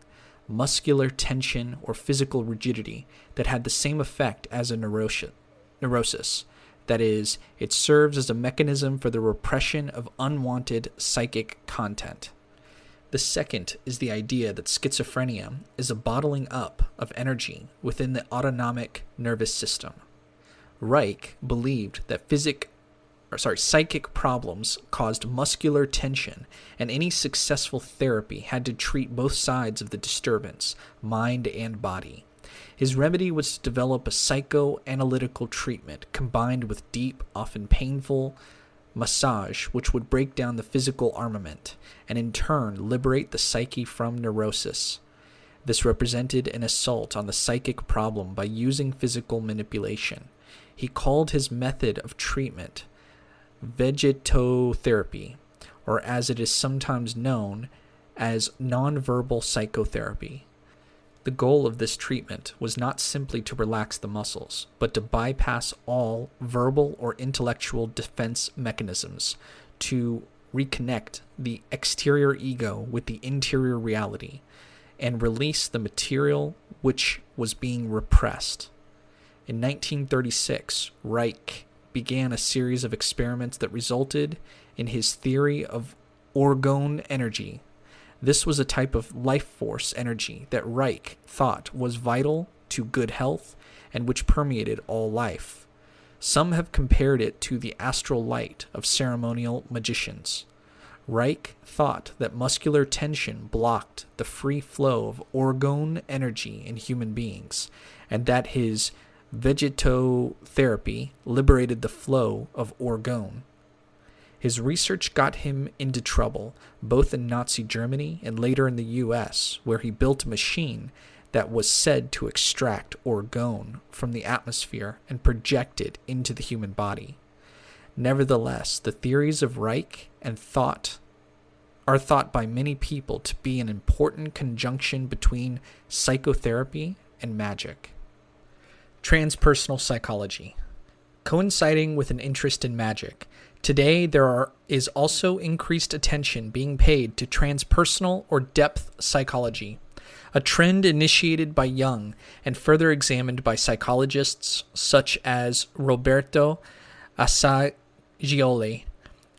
muscular tension or physical rigidity that had the same effect as a neurosis. That is, it serves as a mechanism for the repression of unwanted psychic content. The second is the idea that schizophrenia is a bottling up of energy within the autonomic nervous system. Reich believed that psychic problems caused muscular tension, and any successful therapy had to treat both sides of the disturbance, mind and body. His remedy was to develop a psychoanalytical treatment combined with deep, often painful, massage which would break down the physical armament and in turn liberate the psyche from neurosis. This represented an assault on the psychic problem by using physical manipulation. He called his method of treatment vegetotherapy, or as it is sometimes known as nonverbal psychotherapy. The goal of this treatment was not simply to relax the muscles, but to bypass all verbal or intellectual defense mechanisms, to reconnect the exterior ego with the interior reality, and release the material which was being repressed. In 1936, Reich began a series of experiments that resulted in his theory of orgone energy. This was a type of life force energy that Reich thought was vital to good health and which permeated all life. Some have compared it to the astral light of ceremonial magicians. Reich thought that muscular tension blocked the free flow of orgone energy in human beings, and that his vegetotherapy liberated the flow of orgone. His research got him into trouble, both in Nazi Germany and later in the US, where he built a machine that was said to extract orgone from the atmosphere and project it into the human body. Nevertheless, the theories of Reich and are thought by many people to be an important conjunction between psychotherapy and magic. Transpersonal psychology. Coinciding with an interest in magic, today there is also increased attention being paid to transpersonal or depth psychology, a trend initiated by Jung and further examined by psychologists such as Roberto Assagioli,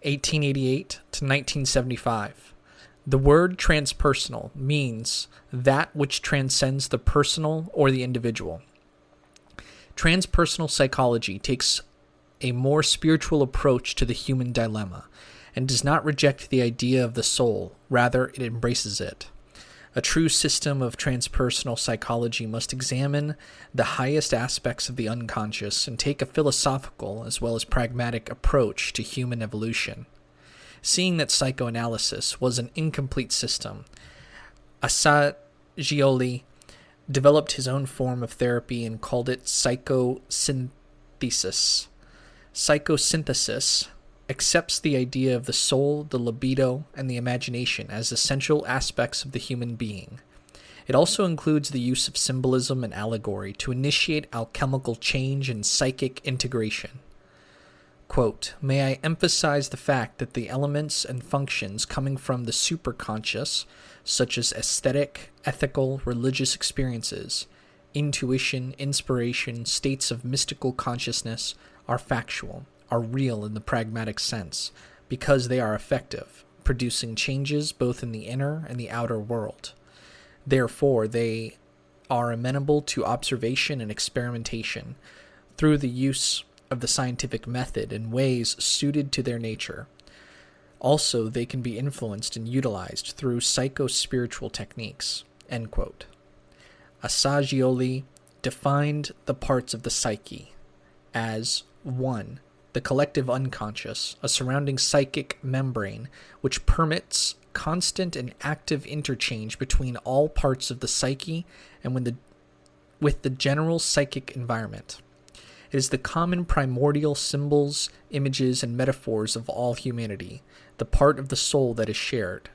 1888 to 1975. The word transpersonal means that which transcends the personal or the individual. Transpersonal psychology takes a more spiritual approach to the human dilemma and does not reject the idea of the soul, rather it embraces it. A true system of transpersonal psychology must examine the highest aspects of the unconscious and take a philosophical as well as pragmatic approach to human evolution. Seeing that psychoanalysis was an incomplete system, Assagioli developed his own form of therapy and called it psychosynthesis. Psychosynthesis accepts the idea of the soul, the libido, and the imagination as essential aspects of the human being. It also includes the use of symbolism and allegory to initiate alchemical change and psychic integration. Quote, "May I emphasize the fact that the elements and functions coming from the superconscious, such as aesthetic, ethical, religious experiences, intuition, inspiration, states of mystical consciousness, are factual, are real in the pragmatic sense, because they are effective, producing changes both in the inner and the outer world. Therefore, they are amenable to observation and experimentation through the use of the scientific method in ways suited to their nature. Also, they can be influenced and utilized through psycho-spiritual techniques." End quote. Assagioli defined the parts of the psyche as 1. The collective unconscious, a surrounding psychic membrane which permits constant and active interchange between all parts of the psyche and with the general psychic environment. It is the common primordial symbols, images, and metaphors of all humanity, the part of the soul that is shared.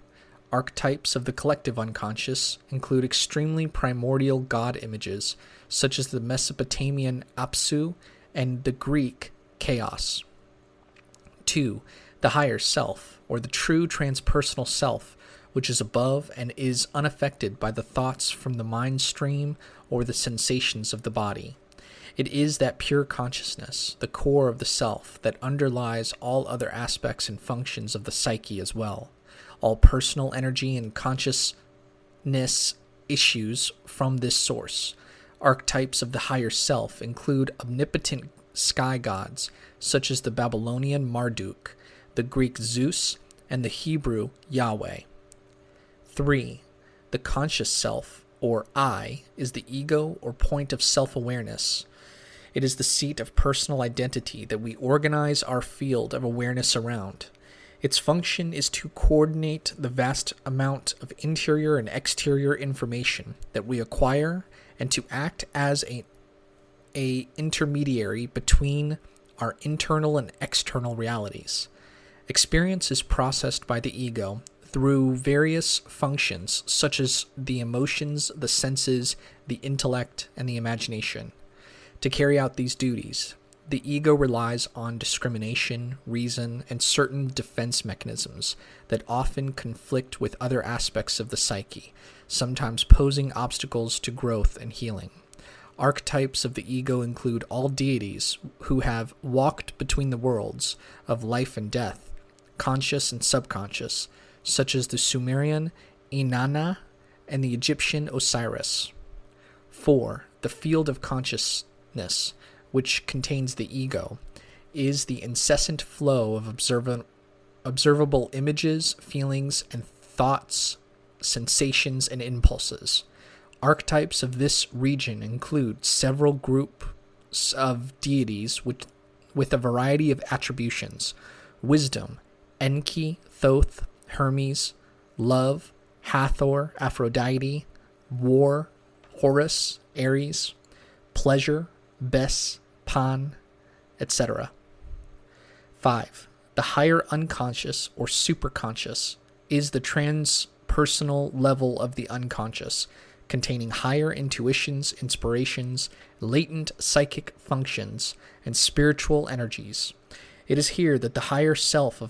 Archetypes of the collective unconscious include extremely primordial god images, such as the Mesopotamian Apsu and the Greek Chaos. 2. The higher self, or the true transpersonal self, which is above and is unaffected by the thoughts from the mind stream or the sensations of the body. It is that pure consciousness, the core of the self, that underlies all other aspects and functions of the psyche as well. All personal energy and consciousness issues from this source. Archetypes of the higher self include omnipotent sky gods, such as the Babylonian Marduk, the Greek Zeus, and the Hebrew Yahweh. 3. The conscious self, or I, is the ego or point of self-awareness. It is the seat of personal identity that we organize our field of awareness around. Its function is to coordinate the vast amount of interior and exterior information that we acquire and to act as a intermediary between our internal and external realities. Experience is processed by the ego through various functions such as the emotions, the senses, the intellect, and the imagination. To carry out these duties, the ego relies on discrimination, reason, and certain defense mechanisms that often conflict with other aspects of the psyche, sometimes posing obstacles to growth and healing. Archetypes of the ego include all deities who have walked between the worlds of life and death, conscious and subconscious, such as the Sumerian Inanna and the Egyptian Osiris. 4. The field of consciousness, which contains the ego, is the incessant flow of observable images, feelings, and thoughts, sensations, and impulses. Archetypes of this region include several groups of deities with a variety of attributions: wisdom, Enki, Thoth, Hermes; love, Hathor, Aphrodite; war, Horus, Ares; pleasure, Bes, Pan, etc. 5. The higher unconscious or superconscious is the transpersonal level of the unconscious, containing higher intuitions, inspirations, latent psychic functions, and spiritual energies. It is here that the higher self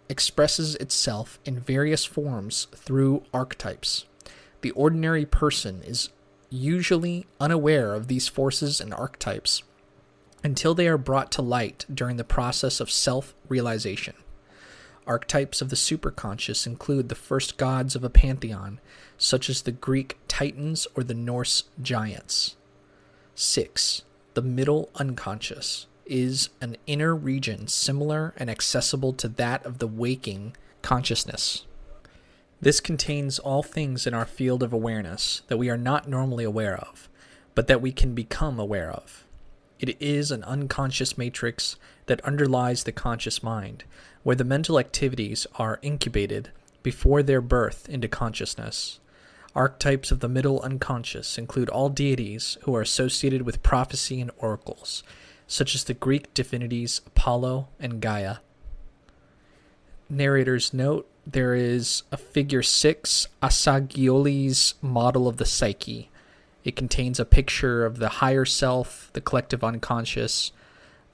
expresses itself in various forms through archetypes. The ordinary person is usually unaware of these forces and archetypes until they are brought to light during the process of self-realization. Archetypes of the superconscious include the first gods of a pantheon, such as the Greek Titans or the Norse giants. 6. The middle unconscious is an inner region similar and accessible to that of the waking consciousness. This contains all things in our field of awareness that we are not normally aware of, but that we can become aware of. It is an unconscious matrix that underlies the conscious mind, where the mental activities are incubated before their birth into consciousness. Archetypes of the middle unconscious include all deities who are associated with prophecy and oracles, such as the Greek divinities Apollo and Gaia. Narrator's note: there is a figure 6, Asagioli's model of the psyche. It contains a picture of the higher self, the collective unconscious,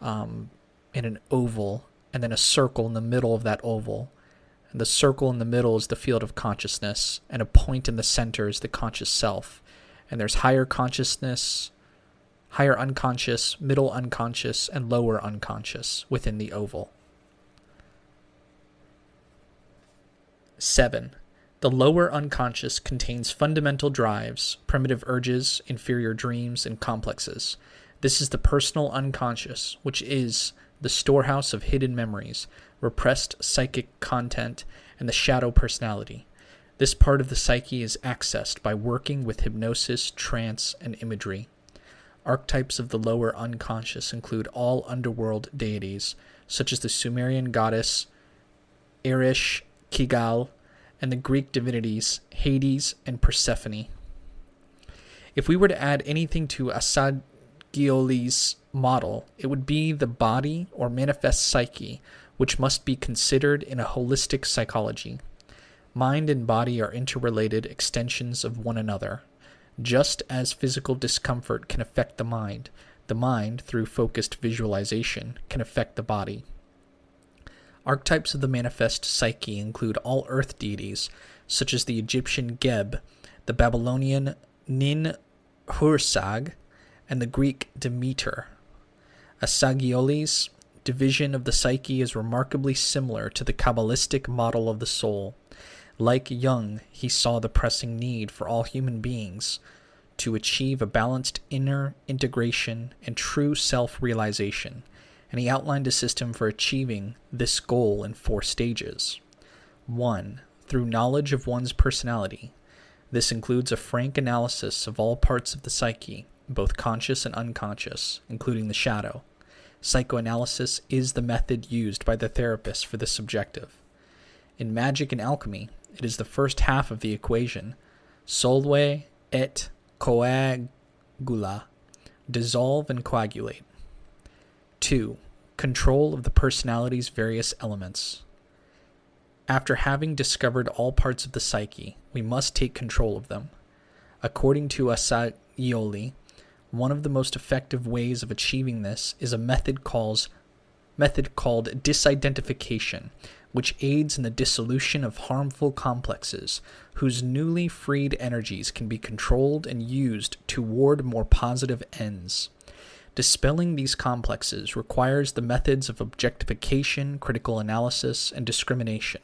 in an oval, and then a circle in the middle of that oval. And the circle in the middle is the field of consciousness, and a point in the center is the conscious self. And there's higher consciousness, higher unconscious, middle unconscious, and lower unconscious within the oval. 7. The lower unconscious contains fundamental drives, primitive urges, inferior dreams, and complexes. This is the personal unconscious, which is the storehouse of hidden memories, repressed psychic content, and the shadow personality. This part of the psyche is accessed by working with hypnosis, trance, and imagery. Archetypes of the lower unconscious include all underworld deities, such as the Sumerian goddess Erish Kigal, and the Greek divinities Hades and Persephone. If we were to add anything to Asagioli's model, it would be the body or manifest psyche, which must be considered in a holistic psychology. Mind and body are interrelated extensions of one another. Just as physical discomfort can affect the mind, through focused visualization, can affect the body. Archetypes of the manifest psyche include all earth deities, such as the Egyptian Geb, the Babylonian Nin-Hursag, and the Greek Demeter. Asagioli's division of the psyche is remarkably similar to the Kabbalistic model of the soul. Like Jung, he saw the pressing need for all human beings to achieve a balanced inner integration and true self-realization, and he outlined a system for achieving this goal in 4 stages. 1. Through knowledge of one's personality. This includes a frank analysis of all parts of the psyche, both conscious and unconscious, including the shadow. Psychoanalysis is the method used by the therapist for this objective. In magic and alchemy, it is the first half of the equation, solve et coagula, dissolve and coagulate. 2. Control of the personality's various elements. After having discovered all parts of the psyche, we must take control of them. According to Asagioli, one of the most effective ways of achieving this is a method called disidentification, which aids in the dissolution of harmful complexes, whose newly freed energies can be controlled and used toward more positive ends. Dispelling these complexes requires the methods of objectification, critical analysis, and discrimination.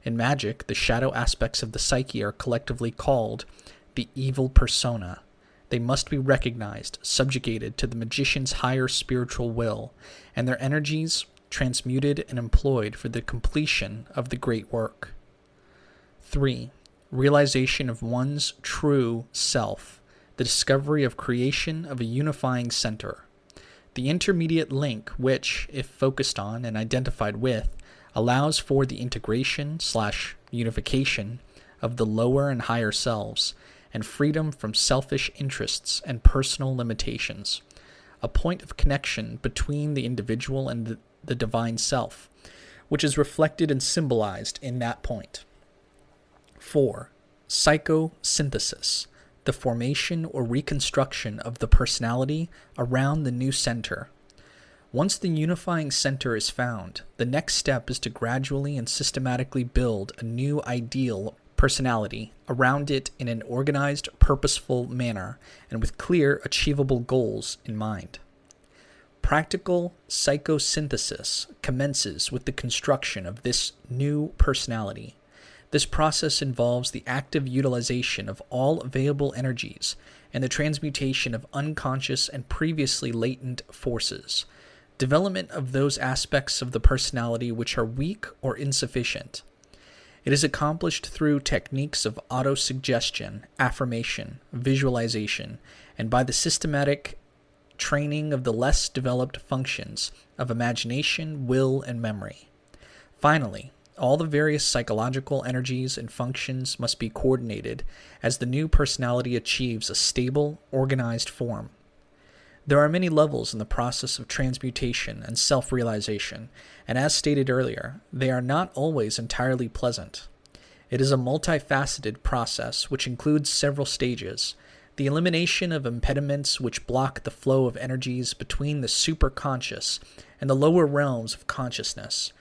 In magic, the shadow aspects of the psyche are collectively called the evil persona. They must be recognized, subjugated to the magician's higher spiritual will, and their energies transmuted and employed for the completion of the great work. 3. Realization of one's true self. The discovery of creation of a unifying center. The intermediate link which, if focused on and identified with, allows for the integration/unification of the lower and higher selves, and freedom from selfish interests and personal limitations. A point of connection between the individual and the divine self, which is reflected and symbolized in that point. 4. Psychosynthesis. The formation or reconstruction of the personality around the new center. Once the unifying center is found, the next step is to gradually and systematically build a new ideal personality around it in an organized, purposeful manner and with clear, achievable goals in mind. Practical psychosynthesis commences with the construction of this new personality. This process involves the active utilization of all available energies and the transmutation of unconscious and previously latent forces, development of those aspects of the personality which are weak or insufficient. It is accomplished through techniques of autosuggestion, affirmation, visualization, and by the systematic training of the less developed functions of imagination, will, and memory. Finally, all the various psychological energies and functions must be coordinated as the new personality achieves a stable, organized form. There are many levels in the process of transmutation and self-realization, and as stated earlier, they are not always entirely pleasant. It is a multifaceted process which includes several stages: the elimination of impediments which block the flow of energies between the superconscious and the lower realms of consciousness,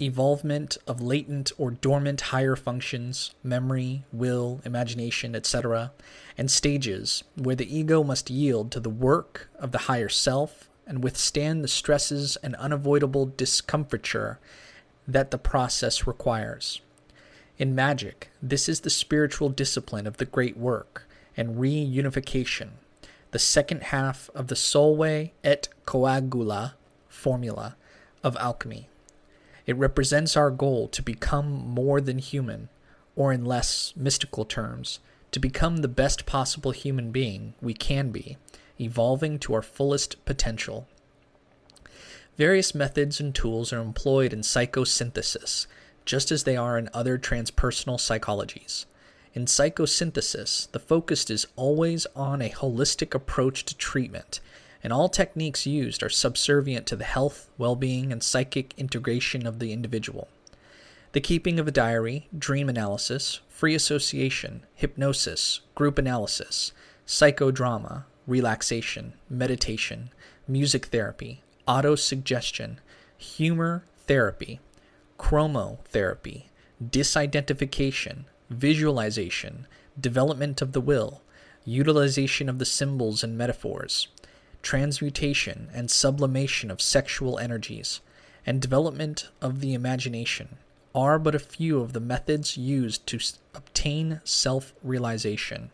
evolvement of latent or dormant higher functions, memory, will, imagination, etc., and stages where the ego must yield to the work of the higher self and withstand the stresses and unavoidable discomfiture that the process requires. In magic, this is the spiritual discipline of the great work and reunification, the second half of the solve et coagula formula of alchemy. It represents our goal to become more than human, or in less mystical terms, to become the best possible human being we can be, evolving to our fullest potential. Various methods and tools are employed in psychosynthesis, just as they are in other transpersonal psychologies. In psychosynthesis, the focus is always on a holistic approach to treatment, and all techniques used are subservient to the health, well-being, and psychic integration of the individual. The keeping of a diary, dream analysis, free association, hypnosis, group analysis, psychodrama, relaxation, meditation, music therapy, autosuggestion, humor therapy, chromotherapy, disidentification, visualization, development of the will, utilization of the symbols and metaphors, transmutation and sublimation of sexual energies, and development of the imagination are but a few of the methods used to obtain self-realization.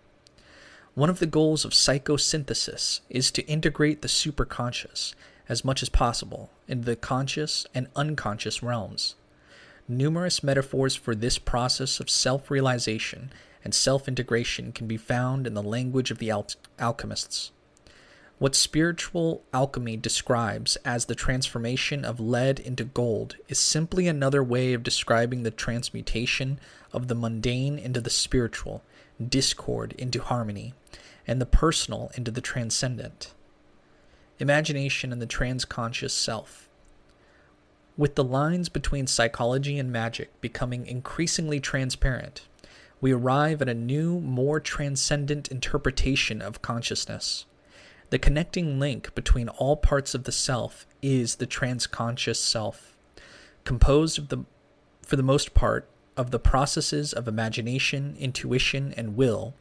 One of the goals of psychosynthesis is to integrate the superconscious as much as possible into the conscious and unconscious realms. Numerous metaphors for this process of self-realization and self-integration can be found in the language of the alchemists. What spiritual alchemy describes as the transformation of lead into gold is simply another way of describing the transmutation of the mundane into the spiritual, discord into harmony, and the personal into the transcendent. Imagination and the transconscious self. With the lines between psychology and magic becoming increasingly transparent, we arrive at a new, more transcendent interpretation of consciousness. The connecting link between all parts of the self is the transconscious self, composed for the most part, of the processes of imagination, intuition, and will.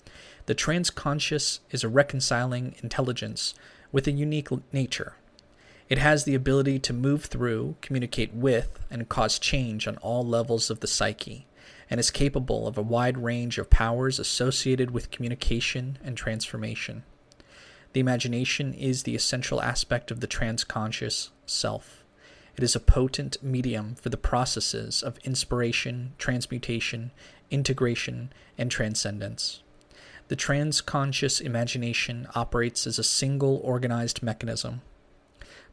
The transconscious is a reconciling intelligence with a unique nature. It has the ability to move through, communicate with, and cause change on all levels of the psyche, and is capable of a wide range of powers associated with communication and transformation. The imagination is the essential aspect of the transconscious self. It is a potent medium for the processes of inspiration, transmutation, integration, and transcendence. The transconscious imagination operates as a single organized mechanism,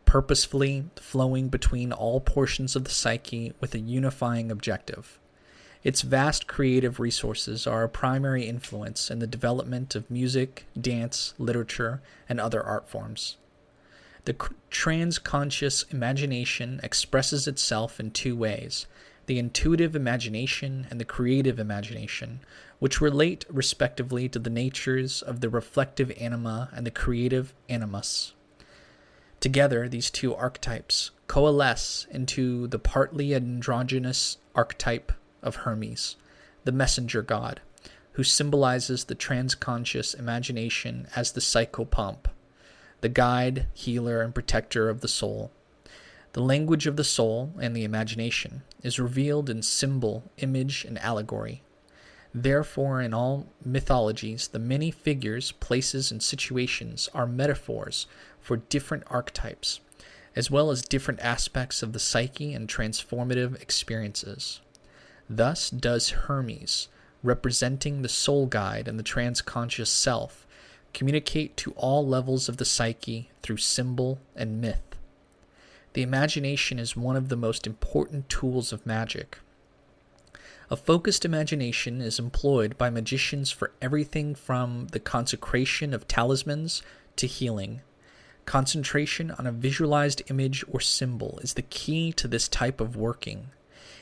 purposefully flowing between all portions of the psyche with a unifying objective. Its vast creative resources are a primary influence in the development of music, dance, literature, and other art forms. The transconscious imagination expresses itself in two ways: the intuitive imagination and the creative imagination, which relate respectively to the natures of the reflective anima and the creative animus. Together, these two archetypes coalesce into the partly androgynous archetype of Hermes, the messenger god, who symbolizes the transconscious imagination as the psychopomp, the guide, healer, and protector of the soul. The language of the soul and the imagination is revealed in symbol, image, and allegory. Therefore, in all mythologies, the many figures, places, and situations are metaphors for different archetypes, as well as different aspects of the psyche and transformative experiences. Thus does Hermes, representing the soul guide and the transconscious self, communicate to all levels of the psyche through symbol and myth. The imagination is one of the most important tools of magic. A focused imagination is employed by magicians for everything from the consecration of talismans to healing. Concentration on a visualized image or symbol is the key to this type of working.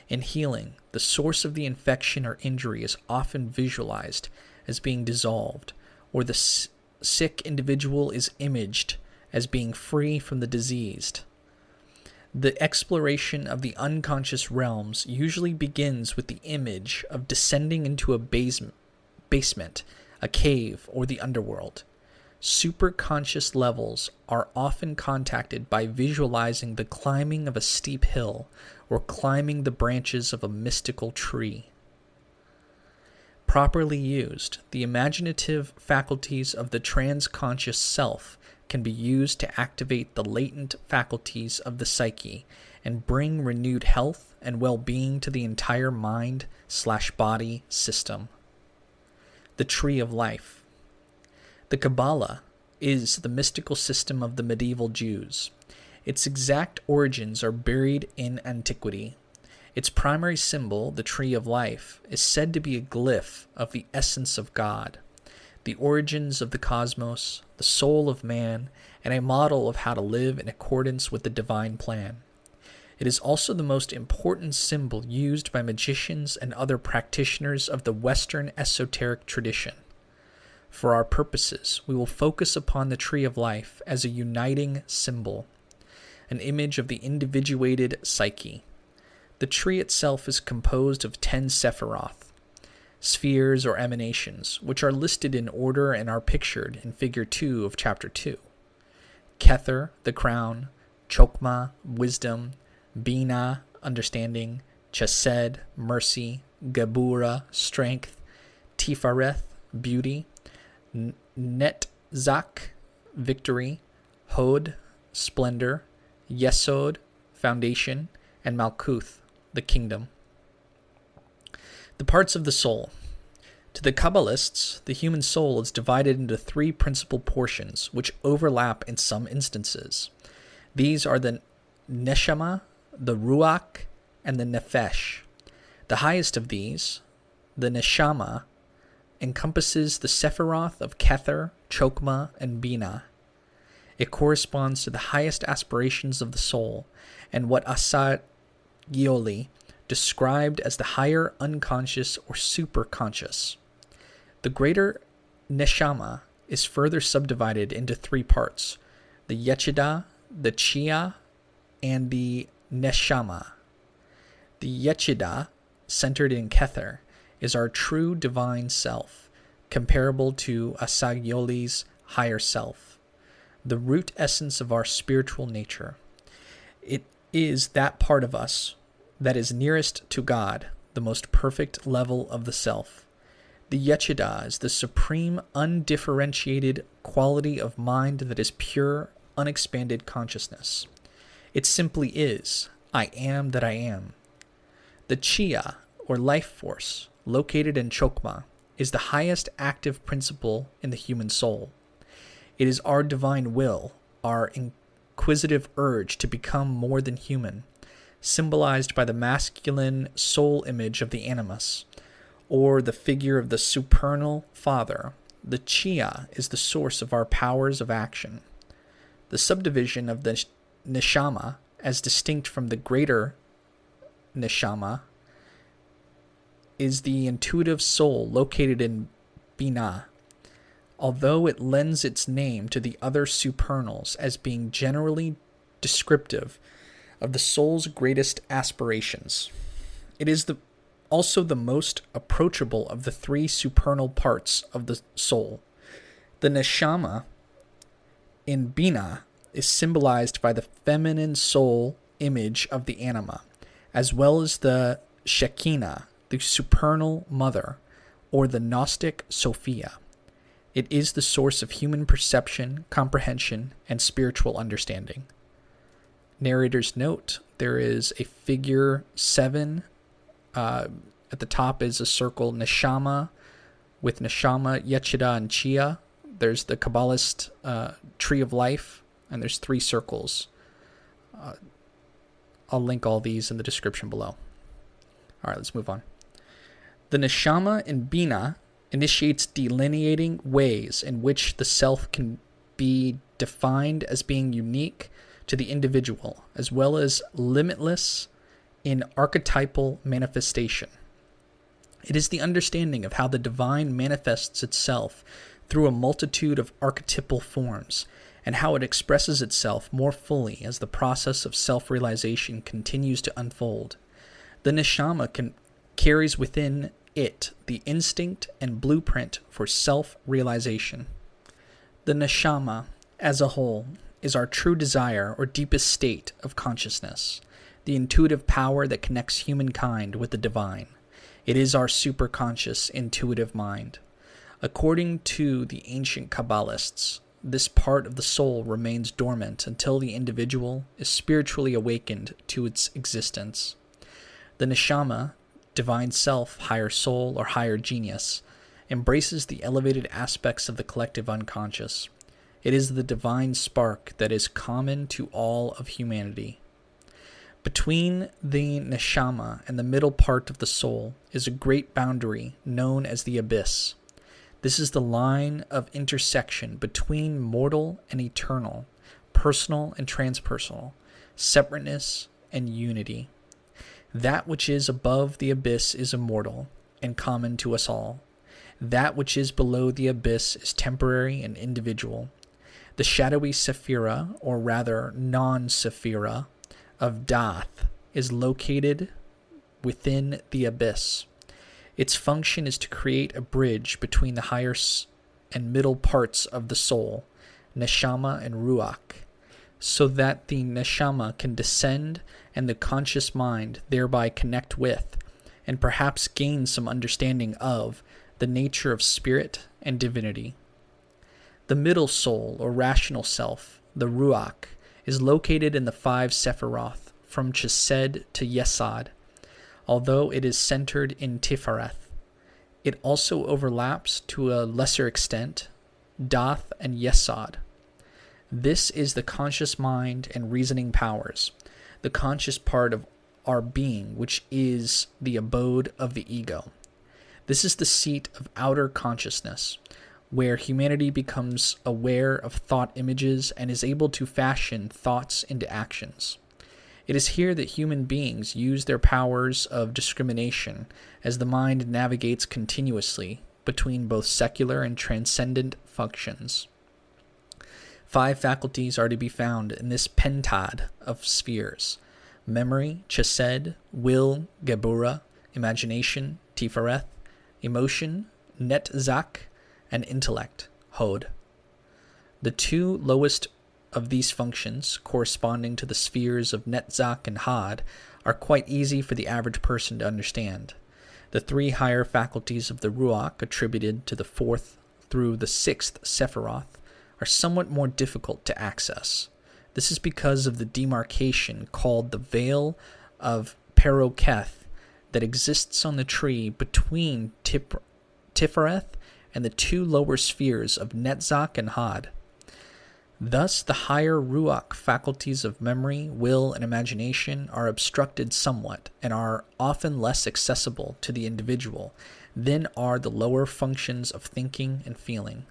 In healing, the source of the infection or injury is often visualized as being dissolved, or the sick individual is imaged as being free from the diseased. The exploration of the unconscious realms usually begins with the image of descending into a basement, a cave, or the underworld. Superconscious levels are often contacted by visualizing the climbing of a steep hill or climbing the branches of a mystical tree. Properly used, the imaginative faculties of the transconscious self can be used to activate the latent faculties of the psyche and bring renewed health and well-being to the entire mind/body system. The Tree of Life. The Kabbalah is the mystical system of the medieval Jews. Its exact origins are buried in antiquity. Its primary symbol, the Tree of Life, is said to be a glyph of the essence of God, the origins of the cosmos, the soul of man, and a model of how to live in accordance with the divine plan. It is also the most important symbol used by magicians and other practitioners of the Western esoteric tradition. For our purposes, we will focus upon the Tree of Life as a uniting symbol, an image of the individuated psyche. The tree itself is composed of 10 Sephiroth, spheres or emanations, which are listed in order and are pictured in Figure 2 of Chapter 2. Kether, the crown; Chokmah, wisdom; Bina, understanding; Chesed, mercy; Gebura, strength; Tifareth, beauty; Netzach, victory; Hod, splendor; Yesod, foundation; and Malkuth, the kingdom. The parts of the soul. To the Kabbalists, the human soul is divided into 3 principal portions, which overlap in some instances. These are the Neshama, the Ruach, and the Nefesh. The highest of these, the Neshama, encompasses the Sephiroth of Kether, Chokmah, and Bina. It corresponds to the highest aspirations of the soul, and what Assagioli described as the higher unconscious or superconscious. The greater Neshama is further subdivided into 3 parts: the Yechida, the Chia, and the Neshama. The Yechida, centered in Kether, is our true divine self, comparable to Assagioli's higher self, the root essence of our spiritual nature. It is that part of us that is nearest to God, the most perfect level of the self. The Yechida is the supreme, undifferentiated quality of mind that is pure, unexpanded consciousness. It simply is, I am that I am. The Chia, or life force, located in Chokmah, is the highest active principle in the human soul. It is our divine will, our inquisitive urge to become more than human, symbolized by the masculine soul image of the animus, or the figure of the supernal father. The Chia is the source of our powers of action. The subdivision of the Neshama, as distinct from the greater Neshama, is the intuitive soul located in Bina, although it lends its name to the other supernals as being generally descriptive of the soul's greatest aspirations. It is also the most approachable of the 3 supernal parts of the soul. The Neshama in Bina is symbolized by the feminine soul image of the anima, as well as the Shekinah, the supernal mother, or the Gnostic Sophia. It is the source of human perception, comprehension, and spiritual understanding. Narrator's note, there is a figure 7 At the top is a circle neshama with neshama, yechida, and chia. There's the Kabbalist tree of life, and there's 3 circles. I'll link all these in the description below. All right, let's move on. The neshama in Bina initiates delineating ways in which the self can be defined as being unique to the individual, as well as limitless in archetypal manifestation. It is the understanding of how the divine manifests itself through a multitude of archetypal forms, and how it expresses itself more fully as the process of self-realization continues to unfold. The neshama carries within it the instinct and blueprint for self-realization. The neshama, as a whole, is our true desire or deepest state of consciousness, the intuitive power that connects humankind with the divine. It is our superconscious intuitive mind. According to the ancient Kabbalists, this part of the soul remains dormant until the individual is spiritually awakened to its existence. The neshama, divine self, higher soul, or higher genius, embraces the elevated aspects of the collective unconscious. It is the divine spark that is common to all of humanity. Between the neshama and the middle part of the soul is a great boundary known as the abyss. This is the line of intersection between mortal and eternal, personal and transpersonal, separateness and unity. That which is above the abyss is immortal and common to us all. That which is below the abyss is temporary and individual. The shadowy sephira, or rather non-sephira, of Dath is located within the abyss. Its function is to create a bridge between the higher and middle parts of the soul, neshama and ruach, so that the neshama can descend and the conscious mind thereby connect with, and perhaps gain some understanding of, the nature of spirit and divinity. The middle soul, or rational self, the ruach, is located in the 5 sephiroth, from Chesed to Yesod, although it is centered in Tifereth. It also overlaps, to a lesser extent, Dath and Yesod. This is the conscious mind and reasoning powers, the conscious part of our being, which is the abode of the ego. This is the seat of outer consciousness, where humanity becomes aware of thought images and is able to fashion thoughts into actions. It is here that human beings use their powers of discrimination as the mind navigates continuously between both secular and transcendent functions. 5 faculties are to be found in this pentad of spheres: memory, chesed, will, gebura, imagination, tifereth, emotion, netzach, and intellect, hod. The 2 lowest of these functions, corresponding to the spheres of netzach and had, are quite easy for the average person to understand. The 3 higher faculties of the ruach, attributed to the 4th through the 6th sephiroth, are somewhat more difficult to access. This is because of the demarcation called the veil of Peroketh that exists on the tree between Tifereth and the 2 lower spheres of Netzach and Had. Thus, the higher Ruach faculties of memory, will, and imagination are obstructed somewhat and are often less accessible to the individual than are the lower functions of thinking and feeling.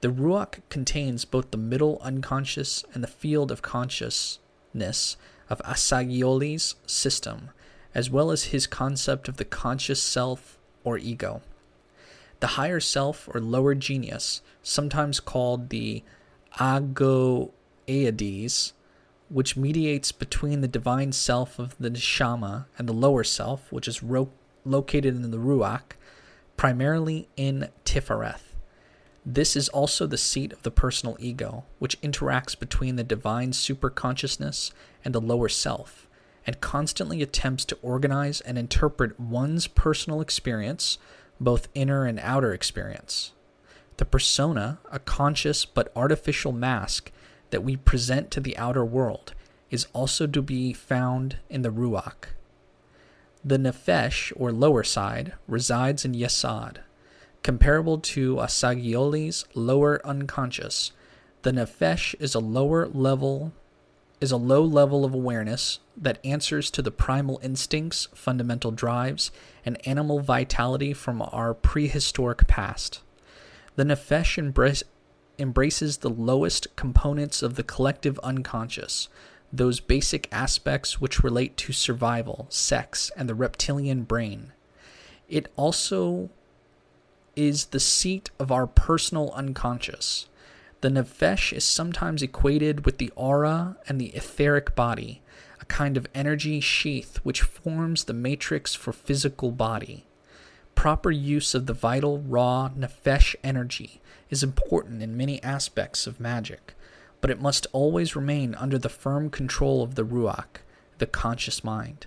The Ruach contains both the middle unconscious and the field of consciousness of Asagioli's system, as well as his concept of the conscious self or ego. The higher self or lower genius, sometimes called the Agoaides, which mediates between the divine self of the neshama and the lower self, which is located in the Ruach, primarily in Tifereth. This is also the seat of the personal ego, which interacts between the divine superconsciousness and the lower self, and constantly attempts to organize and interpret one's personal experience, both inner and outer experience. The persona, a conscious but artificial mask that we present to the outer world, is also to be found in the Ruach. The nefesh, or lower side, resides in Yesod. Comparable to Asagioli's lower unconscious, the nefesh is a low level of awareness that answers to the primal instincts, fundamental drives, and animal vitality from our prehistoric past. The nefesh embraces the lowest components of the collective unconscious, those basic aspects which relate to survival, sex, and the reptilian brain. It also is the seat of our personal unconscious. The nefesh is sometimes equated with the aura and the etheric body, a kind of energy sheath which forms the matrix for physical body. Proper use of the vital, raw nefesh energy is important in many aspects of magic, but it must always remain under the firm control of the ruach, the conscious mind.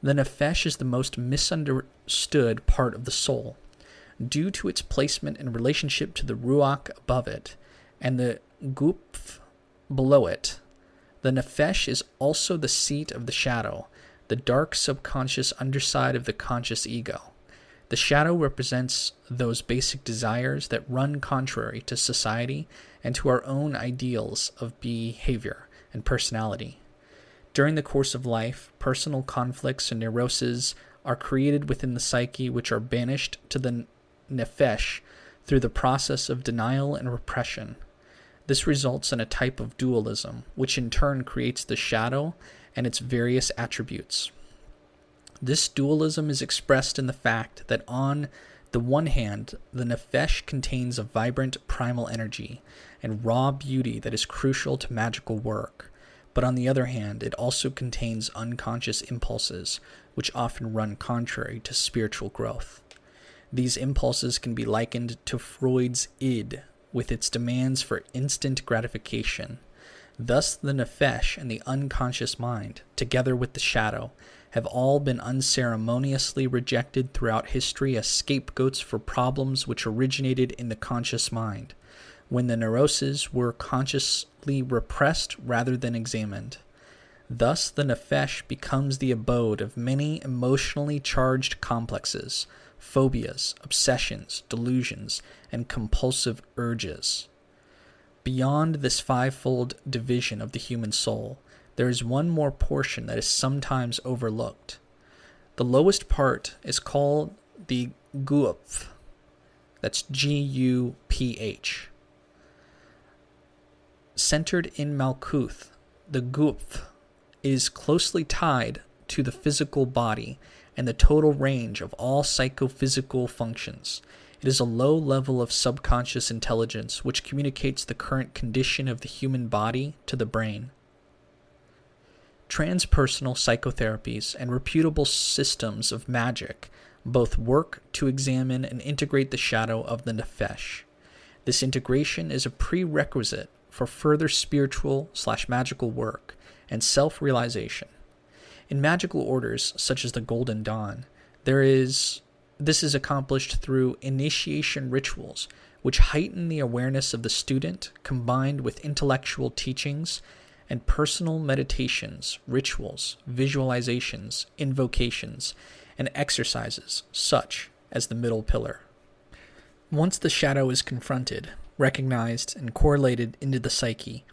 The nefesh is the most misunderstood part of the soul, due to its placement in relationship to the ruach above it and the guph below it. The nefesh is also the seat of the shadow, the dark subconscious underside of the conscious ego. The shadow represents those basic desires that run contrary to society and to our own ideals of behavior and personality. During the course of life, personal conflicts and neuroses are created within the psyche, which are banished to the nefesh through the process of denial and repression. This results in a type of dualism, which in turn creates the shadow and its various attributes. This dualism is expressed in the fact that on the one hand, the nefesh contains a vibrant primal energy and raw beauty that is crucial to magical work, but on the other hand, it also contains unconscious impulses, which often run contrary to spiritual growth. These impulses can be likened to Freud's id, with its demands for instant gratification. Thus, the nefesh and the unconscious mind, together with the shadow, have all been unceremoniously rejected throughout history as scapegoats for problems which originated in the conscious mind, when the neuroses were consciously repressed rather than examined. Thus, the nefesh becomes the abode of many emotionally charged complexes, phobias, obsessions, delusions, and compulsive urges. Beyond this fivefold division of the human soul, there is one more portion that is sometimes overlooked. The lowest part is called the guph. That's G-U-P-H. Centered in Malkuth, the guph is closely tied to the physical body and the total range of all psychophysical functions. It is a low level of subconscious intelligence which communicates the current condition of the human body to the brain. Transpersonal psychotherapies and reputable systems of magic both work to examine and integrate the shadow of the nefesh. This integration is a prerequisite for further spiritual/magical work and self-realization. In magical orders, such as the Golden Dawn, this is accomplished through initiation rituals, which heighten the awareness of the student, combined with intellectual teachings and personal meditations, rituals, visualizations, invocations, and exercises, such as the middle pillar. Once the shadow is confronted, recognized, and correlated into the psyche,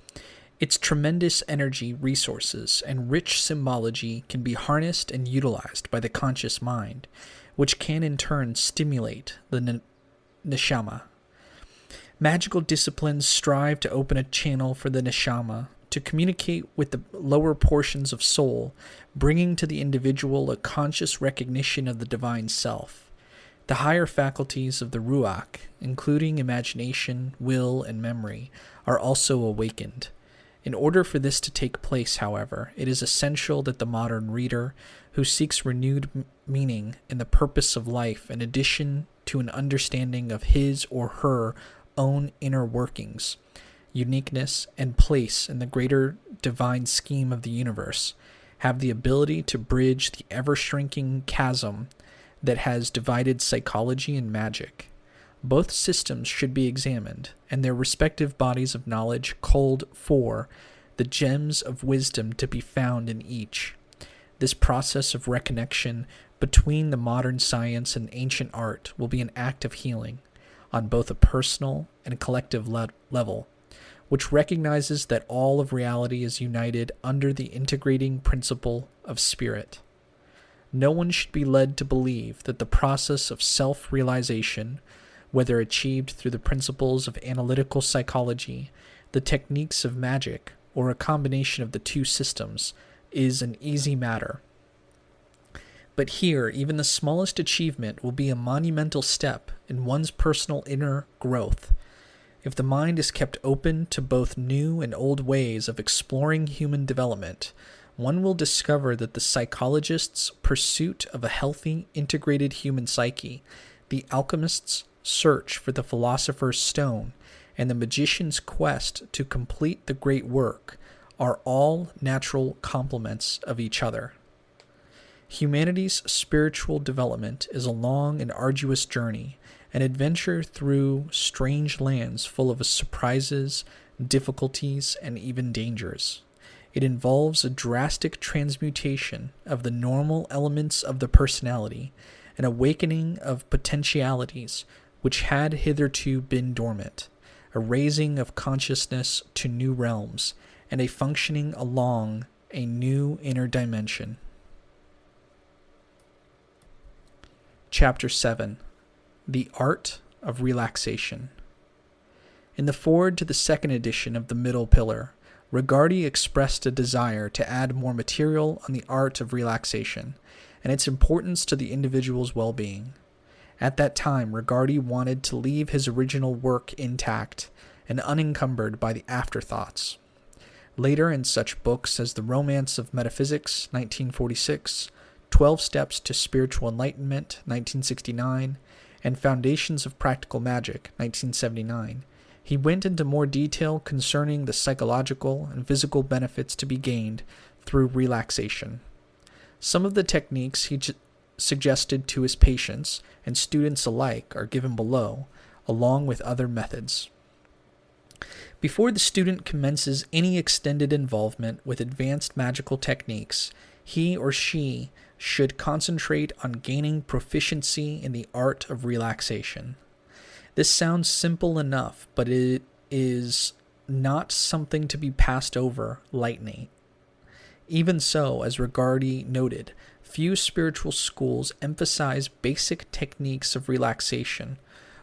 its tremendous energy, resources, and rich symbology can be harnessed and utilized by the conscious mind, which can in turn stimulate the neshama. Magical disciplines strive to open a channel for the neshama to communicate with the lower portions of soul, bringing to the individual a conscious recognition of the divine self. The higher faculties of the ruach, including imagination, will, and memory, are also awakened. In order for this to take place, however, it is essential that the modern reader, who seeks renewed meaning in the purpose of life in addition to an understanding of his or her own inner workings, uniqueness, and place in the greater divine scheme of the universe, have the ability to bridge the ever-shrinking chasm that has divided psychology and magic. Both systems should be examined, and their respective bodies of knowledge culled for the gems of wisdom to be found in each. This process of reconnection between the modern science and ancient art will be an act of healing on both a personal and collective level, which recognizes that all of reality is united under the integrating principle of spirit. No one should be led to believe that the process of self-realization, whether achieved through the principles of analytical psychology, the techniques of magic, or a combination of the two systems, is an easy matter. But here, even the smallest achievement will be a monumental step in one's personal inner growth. If the mind is kept open to both new and old ways of exploring human development, one will discover that the psychologist's pursuit of a healthy, integrated human psyche, the alchemist's search for the philosopher's stone, and the magician's quest to complete the great work are all natural complements of each other. Humanity's spiritual development is a long and arduous journey, an adventure through strange lands full of surprises, difficulties, and even dangers. It involves a drastic transmutation of the normal elements of the personality, an awakening of potentialities which had hitherto been dormant, a raising of consciousness to new realms, and a functioning along a new inner dimension. Chapter 7. The Art of Relaxation. In the foreword to the second edition of The Middle Pillar, Regardie expressed a desire to add more material on the art of relaxation and its importance to the individual's well-being. At that time, Regardie wanted to leave his original work intact and unencumbered by the afterthoughts. Later, in such books as The Romance of Metaphysics, 1946, 12 Steps to Spiritual Enlightenment, 1969, and Foundations of Practical Magic, 1979, he went into more detail concerning the psychological and physical benefits to be gained through relaxation. Some of the techniques he suggested to his patients and students alike are given below, along with other methods. Before the student commences any extended involvement with advanced magical techniques, he or she should concentrate on gaining proficiency in the art of relaxation. This sounds simple enough, but it is not something to be passed over lightly. Even so, as Regardie noted, few spiritual schools emphasize basic techniques of relaxation,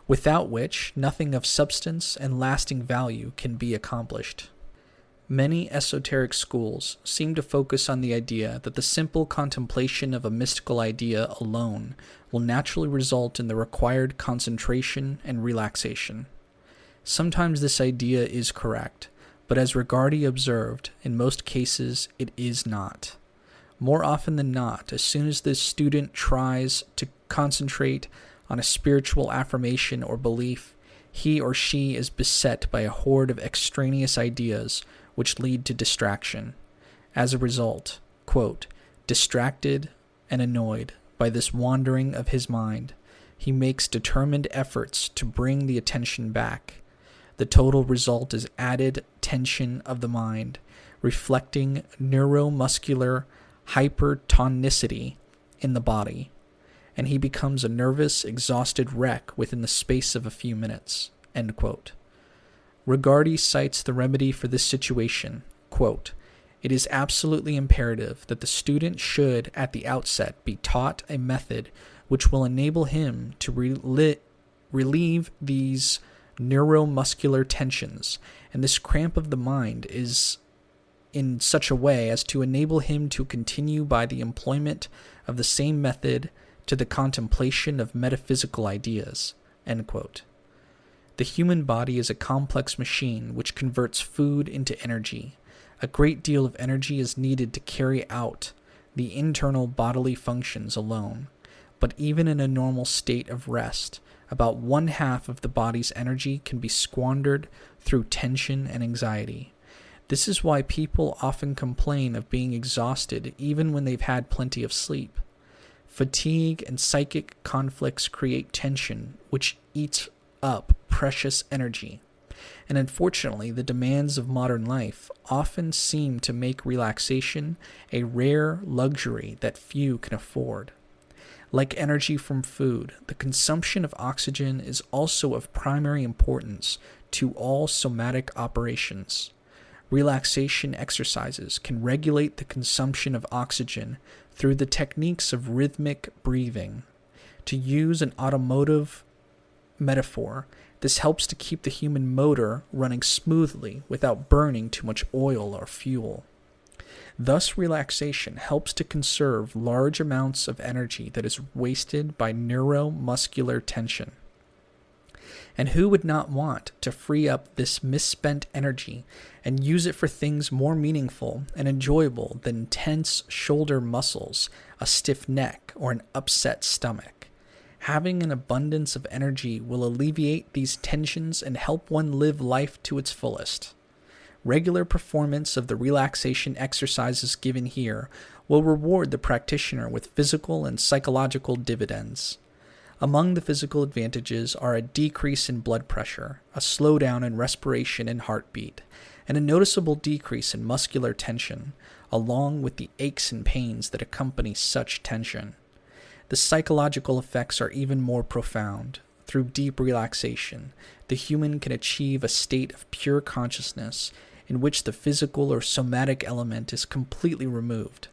without which nothing of substance and lasting value can be accomplished. Many esoteric schools seem to focus on the idea that the simple contemplation of a mystical idea alone will naturally result in the required concentration and relaxation. Sometimes this idea is correct, but as Regardie observed, in most cases it is not. More often than not, as soon as the student tries to concentrate on a spiritual affirmation or belief, he or she is beset by a horde of extraneous ideas which lead to distraction. As a result, quote, distracted and annoyed by this wandering of his mind, he makes determined efforts to bring the attention back. The total result is added tension of the mind, reflecting neuromuscular hypertonicity in the body, and he becomes a nervous, exhausted wreck within the space of a few minutes. End quote. Regardie cites the remedy for this situation, quote, it is absolutely imperative that the student should, at the outset, be taught a method which will enable him to relieve these neuromuscular tensions, and this cramp of the mind is in such a way as to enable him to continue by the employment of the same method to the contemplation of metaphysical ideas. End quote. The human body is a complex machine which converts food into energy. A great deal of energy is needed to carry out the internal bodily functions alone, but even in a normal state of rest, about 1/2 of the body's energy can be squandered through tension and anxiety. This is why people often complain of being exhausted even when they've had plenty of sleep. Fatigue and psychic conflicts create tension, which eats up precious energy. And unfortunately, the demands of modern life often seem to make relaxation a rare luxury that few can afford. Like energy from food, the consumption of oxygen is also of primary importance to all somatic operations. Relaxation exercises can regulate the consumption of oxygen through the techniques of rhythmic breathing. To use an automotive metaphor, this helps to keep the human motor running smoothly without burning too much oil or fuel. Thus, relaxation helps to conserve large amounts of energy that is wasted by neuromuscular tension. And who would not want to free up this misspent energy and use it for things more meaningful and enjoyable than tense shoulder muscles, a stiff neck, or an upset stomach? Having an abundance of energy will alleviate these tensions and help one live life to its fullest. Regular performance of the relaxation exercises given here will reward the practitioner with physical and psychological dividends. Among the physical advantages are a decrease in blood pressure, a slowdown in respiration and heartbeat, and a noticeable decrease in muscular tension, along with the aches and pains that accompany such tension. The psychological effects are even more profound. Through deep relaxation, the human can achieve a state of pure consciousness in which the physical or somatic element is completely removed.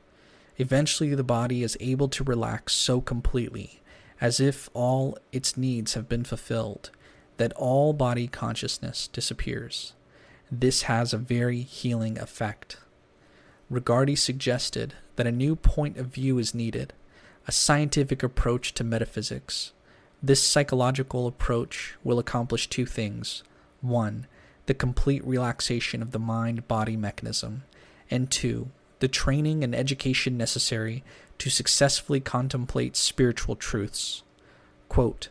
Eventually, the body is able to relax so completely, as if all its needs have been fulfilled, that all body consciousness disappears. This has a very healing effect. Regardie suggested that a new point of view is needed, a scientific approach to metaphysics. This psychological approach will accomplish two things. 1, the complete relaxation of the mind-body mechanism, and 2, the training and education necessary to successfully contemplate spiritual truths. Quote,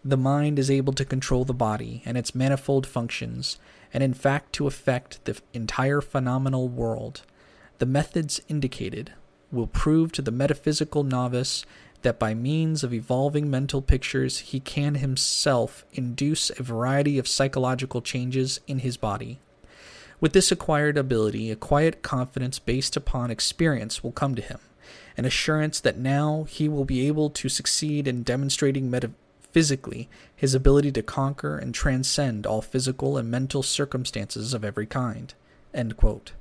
"The mind is able to control the body and its manifold functions, and in fact to affect the entire phenomenal world. The methods indicated will prove to the metaphysical novice that by means of evolving mental pictures he can himself induce a variety of psychological changes in his body. With this acquired ability, a quiet confidence based upon experience will come to him, an assurance that now he will be able to succeed in demonstrating metaphysically his ability to conquer and transcend all physical and mental circumstances of every kind." End quote.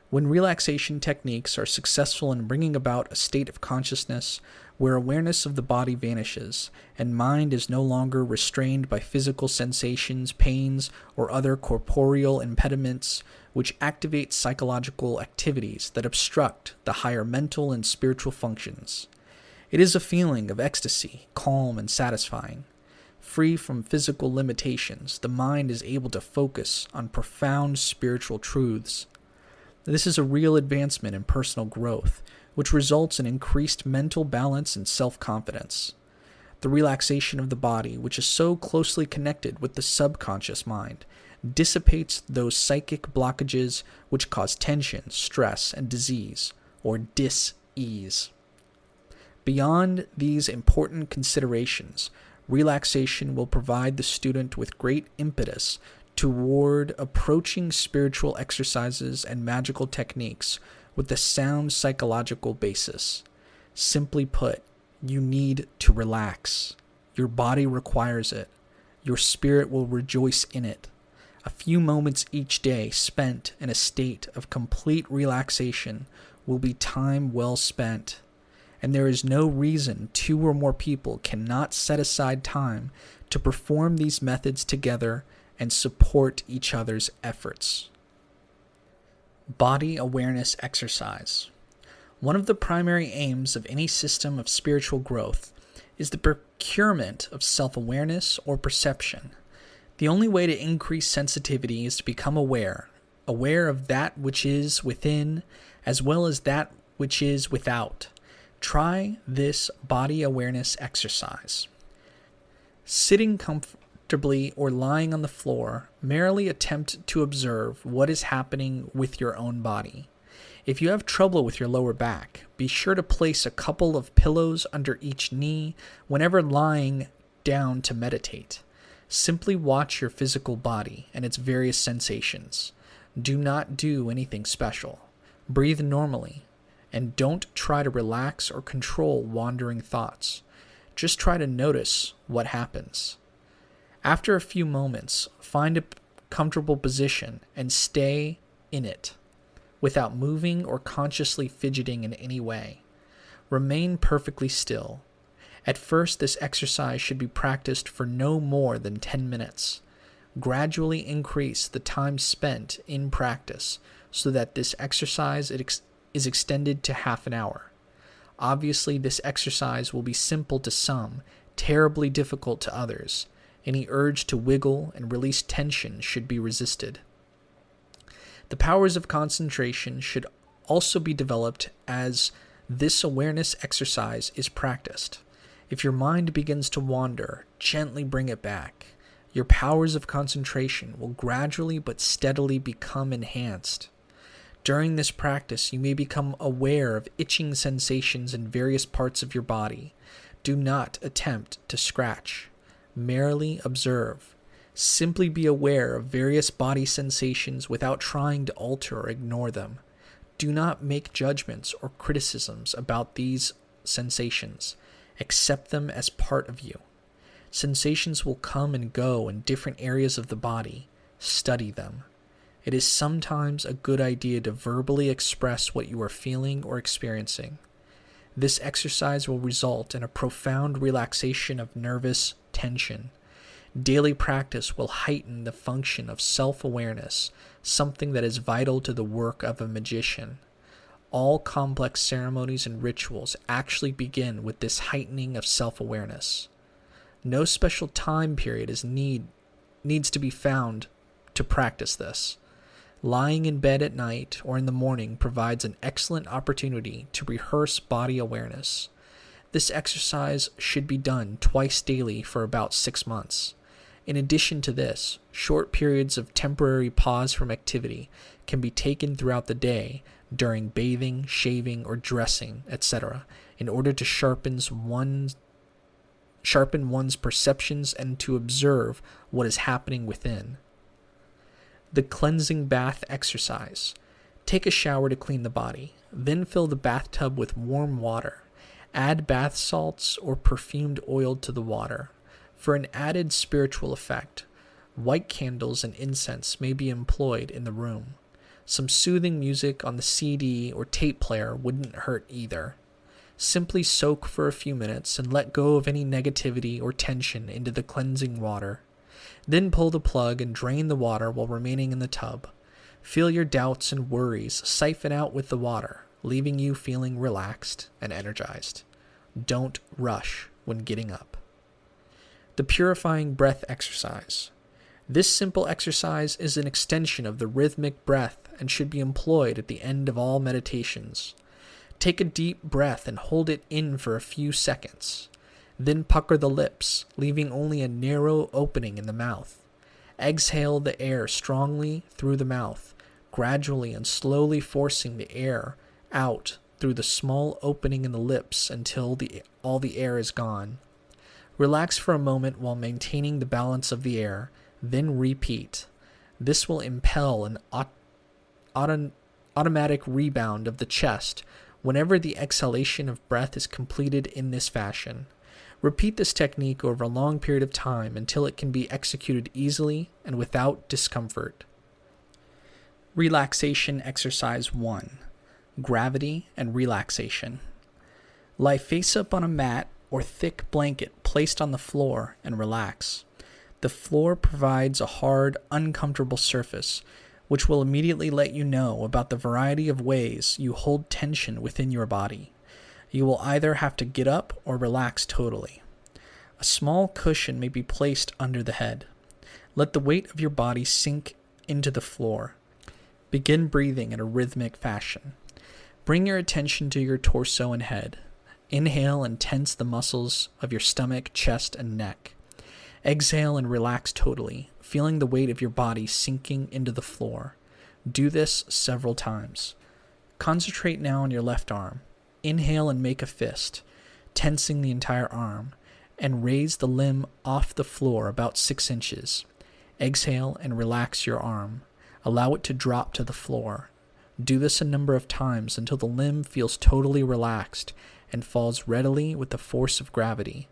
When relaxation techniques are successful in bringing about a state of consciousness where awareness of the body vanishes and mind is no longer restrained by physical sensations, pains, or other corporeal impediments which activate psychological activities that obstruct the higher mental and spiritual functions, it is a feeling of ecstasy, calm and satisfying. Free from physical limitations, the mind is able to focus on profound spiritual truths. This is a real advancement in personal growth, which results in increased mental balance and self-confidence. The relaxation of the body, which is so closely connected with the subconscious mind, dissipates those psychic blockages which cause tension, stress, and disease, or dis-ease. Beyond these important considerations, relaxation will provide the student with great impetus toward approaching spiritual exercises and magical techniques with a sound psychological basis. Simply put, you need to relax. Your body requires it. Your spirit will rejoice in it. A few moments each day spent in a state of complete relaxation will be time well spent, and there is no reason 2 or more people cannot set aside time to perform these methods together and support each other's efforts. Body awareness exercise. One of the primary aims of any system of spiritual growth is the procurement of self-awareness or perception. The only way to increase sensitivity is to become aware of that which is within as well as that which is without. Try this body awareness exercise. Sitting comfortably or lying on the floor, merely attempt to observe what is happening with your own body. If you have trouble with your lower back, be sure to place a couple of pillows under each knee whenever lying down to meditate. Simply watch your physical body and its various sensations. Do not do anything special. Breathe normally, and don't try to relax or control wandering thoughts. Just try to notice what happens. After a few moments, find a comfortable position and stay in it without moving or consciously fidgeting in any way. Remain perfectly still. At first, this exercise should be practiced for no more than 10 minutes. Gradually increase the time spent in practice so that this exercise is extended to half an hour. Obviously, this exercise will be simple to some, terribly difficult to others. Any urge to wiggle and release tension should be resisted. The powers of concentration should also be developed as this awareness exercise is practiced. If your mind begins to wander, gently bring it back. Your powers of concentration will gradually but steadily become enhanced. During this practice, you may become aware of itching sensations in various parts of your body. Do not attempt to scratch. Merely observe. Simply be aware of various body sensations without trying to alter or ignore them. Do not make judgments or criticisms about these sensations. Accept them as part of you. Sensations will come and go in different areas of the body. Study them. It is sometimes a good idea to verbally express what you are feeling or experiencing. This exercise will result in a profound relaxation of nervous tension. Daily practice will heighten the function of self-awareness, something that is vital to the work of a magician. All complex ceremonies and rituals actually begin with this heightening of self-awareness. No special time period needs to be found to practice this. Lying in bed at night or in the morning provides an excellent opportunity to rehearse body awareness. This exercise should be done twice daily for about 6 months. In addition to this, short periods of temporary pause from activity can be taken throughout the day during bathing, shaving, or dressing, etc., in order to sharpen one's perceptions and to observe what is happening within. The cleansing bath exercise. Take a shower to clean the body, then fill the bathtub with warm water. Add bath salts or perfumed oil to the water. For an added spiritual effect, white candles and incense may be employed in the room. Some soothing music on the CD or tape player wouldn't hurt either. Simply soak for a few minutes and let go of any negativity or tension into the cleansing water. Then pull the plug and drain the water while remaining in the tub. Feel your doubts and worries siphon out with the water, leaving you feeling relaxed and energized. Don't rush when getting up. The purifying breath exercise. This simple exercise is an extension of the rhythmic breath and should be employed at the end of all meditations. Take a deep breath and hold it in for a few seconds. Then pucker the lips, leaving only a narrow opening in the mouth. Exhale the air strongly through the mouth, gradually and slowly forcing the air out through the small opening in the lips until all the air is gone. Relax for a moment while maintaining the balance of the air, then repeat. This will impel an automatic rebound of the chest whenever the exhalation of breath is completed in this fashion. Repeat this technique over a long period of time until it can be executed easily and without discomfort. Relaxation Exercise 1. Gravity and Relaxation. Lie face up on a mat or thick blanket placed on the floor and relax. The floor provides a hard, uncomfortable surface, which will immediately let you know about the variety of ways you hold tension within your body. You will either have to get up or relax totally. A small cushion may be placed under the head. Let the weight of your body sink into the floor. Begin breathing in a rhythmic fashion. Bring your attention to your torso and head. Inhale and tense the muscles of your stomach, chest, and neck. Exhale and relax totally, feeling the weight of your body sinking into the floor. Do this several times. Concentrate now on your left arm. Inhale and make a fist, tensing the entire arm. and raise the limb off the floor about 6 inches. Exhale and relax your arm. Allow it to drop to the floor. Do this a number of times until the limb feels totally relaxed and falls readily with the force of gravity.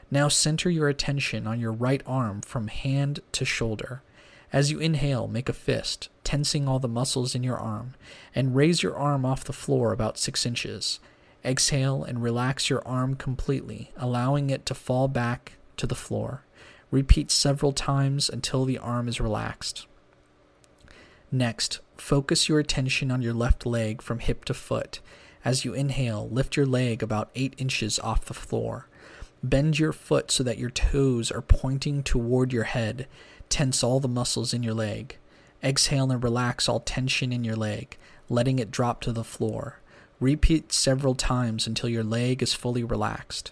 Now center your attention on your right arm from hand to shoulder. As you inhale, make a fist, tensing all the muscles in your arm, and raise your arm off the floor about 6 inches. Exhale and relax your arm completely, allowing it to fall back to the floor. Repeat several times until the arm is relaxed. Next, focus your attention on your left leg from hip to foot. As you inhale, lift your leg about 8 inches off the floor. Bend your foot so that your toes are pointing toward your head. Tense all the muscles in your leg. Exhale and relax all tension in your leg, letting it drop to the floor. Repeat several times until your leg is fully relaxed.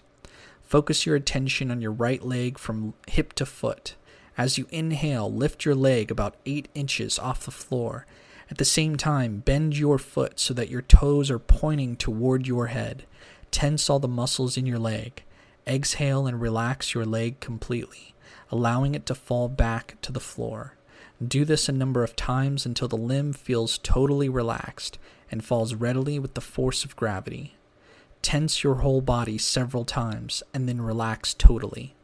Focus your attention on your right leg from hip to foot. As you inhale, lift your leg about 8 inches off the floor. At the same time, bend your foot so that your toes are pointing toward your head. Tense all the muscles in your leg. Exhale and relax your leg completely, allowing it to fall back to the floor. Do this a number of times until the limb feels totally relaxed and falls readily with the force of gravity. Tense your whole body several times and then relax totally.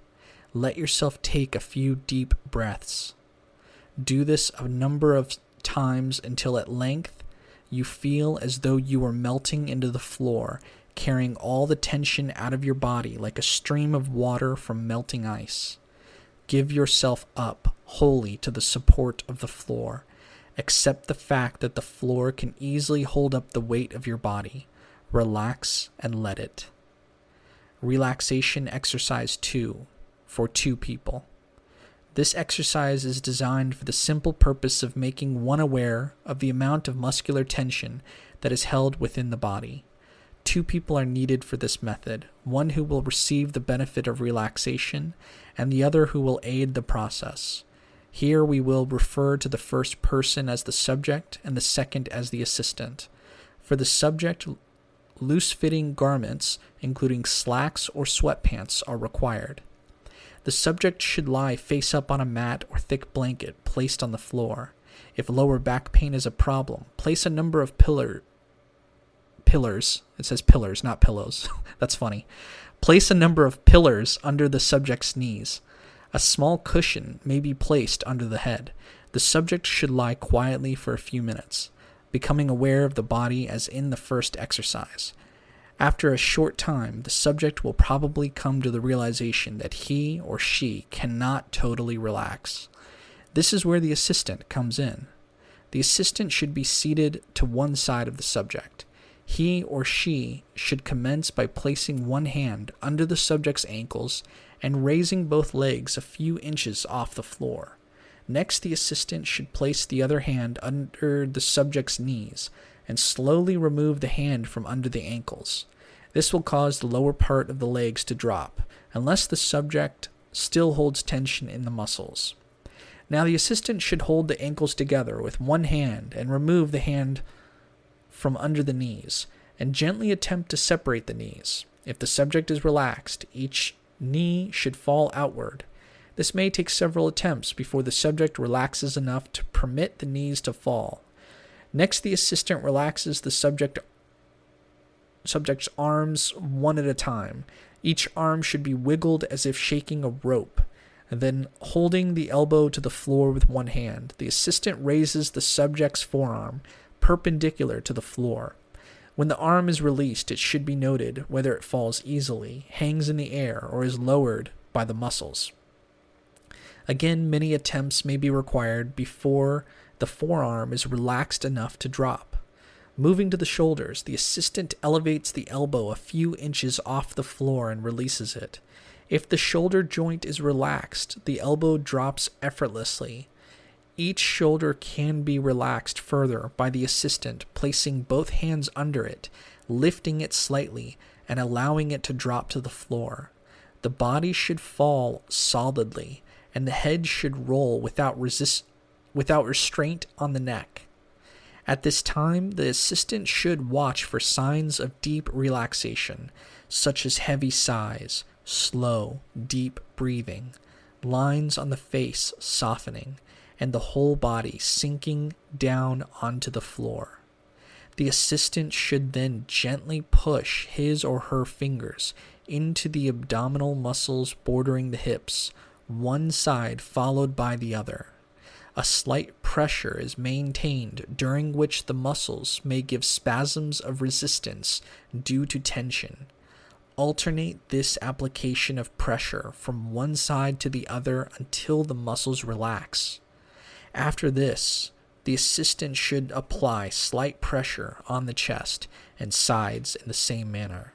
Let yourself take a few deep breaths. Do this a number of times until at length you feel as though you are melting into the floor, carrying all the tension out of your body like a stream of water from melting ice. Give yourself up wholly to the support of the floor. Accept the fact that the floor can easily hold up the weight of your body. Relax and let it. Relaxation exercise 2 for 2 people. This exercise is designed for the simple purpose of making one aware of the amount of muscular tension that is held within the body. 2 people are needed for this method, one who will receive the benefit of relaxation and the other who will aid the process. Here we will refer to the first person as the subject and the second as the assistant. For the subject, loose-fitting garments, including slacks or sweatpants, are required. The subject should lie face up on a mat or thick blanket placed on the floor. If lower back pain is a problem, place a number of pillars. It says pillars, not pillows. That's funny. Place a number of pillars under the subject's knees. A small cushion may be placed under the head. The subject should lie quietly for a few minutes, becoming aware of the body as in the first exercise. After a short time, the subject will probably come to the realization that he or she cannot totally relax. This is where the assistant comes in. The assistant should be seated to one side of the subject. He or she should commence by placing one hand under the subject's ankles and raising both legs a few inches off the floor. Next, the assistant should place the other hand under the subject's knees and slowly remove the hand from under the ankles. This will cause the lower part of the legs to drop, unless the subject still holds tension in the muscles. Now the assistant should hold the ankles together with one hand and remove the hand from under the knees, and gently attempt to separate the knees. If the subject is relaxed, each knee should fall outward. This may take several attempts before the subject relaxes enough to permit the knees to fall. Next, the assistant relaxes the subject's arms one at a time. Each arm should be wiggled as if shaking a rope. And then, holding the elbow to the floor with one hand, the assistant raises the subject's forearm perpendicular to the floor. When the arm is released, it should be noted whether it falls easily, hangs in the air, or is lowered by the muscles. Again, many attempts may be required before the forearm is relaxed enough to drop. Moving to the shoulders, the assistant elevates the elbow a few inches off the floor and releases it. If the shoulder joint is relaxed, the elbow drops effortlessly. Each shoulder can be relaxed further by the assistant placing both hands under it, lifting it slightly, and allowing it to drop to the floor. The body should fall solidly, and the head should roll without restraint on the neck. At this time, the assistant should watch for signs of deep relaxation, such as heavy sighs, slow, deep breathing, lines on the face softening, and the whole body sinking down onto the floor. The assistant should then gently push his or her fingers into the abdominal muscles bordering the hips, one side followed by the other. A slight pressure is maintained, during which the muscles may give spasms of resistance due to tension. Alternate this application of pressure from one side to the other until the muscles relax. After this, the assistant should apply slight pressure on the chest and sides in the same manner.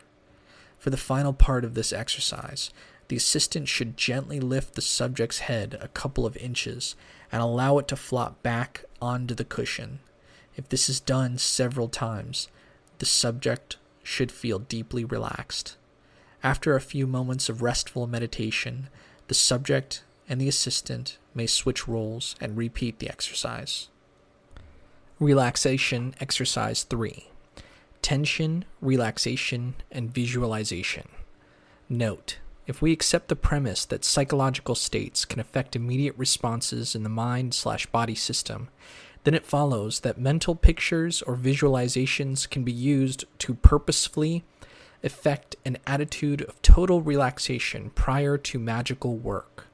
For the final part of this exercise, the assistant should gently lift the subject's head a couple of inches and allow it to flop back onto the cushion. If this is done several times, the subject should feel deeply relaxed. After a few moments of restful meditation, the subject and the assistant may switch roles and repeat the exercise. Relaxation Exercise 3. Tension, Relaxation, and Visualization. Note: if we accept the premise that psychological states can affect immediate responses in the mind/body system, then it follows that mental pictures or visualizations can be used to purposefully effect an attitude of total relaxation prior to magical work.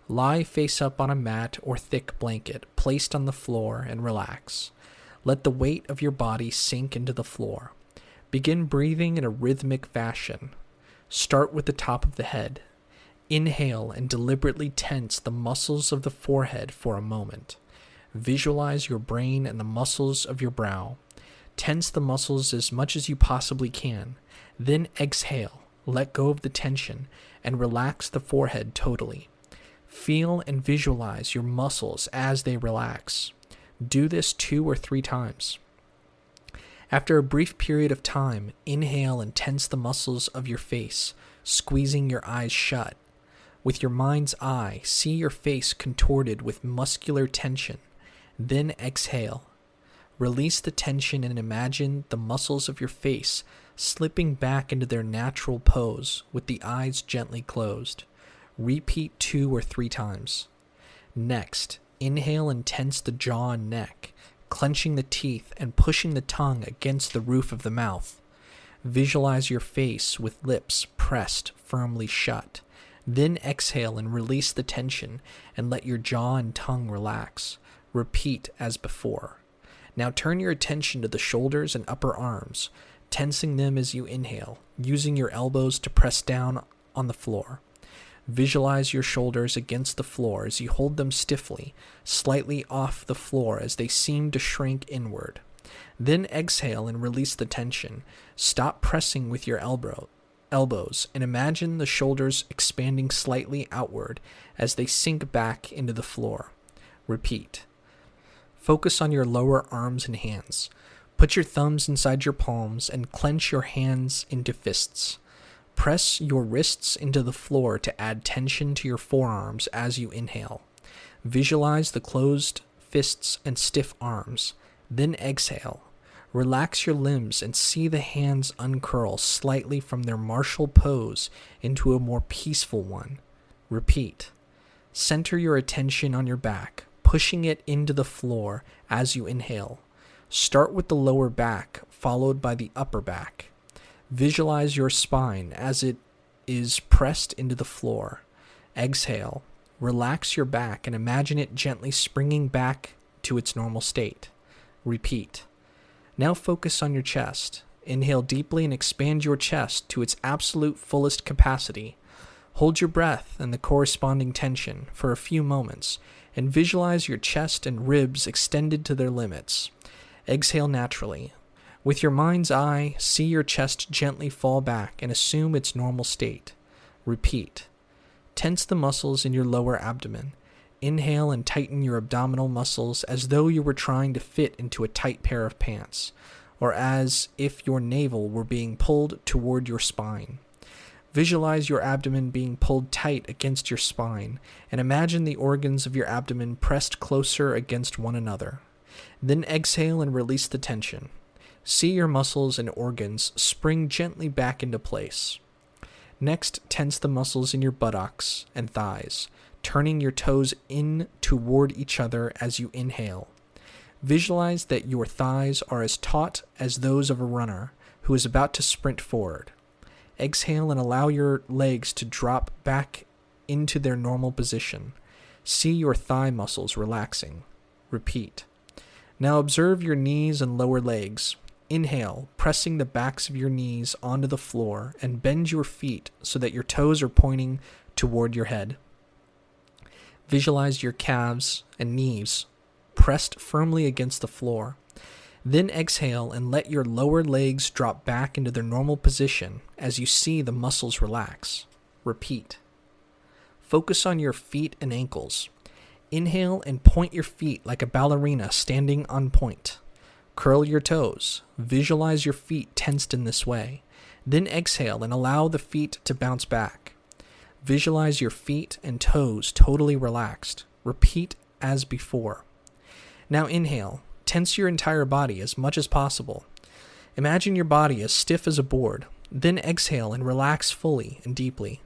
Lie face up on a mat or thick blanket placed on the floor and relax. Let the weight of your body sink into the floor. Begin breathing in a rhythmic fashion. Start with the top of the head. Inhale and deliberately tense the muscles of the forehead for a moment. Visualize your brain and the muscles of your brow. Tense the muscles as much as you possibly can. Then exhale, let go of the tension, and relax the forehead totally. Feel and visualize your muscles as they relax. Do this 2 or 3 times. After a brief period of time, inhale and tense the muscles of your face, squeezing your eyes shut. With your mind's eye, see your face contorted with muscular tension. Then exhale. Release the tension and imagine the muscles of your face slipping back into their natural pose with the eyes gently closed. Repeat 2 or 3 times. Next, inhale and tense the jaw and neck, clenching the teeth and pushing the tongue against the roof of the mouth. Visualize your face with lips pressed firmly shut. Then exhale and release the tension and let your jaw and tongue relax. Repeat as before. Now turn your attention to the shoulders and upper arms, tensing them as you inhale, using your elbows to press down on the floor. Visualize your shoulders against the floor as you hold them stiffly, slightly off the floor as they seem to shrink inward. Then exhale and release the tension. Stop pressing with your elbows and imagine the shoulders expanding slightly outward as they sink back into the floor. Repeat. Focus on your lower arms and hands. Put your thumbs inside your palms and clench your hands into fists. Press your wrists into the floor to add tension to your forearms as you inhale. Visualize the closed fists and stiff arms. Then exhale. Relax your limbs and see the hands uncurl slightly from their martial pose into a more peaceful one. Repeat. Center your attention on your back, pushing it into the floor as you inhale. Start with the lower back, followed by the upper back. Visualize your spine as it is pressed into the floor. Exhale. Relax your back and imagine it gently springing back to its normal state. Repeat. Now focus on your chest. Inhale deeply and expand your chest to its absolute fullest capacity. Hold your breath and the corresponding tension for a few moments and visualize your chest and ribs extended to their limits. Exhale naturally. With your mind's eye, see your chest gently fall back and assume its normal state. Repeat. Tense the muscles in your lower abdomen. Inhale and tighten your abdominal muscles as though you were trying to fit into a tight pair of pants, or as if your navel were being pulled toward your spine. Visualize your abdomen being pulled tight against your spine, and imagine the organs of your abdomen pressed closer against one another. Then exhale and release the tension. See your muscles and organs spring gently back into place. Next, tense the muscles in your buttocks and thighs, turning your toes in toward each other as you inhale. Visualize that your thighs are as taut as those of a runner who is about to sprint forward. Exhale and allow your legs to drop back into their normal position. See your thigh muscles relaxing. Repeat. Now observe your knees and lower legs. Inhale, pressing the backs of your knees onto the floor, and bend your feet so that your toes are pointing toward your head. Visualize your calves and knees pressed firmly against the floor. Then exhale and let your lower legs drop back into their normal position as you see the muscles relax. Repeat. Focus on your feet and ankles. Inhale and point your feet like a ballerina standing on point. Curl your toes. Visualize your feet tensed in this way. Then exhale and allow the feet to bounce back. Visualize your feet and toes totally relaxed. Repeat as before. Now inhale. Tense your entire body as much as possible. Imagine your body as stiff as a board. Then exhale and relax fully and deeply.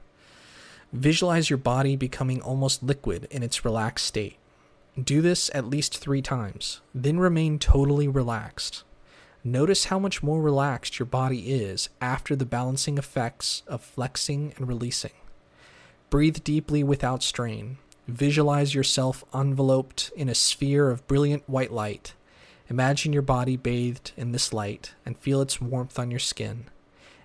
Visualize your body becoming almost liquid in its relaxed state. Do this at least 3 times, then remain totally relaxed. Notice how much more relaxed your body is after the balancing effects of flexing and releasing. Breathe deeply without strain. Visualize yourself enveloped in a sphere of brilliant white light. Imagine your body bathed in this light and feel its warmth on your skin.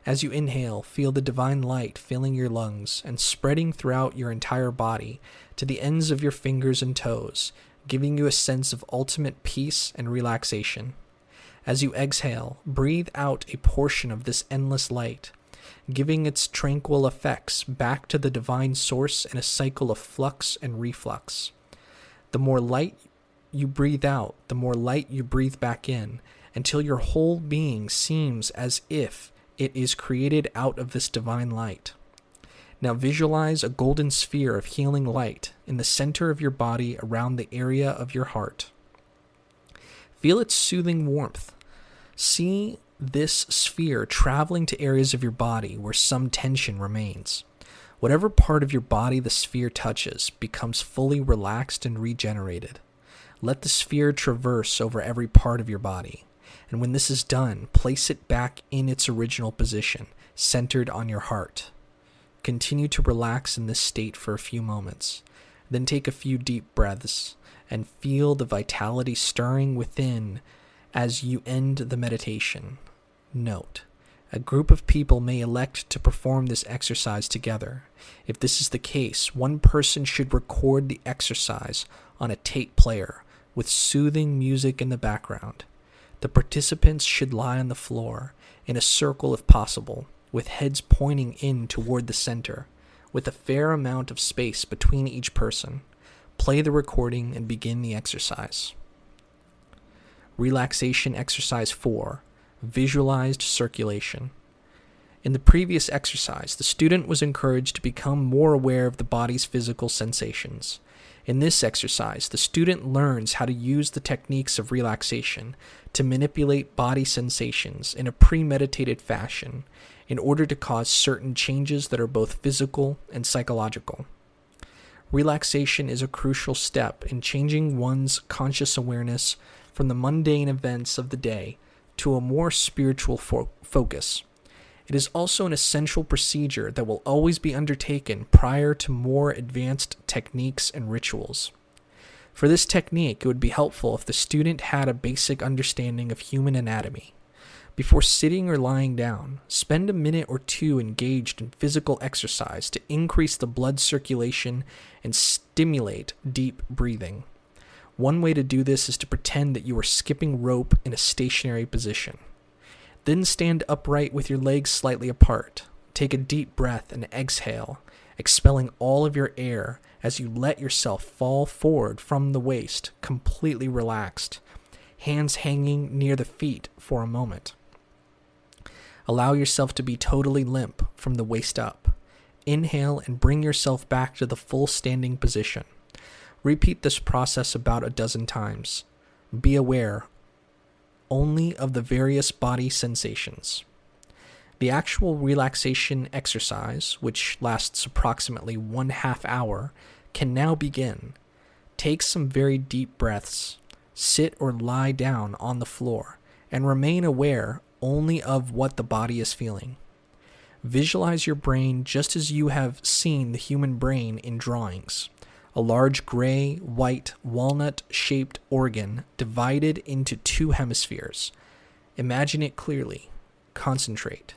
As you inhale, feel the divine light filling your lungs and spreading throughout your entire body to the ends of your fingers and toes, giving you a sense of ultimate peace and relaxation. As you exhale, breathe out a portion of this endless light, giving its tranquil effects back to the divine source in a cycle of flux and reflux. The more light you breathe out, the more light you breathe back in, until your whole being seems as if it is created out of this divine light. Now visualize a golden sphere of healing light in the center of your body around the area of your heart. Feel its soothing warmth. See this sphere traveling to areas of your body where some tension remains. Whatever part of your body the sphere touches becomes fully relaxed and regenerated. Let the sphere traverse over every part of your body. And when this is done, place it back in its original position, centered on your heart. Continue to relax in this state for a few moments. Then take a few deep breaths and feel the vitality stirring within as you end the meditation. Note, a group of people may elect to perform this exercise together. If this is the case, one person should record the exercise on a tape player with soothing music in the background. The participants should lie on the floor, in a circle if possible, with heads pointing in toward the center, with a fair amount of space between each person. Play the recording and begin the exercise. Relaxation Exercise 4. Visualized Circulation. In the previous exercise, the student was encouraged to become more aware of the body's physical sensations. In this exercise, the student learns how to use the techniques of relaxation to manipulate body sensations in a premeditated fashion in order to cause certain changes that are both physical and psychological. Relaxation is a crucial step in changing one's conscious awareness from the mundane events of the day to a more spiritual focus. It is also an essential procedure that will always be undertaken prior to more advanced techniques and rituals. For this technique, it would be helpful if the student had a basic understanding of human anatomy. Before sitting or lying down, spend a minute or 2 engaged in physical exercise to increase the blood circulation and stimulate deep breathing. One way to do this is to pretend that you are skipping rope in a stationary position. Then stand upright with your legs slightly apart. Take a deep breath and exhale, expelling all of your air as you let yourself fall forward from the waist, completely relaxed, hands hanging near the feet for a moment. Allow yourself to be totally limp from the waist up. Inhale and bring yourself back to the full standing position. Repeat this process about a dozen times. Be aware only of the various body sensations. The actual relaxation exercise, which lasts approximately 1/2 hour, can now begin. Take some very deep breaths, sit or lie down on the floor, and remain aware only of what the body is feeling. Visualize your brain just as you have seen the human brain in drawings. A large gray, white, walnut-shaped organ divided into 2 hemispheres. Imagine it clearly. Concentrate.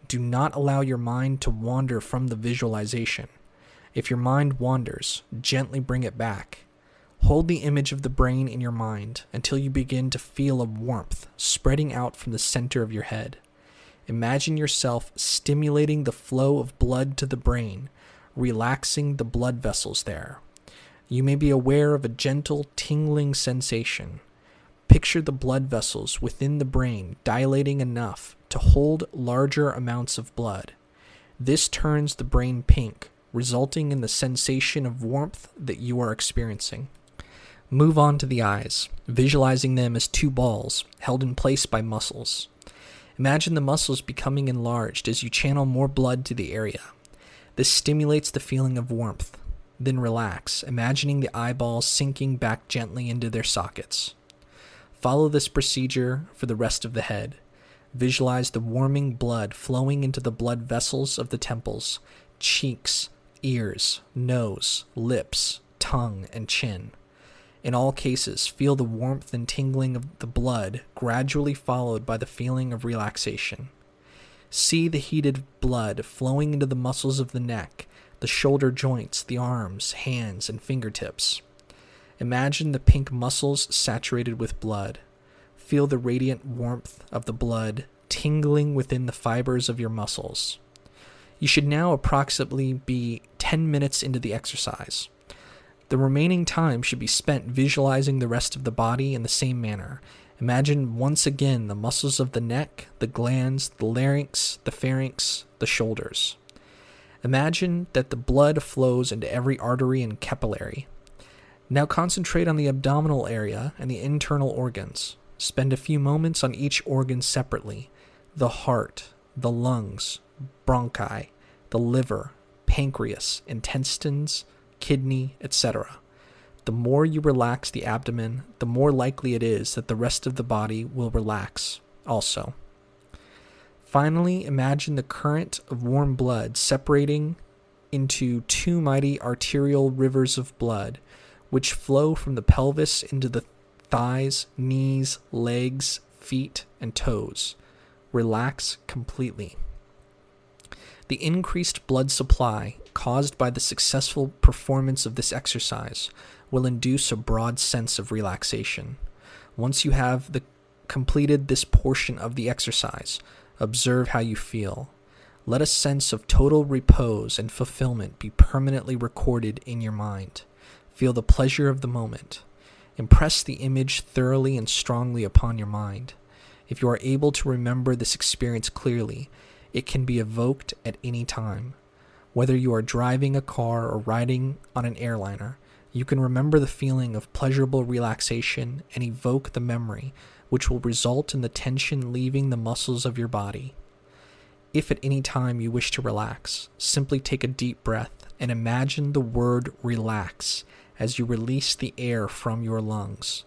Do not allow your mind to wander from the visualization. If your mind wanders, gently bring it back. Hold the image of the brain in your mind until you begin to feel a warmth spreading out from the center of your head. Imagine yourself stimulating the flow of blood to the brain, relaxing the blood vessels there. You may be aware of a gentle tingling sensation. Picture the blood vessels within the brain dilating enough to hold larger amounts of blood. This turns the brain pink, resulting in the sensation of warmth that you are experiencing. Move on to the eyes, visualizing them as 2 balls held in place by muscles. Imagine the muscles becoming enlarged as you channel more blood to the area. This stimulates the feeling of warmth. Then relax, imagining the eyeballs sinking back gently into their sockets. Follow this procedure for the rest of the head. Visualize the warming blood flowing into the blood vessels of the temples, cheeks, ears, nose, lips, tongue, and chin. In all cases, feel the warmth and tingling of the blood gradually followed by the feeling of relaxation. See the heated blood flowing into the muscles of the neck, the shoulder joints, the arms, hands, and fingertips. Imagine the pink muscles saturated with blood. Feel the radiant warmth of the blood tingling within the fibers of your muscles. You should now approximately be 10 minutes into the exercise. The remaining time should be spent visualizing the rest of the body in the same manner. Imagine once again the muscles of the neck, the glands, the larynx, the pharynx, the shoulders. Imagine that the blood flows into every artery and capillary. Now concentrate on the abdominal area and the internal organs. Spend a few moments on each organ separately. The heart, the lungs, bronchi, the liver, pancreas, intestines, kidney, etc. The more you relax the abdomen, the more likely it is that the rest of the body will relax also. Finally, imagine the current of warm blood separating into 2 mighty arterial rivers of blood, which flow from the pelvis into the thighs, knees, legs, feet, and toes. Relax completely. The increased blood supply caused by the successful performance of this exercise will induce a broad sense of relaxation. Once you have completed this portion of the exercise, observe how you feel. Let a sense of total repose and fulfillment be permanently recorded in your mind. Feel the pleasure of the moment. Impress the image thoroughly and strongly upon your mind. If you are able to remember this experience clearly, it can be evoked at any time. Whether you are driving a car or riding on an airliner, you can remember the feeling of pleasurable relaxation and evoke the memory, which will result in the tension leaving the muscles of your body. If at any time you wish to relax, simply take a deep breath and imagine the word relax as you release the air from your lungs.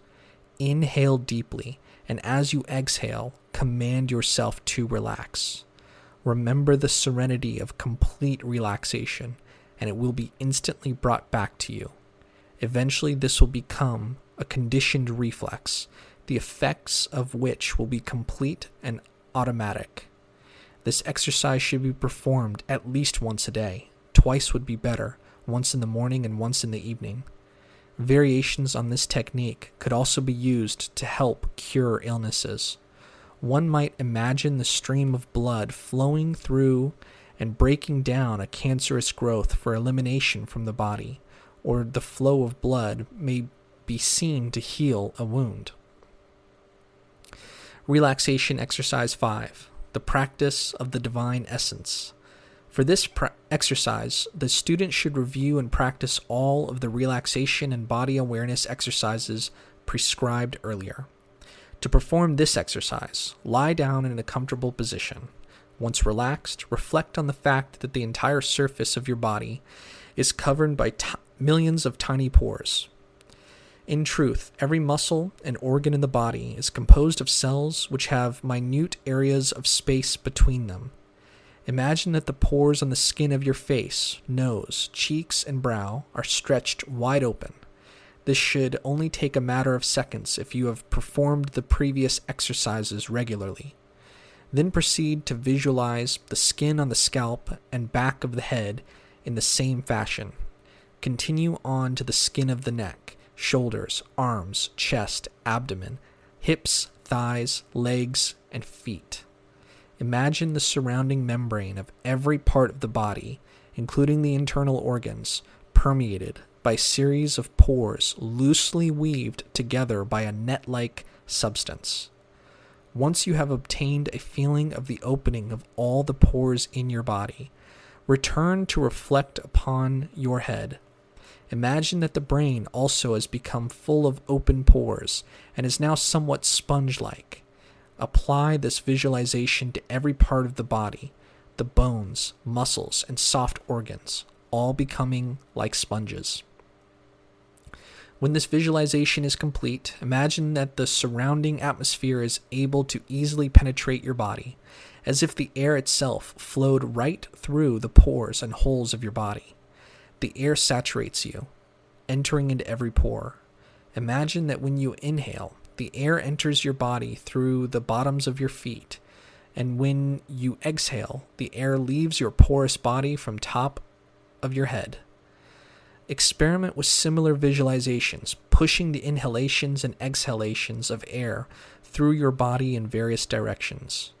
Inhale deeply, and as you exhale, command yourself to relax. Remember the serenity of complete relaxation, and it will be instantly brought back to you. Eventually, this will become a conditioned reflex, the effects of which will be complete and automatic. This exercise should be performed at least once a day. Twice would be better, once in the morning and once in the evening. Variations on this technique could also be used to help cure illnesses. One might imagine the stream of blood flowing through and breaking down a cancerous growth for elimination from the body, or the flow of blood may be seen to heal a wound. Relaxation exercise 5, the practice of the divine essence. For this exercise, the student should review and practice all of the relaxation and body awareness exercises prescribed earlier. To perform this exercise, lie down in a comfortable position. Once relaxed, reflect on the fact that the entire surface of your body is covered by millions of tiny pores. In truth, every muscle and organ in the body is composed of cells which have minute areas of space between them. Imagine that the pores on the skin of your face, nose, cheeks, and brow are stretched wide open. This should only take a matter of seconds if you have performed the previous exercises regularly. Then proceed to visualize the skin on the scalp and back of the head in the same fashion. Continue on to the skin of the neck, shoulders, arms, chest, abdomen, hips, thighs, legs, and feet. Imagine the surrounding membrane of every part of the body, including the internal organs, permeated by a series of pores loosely weaved together by a net-like substance. Once you have obtained a feeling of the opening of all the pores in your body, return to reflect upon your head. Imagine that the brain also has become full of open pores and is now somewhat sponge-like. Apply this visualization to every part of the body, the bones, muscles, and soft organs, all becoming like sponges. When this visualization is complete, imagine that the surrounding atmosphere is able to easily penetrate your body, as if the air itself flowed right through the pores and holes of your body. The air saturates you, entering into every pore. Imagine that when you inhale, the air enters your body through the bottoms of your feet, and when you exhale, the air leaves your porous body from top of your head. Experiment with similar visualizations, pushing the inhalations and exhalations of air through your body in various directions.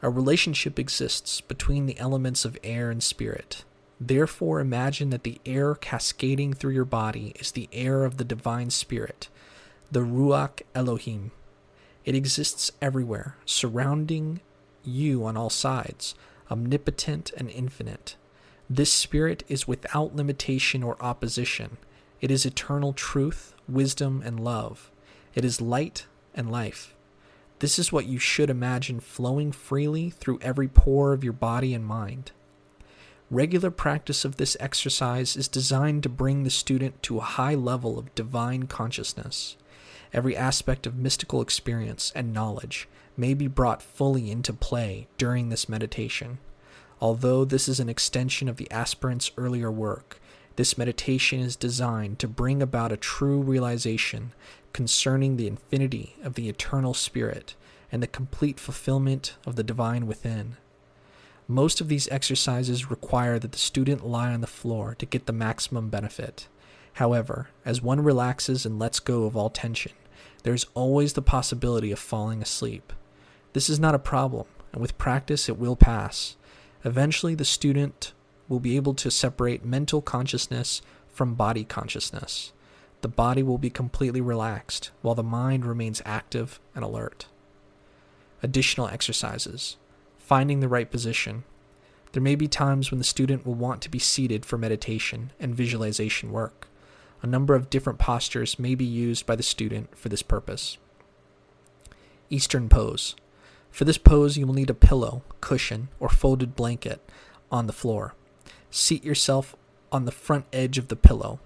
A relationship exists between the elements of air and spirit. Therefore, imagine that the air cascading through your body is the air of the divine spirit, the Ruach Elohim. It exists everywhere, surrounding you on all sides, omnipotent and infinite. This spirit is without limitation or opposition. It is eternal truth, wisdom, and love. It is light and life. This is what you should imagine flowing freely through every pore of your body and mind. Regular practice of this exercise is designed to bring the student to a high level of divine consciousness. Every aspect of mystical experience and knowledge may be brought fully into play during this meditation. Although this is an extension of the aspirant's earlier work, this meditation is designed to bring about a true realization concerning the infinity of the eternal spirit and the complete fulfillment of the divine within. Most of these exercises require that the student lie on the floor to get the maximum benefit. However, as one relaxes and lets go of all tension, there is always the possibility of falling asleep. This is not a problem, and with practice it will pass. Eventually, the student will be able to separate mental consciousness from body consciousness. The body will be completely relaxed, while the mind remains active and alert. Additional exercises. Finding the right position. There may be times when the student will want to be seated for meditation and visualization work. A number of different postures may be used by the student for this purpose. Eastern pose. For this pose, you will need a pillow, cushion, or folded blanket on the floor. Seat yourself on the front edge of the pillow.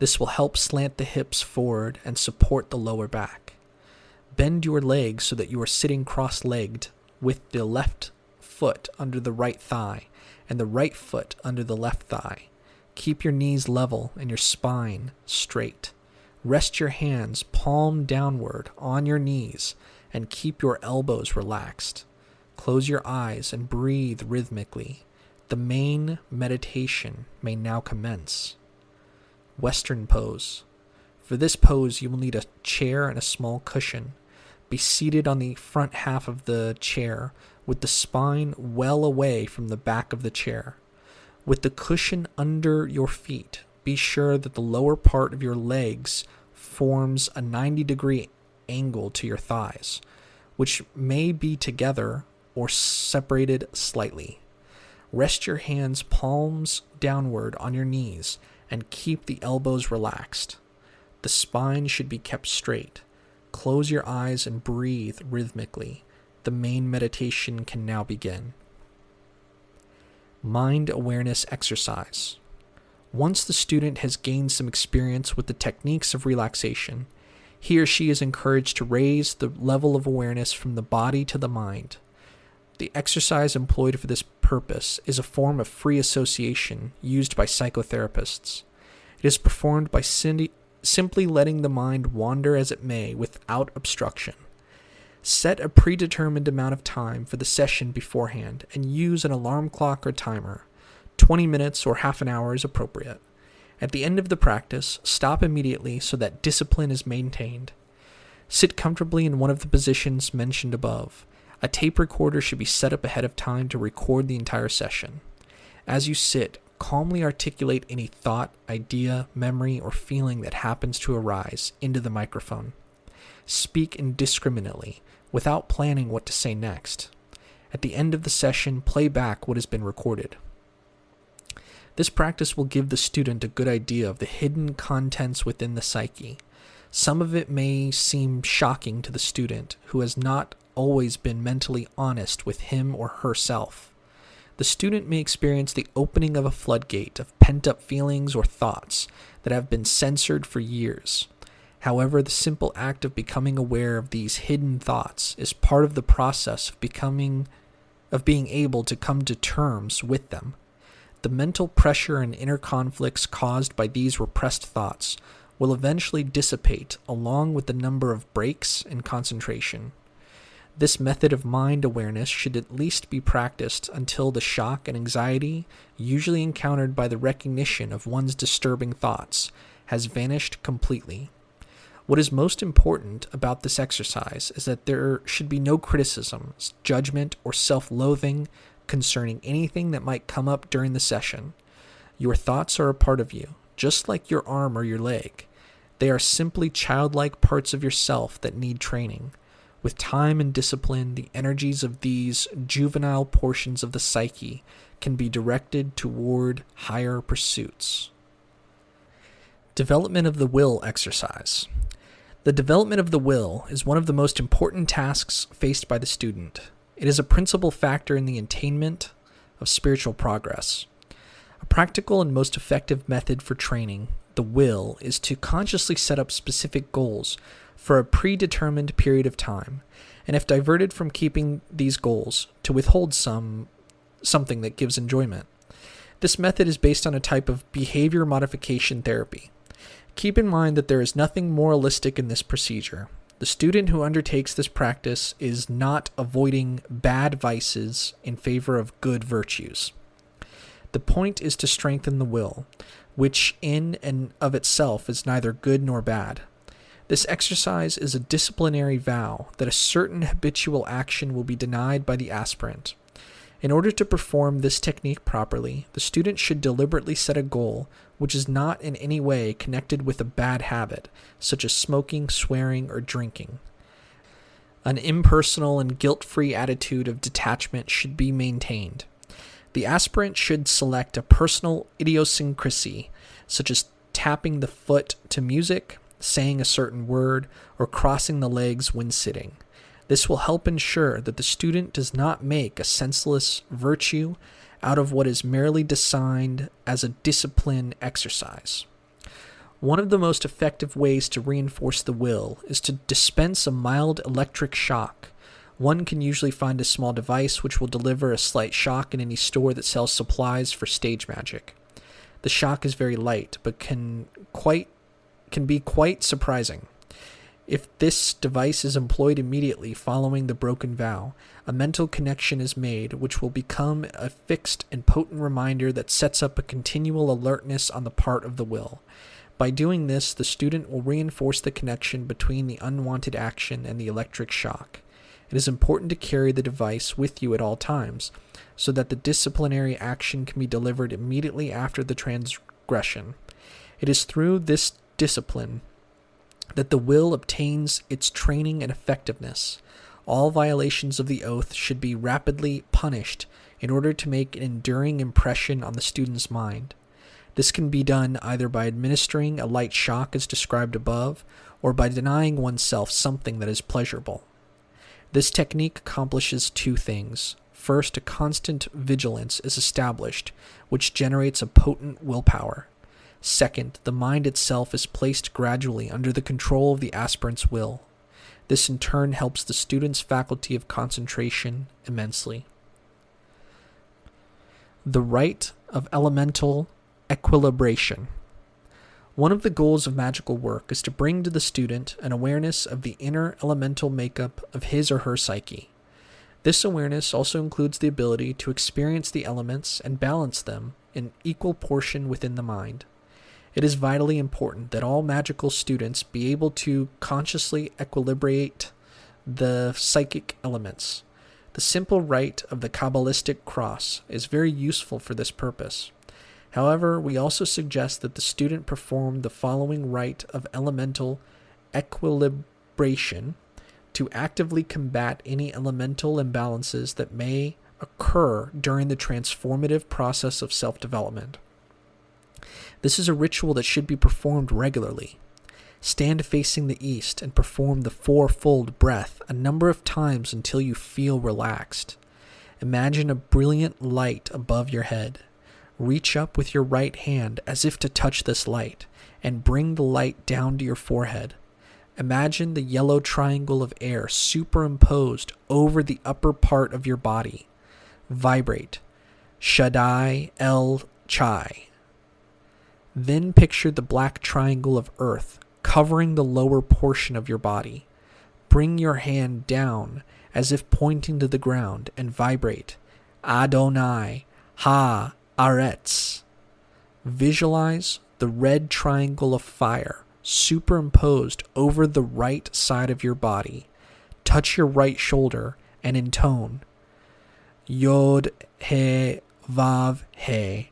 This will help slant the hips forward and support the lower back. Bend your legs so that you are sitting cross-legged with the left foot under the right thigh and the right foot under the left thigh. Keep your knees level and your spine straight. Rest your hands palm downward on your knees and keep your elbows relaxed. Close your eyes and breathe rhythmically. The main meditation may now commence. Western pose. For this pose, you will need a chair and a small cushion. Be seated on the front half of the chair with the spine well away from the back of the chair. With the cushion under your feet, be sure that the lower part of your legs forms a 90-degree angle to your thighs, which may be together or separated slightly. Rest your hands palms downward on your knees and keep the elbows relaxed. The spine should be kept straight. Close your eyes and breathe rhythmically. The main meditation can now begin. Mind awareness exercise. Once the student has gained some experience with the techniques of relaxation, he or she is encouraged to raise the level of awareness from the body to the mind. The exercise employed for this purpose is a form of free association used by psychotherapists. It is performed by simply letting the mind wander as it may without obstruction. Set a predetermined amount of time for the session beforehand and use an alarm clock or timer. 20 minutes or half an hour is appropriate. At the end of the practice, stop immediately so that discipline is maintained. Sit comfortably in one of the positions mentioned above. A tape recorder should be set up ahead of time to record the entire session. As you sit, calmly articulate any thought, idea, memory, or feeling that happens to arise into the microphone. Speak indiscriminately, without planning what to say next. At the end of the session, play back what has been recorded. This practice will give the student a good idea of the hidden contents within the psyche. Some of it may seem shocking to the student, who has not always been mentally honest with him or herself. The student may experience the opening of a floodgate of pent-up feelings or thoughts that have been censored for years. However, the simple act of becoming aware of these hidden thoughts is part of the process of being able to come to terms with them. The mental pressure and inner conflicts caused by these repressed thoughts will eventually dissipate along with the number of breaks in concentration. This method of mind awareness should at least be practiced until the shock and anxiety usually encountered by the recognition of one's disturbing thoughts has vanished completely. What is most important about this exercise is that there should be no criticism, judgment, or self-loathing concerning anything that might come up during the session. Your thoughts are a part of you, just like your arm or your leg. They are simply childlike parts of yourself that need training. With time and discipline, the energies of these juvenile portions of the psyche can be directed toward higher pursuits. Development of the will exercise. The development of the will is one of the most important tasks faced by the student. It is a principal factor in the attainment of spiritual progress. A practical and most effective method for training the will is to consciously set up specific goals for a predetermined period of time, and if diverted from keeping these goals, to withhold something that gives enjoyment. This method is based on a type of behavior modification therapy. Keep in mind that there is nothing moralistic in this procedure. The student who undertakes this practice is not avoiding bad vices in favor of good virtues. The point is to strengthen the will, which in and of itself is neither good nor bad. This exercise is a disciplinary vow that a certain habitual action will be denied by the aspirant. In order to perform this technique properly, the student should deliberately set a goal which is not in any way connected with a bad habit, such as smoking, swearing, or drinking. An impersonal and guilt-free attitude of detachment should be maintained. The aspirant should select a personal idiosyncrasy, such as tapping the foot to music, saying a certain word, or crossing the legs when sitting. This will help ensure that the student does not make a senseless virtue out of what is merely designed as a discipline exercise. One of the most effective ways to reinforce the will is to dispense a mild electric shock. One can usually find a small device which will deliver a slight shock in any store that sells supplies for stage magic. The shock is very light, but can be quite surprising. If this device is employed immediately following the broken vow, a mental connection is made which will become a fixed and potent reminder that sets up a continual alertness on the part of the will. By doing this, the student will reinforce the connection between the unwanted action and the electric shock. It is important to carry the device with you at all times, so that the disciplinary action can be delivered immediately after the transgression. It is through this discipline that the will obtains its training and effectiveness. All violations of the oath should be rapidly punished in order to make an enduring impression on the student's mind. This can be done either by administering a light shock as described above, or by denying oneself something that is pleasurable. This technique accomplishes two things. first a constant vigilance is established, which generates a potent willpower. Second, the mind itself is placed gradually under the control of the aspirant's will. This in turn helps the student's faculty of concentration immensely. The rite of elemental equilibration. One of the goals of magical work is to bring to the student an awareness of the inner elemental makeup of his or her psyche. This awareness also includes the ability to experience the elements and balance them in equal portion within the mind. It is vitally important that all magical students be able to consciously equilibrate the psychic elements. The simple rite of the Kabbalistic cross is very useful for this purpose. However, we also suggest that the student perform the following rite of elemental equilibration to actively combat any elemental imbalances that may occur during the transformative process of self-development. This is a ritual that should be performed regularly. Stand facing the east and perform the fourfold breath a number of times until you feel relaxed. Imagine a brilliant light above your head. Reach up with your right hand as if to touch this light, and bring the light down to your forehead. Imagine the yellow triangle of air superimposed over the upper part of your body. Vibrate. Shaddai El Chai. Then picture the black triangle of earth covering the lower portion of your body. Bring your hand down as if pointing to the ground and vibrate. Adonai Ha Aretz. Visualize the red triangle of fire superimposed over the right side of your body. Touch your right shoulder and intone Yod He Vav He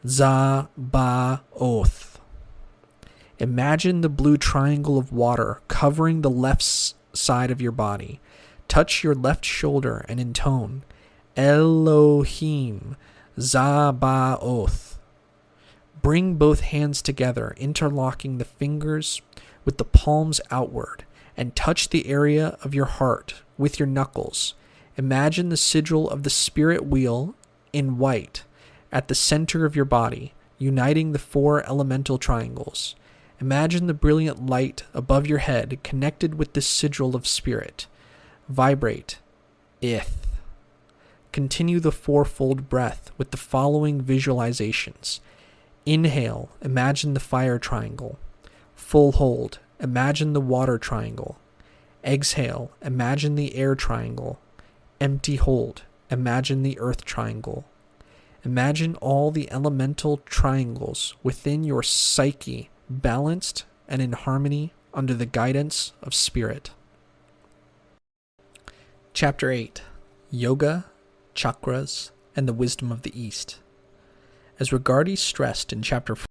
Za Ba Oth. Imagine the blue triangle of water covering the left side of your body. Touch your left shoulder and intone Elohim Zabaoth. Bring both hands together, interlocking the fingers with the palms outward, and touch the area of your heart with your knuckles. Imagine the sigil of the spirit wheel in white at the center of your body, uniting the four elemental triangles. Imagine the brilliant light above your head connected with the sigil of spirit. Vibrate. Ith. Continue the fourfold breath with the following visualizations. Inhale, imagine the fire triangle. Full hold, imagine the water triangle. Exhale, imagine the air triangle. Empty hold, imagine the earth triangle. Imagine all the elemental triangles within your psyche balanced and in harmony under the guidance of spirit. Chapter 8. Yoga, Chakras, and the Wisdom of the East. As Regardie stressed in Chapter 4,